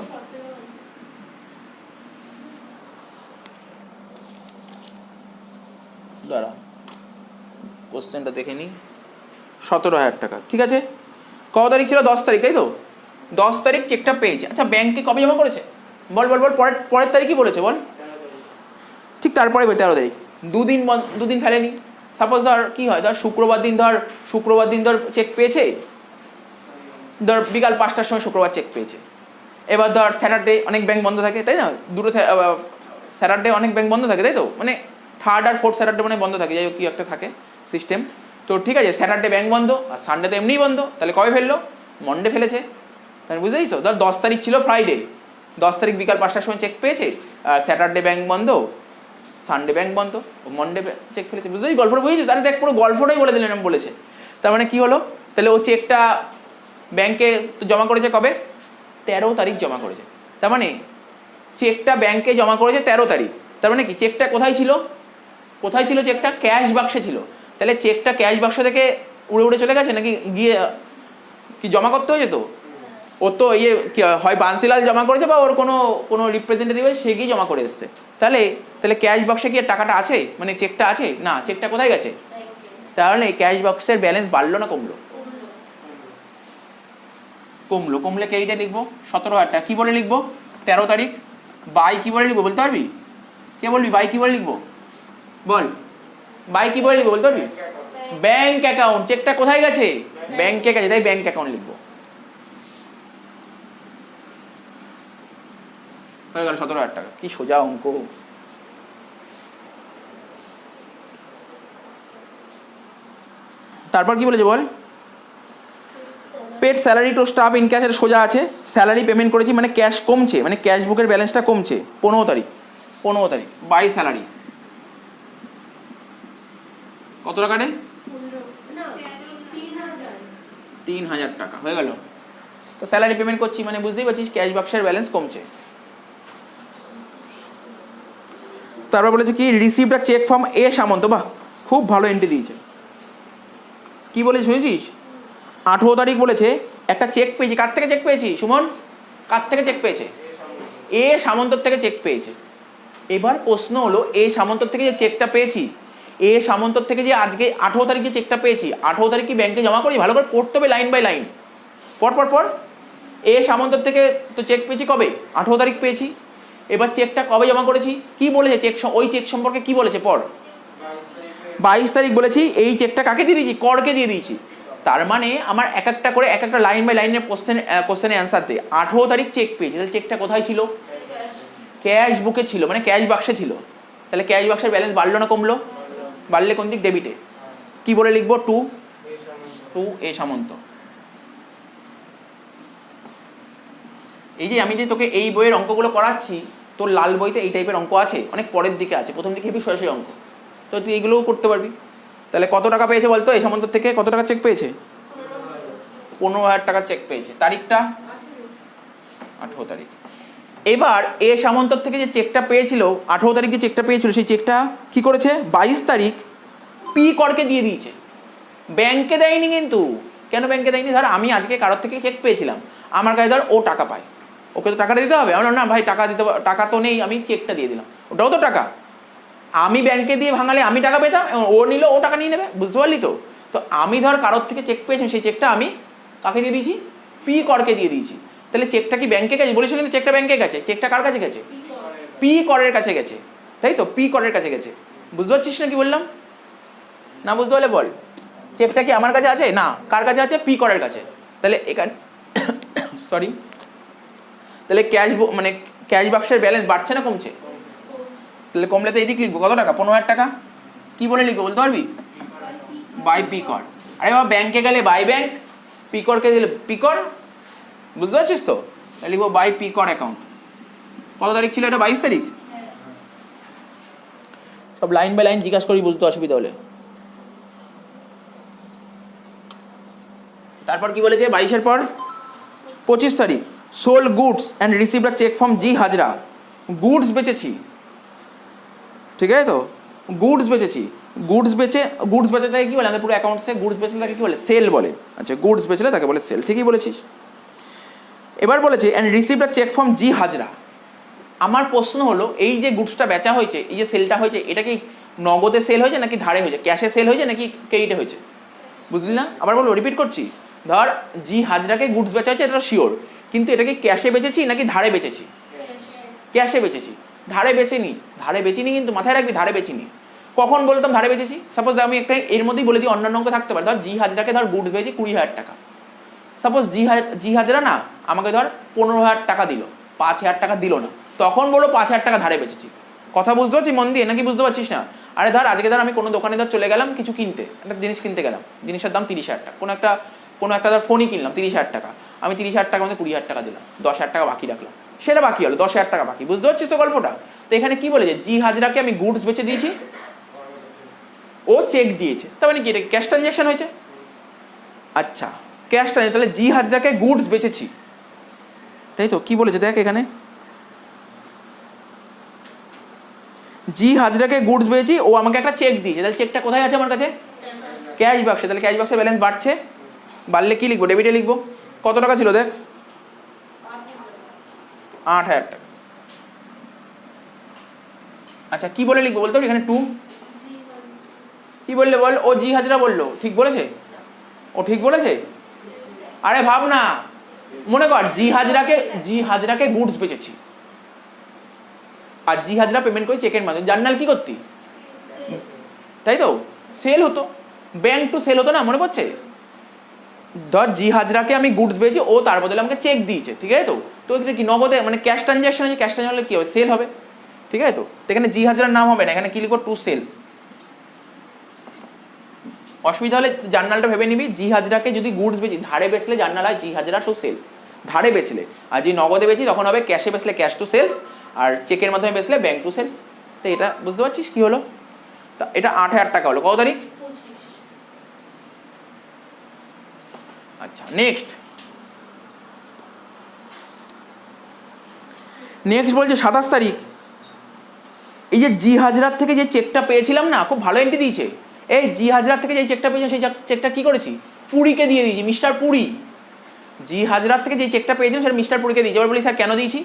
S1: দাঁড়া, কোশ্চেনটা দেখে নি। 17,000 টাকা, ঠিক আছে। কত তারিখ ছিল? 10 তারিখ, তাই তো? 10 তারিখ চেকটা পেয়েছে। আচ্ছা ব্যাংকে কবে জমা করেছে বল বল বল? পরের তারিখই বলেছে বল। ঠিক তারপরে 13 তারিখ। 2 দিন ফেলেনি। সাপোজ ধর কি হয়, ধর শুক্রবার দিন ধর চেক পেয়েছে, ধর বিকাল 5টার সময় শুক্রবার চেক পেয়েছে। এবার ধর স্যাটারডে অনেক ব্যাংক বন্ধ থাকে, তাই না? দুটো স্যাটারডে অনেক ব্যাংক বন্ধ থাকে, তাই তো? মানে 3rd আর 4th স্যাটারডে মানে বন্ধ থাকে, যাই হোক কি একটা থাকে সিস্টেম। তো ঠিক আছে, স্যাটারডে ব্যাংক বন্ধ আর সানডে তো এমনিই বন্ধ, তাহলে কবে ফেললো? মন্ডে ফেলেছে। তাহলে বুঝতে পারছো? ধর 10 তারিখ ছিল ফ্রাইডে, 10 তারিখ বিকাল 5টার সময় চেক পেয়েছে, আর স্যাটারডে ব্যাংক বন্ধ, সানডে ব্যাংক বন্ধ, ও মন্ডে চেক ফেলেছে। বুঝতে পারছি গল্পটা? বুঝেছিস? আরে দেখ পুরো গল্পটাই বলে দিলেন বলেছে। তার মানে কি হলো? তাহলে ও চেকটা ব্যাংকে জমা করেছে কবে? 13 তারিখ জমা করেছে। তার মানে চেকটা ব্যাংকে জমা করেছে 13 তারিখ। তার মানে কি চেকটা কোথায় ছিল? কোথায় ছিল চেকটা? ক্যাশ বাক্সে ছিল। তাহলে চেকটা ক্যাশ বাক্স থেকে উড়ে উড়ে চলে গেছে নাকি গিয়ে কি জমা করতে হয়েছে? তো ও তো হয় বান্সিলাল জমা করেছে বা ওর কোনো রিপ্রেজেন্টেটিভ সে গিয়ে জমা করে এসছে। তাহলে ক্যাশ বাক্সে গিয়ে টাকাটা আছে, মানে চেকটা আছে না? চেকটা কোথায় গেছে? তাহলে ক্যাশ বাক্সের ব্যালেন্স বাড়লো না কমলো? কমলো। কমলে এইটা লিখবো 17,000 টাকা। কি বলে লিখবো? 13 তারিখ বাই কি বলে লিখবো বলতে পারবি? কে বলবি বাই কি বলে লিখবো বল? বাই কি বলে লিখবো বলতে পারবি? Bank account. চেকটা কোথায় গেছে? ব্যাংকে গেছে, তাই ব্যাংক অ্যাকাউন্ট লিখবো। হয়ে গেল 17,000 টাকা। কি সোজা অঙ্ক। তারপর কি বলেছে বল? Paid salary to staff in cash. সোজা আছে, স্যালারি পেমেন্ট করেছি মানে ক্যাশ কমছে, মানে ক্যাশ বুকের ব্যালেন্সটা কমছে। 15 তারিখ বাই স্যালারি কত টাকা রে? 3,000 টাকা। হয়ে গেল। তো স্যালারি পেমেন্ট করছি মানে বুঝতেই পারছিস ক্যাশ বাক্সের ব্যালেন্স কমছে। তারপর বলেছে কি received a cheque from A Samanta. বাহ, খুব ভালো এন্ট্রি দিয়েছে। কি বলে শুনেছিস? 18 তারিখ বলেছে একটা চেক পেয়েছি। কার থেকে চেক পেয়েছি সুমন? কার থেকে চেক পেয়েছে? এ সামন্তর থেকে চেক পেয়েছে। এবার প্রশ্ন হলো এ সামন্তর থেকে যে চেকটা পেয়েছি, এ সামন্তর থেকে যে আজকে 18 তারিখ যে চেকটা পেয়েছি, 18 তারিখ কি ব্যাংকে জমা করি? ভালো করে পড়তে হবে লাইন বাই লাইন, পর। এ সামন্তর থেকে তো চেক পেয়েছি কবে? 18 তারিখ পেয়েছি। এবার চেকটা কবে জমা করেছি? কি বলেছে চেক, ওই চেক সম্পর্কে কি বলেছে পর? 22 তারিখ বলেছি। এই চেকটা কাকে দিয়ে দিয়েছি? করকে দিয়ে দিয়েছি। তার মানে আমার এক একটা লাইন বাই লাইনের কোশ্চেনে অ্যান্সার দে। 18 তারিখ চেক পেয়েছি, তাহলে চেকটা কোথায় ছিল? ক্যাশ বুকে ছিল, মানে ক্যাশ বাক্সে ছিল। তাহলে ক্যাশ বাক্সের ব্যালেন্স বাড়লো না কমলো? বাড়লে কোন দিক? ডেবিটে। কি বলে লিখবো? টু এ সামন্ত। এই যে আমি যে তোকে এই বইয়ের অঙ্কগুলো করাচ্ছি, তোর লাল বইতে এই টাইপের অঙ্ক আছে, অনেক পরের দিকে আছে, প্রথম দিকে হেবি সরাসরি অঙ্ক, তো তুই এগুলোও করতে পারবি। তাহলে কত টাকা পেয়েছে বলতো? এই সামন্ত থেকে কত টাকা চেক পেয়েছে? 15,000 টাকার চেক পেয়েছে। তারিখটা 18 তারিখ। এবার এ সামন্তর থেকে যে চেকটা পেয়েছিল 18 তারিখ যে চেকটা পেয়েছিল, সেই চেকটা কি করেছে? 22 তারিখ পি করকে দিয়ে দিয়েছে, ব্যাংকে দেয়নি। কিন্তু কেন ব্যাংকে দেয়নি? ধর আমি আজকে কারোর থেকে চেক পেয়েছিলাম, আমার কাছে ধর ও টাকা পায়, ওকে তো টাকাটা দিতে হবে। আমার না ভাই টাকা তো নেই, আমি চেকটা দিয়ে দিলাম, ওটাও তো টাকা। আমি ব্যাংকে দিয়ে ভাঙালে আমি টাকা পেতাম, ও নিল ও টাকা নিয়ে নেবে, বুঝতে পারলি তো? তো আমি ধর কারোর থেকে চেক পেয়েছি, সেই চেকটা আমি কাকে দিয়ে দিয়েছি? পি করকে দিয়ে দিয়েছি। তাহলে চেকটা কি ব্যাংকে গেছে? বলেছিল কিন্তু চেকটা ব্যাংকে গেছে। চেকটা কার কাছে গেছে? পি করের কাছে গেছে, তাই তো? পি করের কাছে গেছে। বুঝতে পারছিস না কি বললাম? না বুঝতে পারলে বল। চেকটা কি আমার কাছে আছে? না, কার কাছে আছে? পি করের কাছে। তাহলে এখানে সরি, তাহলে ক্যাশ মানে ক্যাশ বাক্সের ব্যালেন্স বাড়ছে না কমছে? তাহলে কমলে তো এদিকে লিখবো কত টাকা? 15,000 টাকা। কি বলে লিখবো বলতে পারবি? বাই পি কর। আরে বাবা, ব্যাংকে গেলে বাই ব্যাংক, পি করকে দিলে পি কর, বুঝতে পারছিস তো? তাহলে লিখবো বাই পি কর অ্যাকাউন্ট। কত তারিখ ছিল এটা? 22 তারিখ। সব লাইন বাই লাইন জিজ্ঞাসা করি, বুঝতে অসুবিধা হলে। তারপর কি বলেছে 22-এর পর? 25 তারিখ, sold goods and received a cheque from G Hazra. Goods বেচেছি, ঠিক আছে তো? গুডস বেচেছি। গুডস বেচে তাকে কি বলে? আমাদের পুরো অ্যাকাউন্টসে গুডস বেচলে তাকে কি বলে? সেল বলে। আচ্ছা, গুডস বেচলে তাকে বলে সেল, ঠিকই বলেছিস। এবার বলেছে and received a cheque from G Hazra. আমার প্রশ্ন হলো, এই যে গুডসটা বেচা হয়েছে, এই যে সেলটা হয়েছে, এটা কি নগদে সেল হয়েছে নাকি ধারে হয়েছে? ক্যাশে সেল হয়েছে নাকি ক্রেডিটে হয়েছে? বুঝলি না? আবার বলবো, রিপিট করছি। ধর জি হাজরাকে গুডস বেচা হয়েছে, এটা শিওর, কিন্তু এটা কি ক্যাশে বেচেছি নাকি ধারে বেচেছি? ক্যাশে বেচেছি। ধারে বেচেনি, ধারে বেচিনি, কিন্তু মাথায় রাখবি ধারে বেচিনি। কখন বলতাম ধারে বেচেছি? সাপোজ আমি একটা এর মধ্যেই বলে দিই, অন্যান্য অঙ্ক থাকতে পারে। ধর জি হাজরাকে ধর গুডস বেচেছি 20,000 টাকা। সাপোজ জি হাজরা না আমাকে ধর 15,000 টাকা দিল, 5,000 টাকা দিল না, তখন বলো 5,000 টাকা ধারে বেচেছি। কথা বুঝতে পারছিস মন দিয়ে নাকি বুঝতে পারছিস না? আরে ধর আজকে ধর আমি কোনো দোকানে ধর চলে গেলাম কিছু কিনতে, একটা জিনিস কিনতে গেলাম, জিনিসের দাম 30,000 টাকা। কোনো একটা ধর ফোনই কিনলাম 30,000 টাকা। আমি 30,000 টাকার মধ্যে 20,000 টাকা দিলাম, 10,000 টাকা বাকি রাখলাম, সেটা বাকি হলো 10,000 টাকা বাকি। বুঝতে পারছিস তো গল্পটা? তো এখানে কি বলেছে? জি হাজরাকে আমি গুডস বেচে দিয়েছি, ও চেক দিয়েছে, তার মানে কি এটা ক্যাশ ট্রানজ্যাকশন হয়েছে? আচ্ছা, ক্যাশ ট্রানজ্যাকশন। তাহলে জি হাজরাকে গুডস বেচেছি, তাই তো? কি বলেছে দেখ এখানে, জি হাজরাকে গুডস বেচেছি, ও আমাকে একটা চেক দিয়েছে। তাহলে চেকটা কোথায় আছে আমার কাছে? ক্যাশ বাক্সে। তাহলে ক্যাশ বাক্সে ব্যালেন্স বাড়ছে, বাড়লে কি লিখবো? ডেবিটে লিখবো। কত টাকা ছিল দেখ? 8,000 টাকা। আচ্ছা, কি বলে লিখবো বলতে পারি এখানে? 2। কি বললে বল? ও জি হাজরা বললো, ঠিক বলেছে? ও ঠিক বলেছে? আরে ভাব না, মনে কর জি হাজরাকে গুডস বেচেছি, আর জি হাজরা পেমেন্ট করে চেকের মাধ্যমে। জার্নাল কি করতি? তাই তো, সেল হতো, ব্যাংক টু সেল হতো না, মনে পড়ছে? ধর জি হাজরাকে আমি গুডস বেচেছি, ও তার বদলে আমাকে চেক দিয়েছে, ঠিক আছে তো? তো এটা কি নগদে মানে ক্যাশ ট্রানজ্যাকশন আছে, ক্যাশ ট্রানজ্যাকশন হলে কি হবে? সেল হবে, ঠিক আছে তো? এখানে জি হাজরার নাম হবে না, এখানে কি লিখবো? To sales. অসুবিধা হলে জার্নালটা ভেবে নিবি, জি হাজরাকে যদি গুডস বেচি, ধারে বেচলে জার্নাল হয় জি হাজরা টু সেলস, ধারে বেচলে। আর যদি নগদে বেচি তখন হবে ক্যাশে বেচলে ক্যাশ টু সেলস, আর চেকের মাধ্যমে বেচলে ব্যাংক টু সেলস। তো এটা বুঝতে পারছিস কি হলো? তা এটা 8,000 টাকা হলো। কত তারিখ? আচ্ছা, নেক্সট বলছে 27 তারিখ। এই যে জি হাজরার থেকে যে চেকটা পেয়েছিলাম না, খুব ভালো এন্ট্রি দিয়েছে। এই জি হাজরার থেকে যে চেকটা পেয়েছি, সেই চেকটা কি করেছি? পুরীকে দিয়ে দিয়েছি, মিস্টার পুরী। জি হাজরার থেকে যে চেকটা পেয়েছিলাম সেটা মিস্টার পুরীকে দিয়েছি। এবার বলি স্যার কেন দিয়েছি?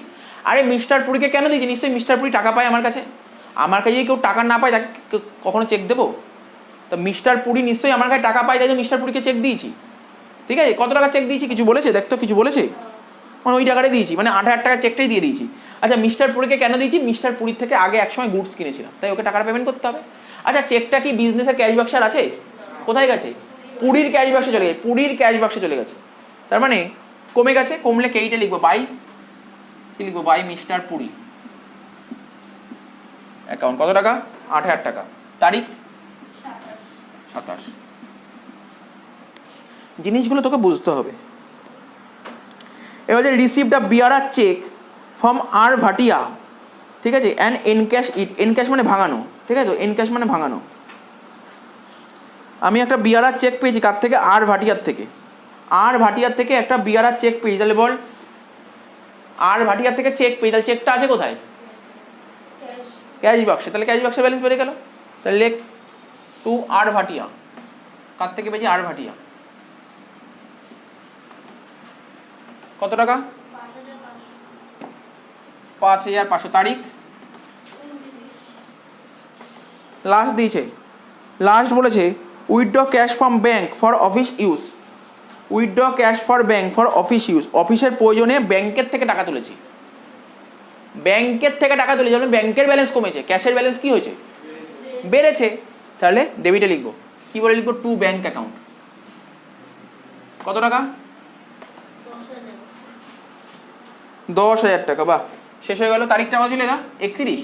S1: আরে মিস্টার পুরীকে কেন দিয়েছি? নিশ্চয়ই মিস্টার পুরী টাকা পায় আমার কাছে। আমার কাছে যদি কেউ টাকা না পায় তাকে কখনো চেক দেবো? তো মিস্টার পুরী নিশ্চয়ই আমার কাছে টাকা পায়, তাই তো মিস্টার পুরীকে চেক দিয়েছি, ঠিক আছে? কত টাকা চেক দিয়েছি কিছু বলেছে? দেখ তো, কিছু বলেছে? মানে ওই টাকাটাই দিয়েছি, মানে 8,000 টাকার চেকটাই দিয়ে দিয়েছি। আচ্ছা, মিস্টার পুরীকে কেন দিয়েছি? মিস্টার পুরীর থেকে আগে একসময় গুডস কিনেছিলাম, তাই ওকে টাকাটা পেমেন্ট করতে হবে। আচ্ছা, চেকটা কি বিজনেসের ক্যাশ বাক্সে আছে? কোথায় গেছে? পুরীর ক্যাশ বাক্সে চলে গেছে, পুরীর ক্যাশ বাক্সে চলে গেছে। তার মানে কমে গেছে। কমলে কেইটা লিখবো? বাই, কি লিখবো? By mister Puri account. কত টাকা? 8,000 টাকা। তারিখ 27। জিনিসগুলো তোকে বুঝতে হবে। এবার যে received a bearer cheque from R Bhatia, ঠিক আছে, অ্যান্ড এনক্যাশ ইট। এনক্যাশ মানে ভাঙানো, ঠিক আছে তো? এনক্যাশ মানে ভাঙানো। আমি একটা বিয়ারার চেক পেয়েছি, কার থেকে? আর ভাটিয়ার থেকে। আর ভাটিয়ার থেকে একটা বিয়ারার চেক পেয়েছি, তাহলে বল আর ভাটিয়ার থেকে চেক পেয়েছি, তাহলে চেকটা আছে কোথায়? ক্যাশ বাক্সে। তাহলে ক্যাশ বাক্সে ব্যালেন্স বেড়ে গেল। তাহলে লেখ টু আর ভাটিয়া। কার থেকে পেয়েছি? আর ভাটিয়া। কত টাকা? 5,500। তারিখ লাস্ট দিয়েছে, লাস্ট বলেছে withdraw cash from bank for office use, withdraw cash for bank for office use, অফিসের প্রয়োজনে ব্যাংকের থেকে টাকা তুলেছি, ব্যাংকের থেকে টাকা তুলেছি, মানে ব্যাংকের ব্যালেন্স কমেছে, ক্যাশের ব্যালেন্স কি হয়েছে, বেড়েছে। তাহলে ডেবিটে লিখবো, কি বলে লিখবো, টু ব্যাঙ্ক অ্যাকাউন্ট। কত টাকা, 10,000 টাকা। বাহ, শেষ হয়ে গেল। তারিখটা কত ছিল এটা, 31।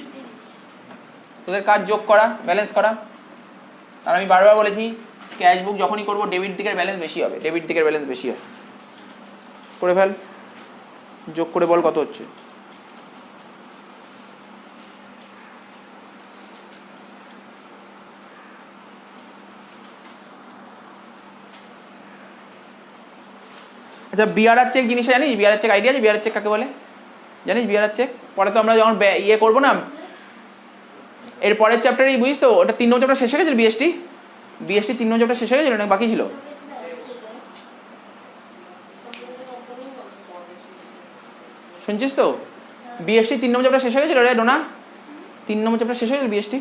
S1: তোদের কাজ যোগ করা, ব্যালেন্স করা। আর আমি বারবার বলেছি ক্যাশ বুক যখনই করবো ডেবিট দিকের ব্যালেন্স বেশি হবে, ডেবিট দিকের ব্যালেন্স বেশি হয়। করে ফেল, যোগ করে বল কত হচ্ছে। আচ্ছা, বিআরআর চেক জিনিসটা জানিস, বিআরআর চেক আইডিয়া আছে, বিআরআর চেক কাকে বলে জানিস, বিআরআর চেক পরে তো আমরা যখন ইয়ে করবো না, এর পরের চ্যাপ্টারেই বুঝিস তো, ওটা 3 নম্বর চ্যাপ্টার শেষ হয়ে গেছিল, বিএসটি 3 নম্বর চ্যাপ্টার শেষ হয়ে গেছিল না বাকি ছিল, শুনছিস তো, বিএসটি 3 নম্বর চ্যাপ্টার শেষ হয়ে গেছিল রে ডোনা, 3 নম্বর চ্যাপ্টার শেষ হয়ে গেছিল বিএসটি।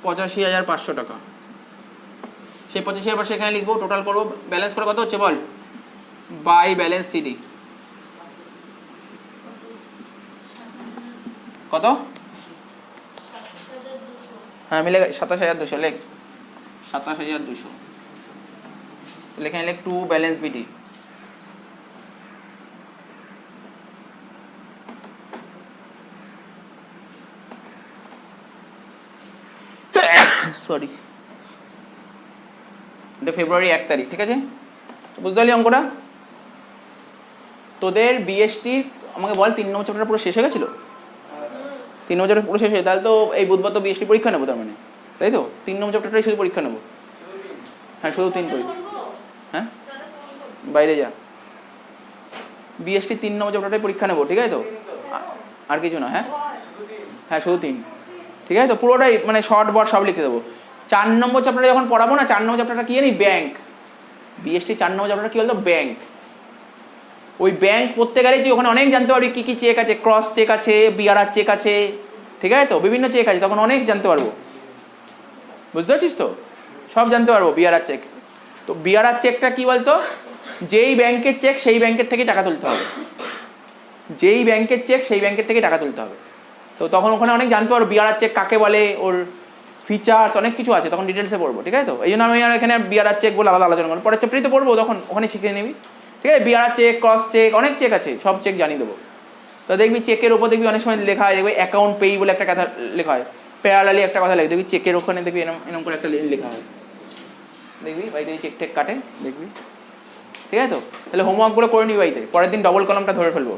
S1: $85,500 টাকা, সেই 85,500 এখানে লিখবো, টোটাল করবো, ব্যালেন্স করে কত হচ্ছে বল, বাই ব্যালেন্স সিডি কত, হ্যাঁ মিলে 27,200, লেখ 27,200, তাহলে এখানে লেখ টু ব্যালেন্স বিডি। সরি, এটা ফেব্রুয়ারি 1 তারিখ, ঠিক আছে, বুঝতে পারলি অঙ্কটা। তোদের বিএসটি আমাকে বল 3 নম্বর চ্যাপ্টার পুরো শেষ হয়ে গেছিল, 3 নম্বর চ্যাপ্টার পুরো শেষ হয়ে, তাহলে তো এই বুধবার তো বিএসটি পরীক্ষা নেবো, তার মানে তাই তো 3 নম্বর চ্যাপ্টারটাই শুধু পরীক্ষা নেবো। হ্যাঁ শুধু 3 পরীক্ষা, হ্যাঁ বাইরে যা, বিএসটি 3 নম্বর চ্যাপ্টারটাই পরীক্ষা নেবো, ঠিক আছে তো, আর কিছু না। হ্যাঁ হ্যাঁ শুধু 3, ঠিক আছে তো, পুরোটাই মানে শর্ট বর্ড সব লিখে দেবো। 4 নম্বর চ্যাপ্টারে যখন পড়াবো না, 4 নম্বর চ্যাপ্টারটা কি জানি, ব্যাংক, বিএসটি 4 নম্বর চ্যাপ্টারটা কি বলতো, ব্যাংক। ওই ব্যাংক পড়তে গেলে তুই ওখানে অনেক জানতে পারবি, কী কী চেক আছে, ক্রস চেক আছে, বিআরআর চেক আছে, ঠিক আছে তো, বিভিন্ন চেক আছে, তখন অনেক জানতে পারবো, বুঝতে পারছিস তো, সব জানতে পারবো বিআরআর চেক। তো বিআরআর চেকটা কি বলতো, যেই ব্যাংকের চেক সেই ব্যাংকের থেকে টাকা তুলতে হবে, যেই ব্যাংকের চেক সেই ব্যাংকের থেকে টাকা তুলতে হবে। তো তখন ওখানে অনেক জানতে পারবো, বিআরআর চেক কাকে বলে, ওর ফিচার্স অনেক কিছু আছে, তখন ডিটেলসে পড়বো, ঠিক আছে তো। এই জন্য আমি আর এখানে বিআরআর চেক বলে আলাদা আলোচনা করবো, পরের চ্যাপ্টারেই তো পড়বো, তখন ওখানে শিখে নিবি, ঠিক আছে। বিআরআর চেক, ক্রস চেক, অনেক চেক আছে, সব চেক জানিয়ে দেবো। তো দেখবি চেকের ওপর দেখবি অনেক সময় লেখা হয়, দেখবি অ্যাকাউন্ট পেই বলে একটা কথা লেখা হয়, প্যারালালি একটা কথা লেখে দেখবি, চেকের ওখানে দেখবি এরকম এরকম করে একটা লেখা হয়, দেখবি বাড়িতে চেক টেক কাটে দেখবি, ঠিক আছে তো। তাহলে হোমওয়ার্কগুলো করে নিবি বাড়িতে, পরের দিন ডবল কলমটা ধরে ফেলবো।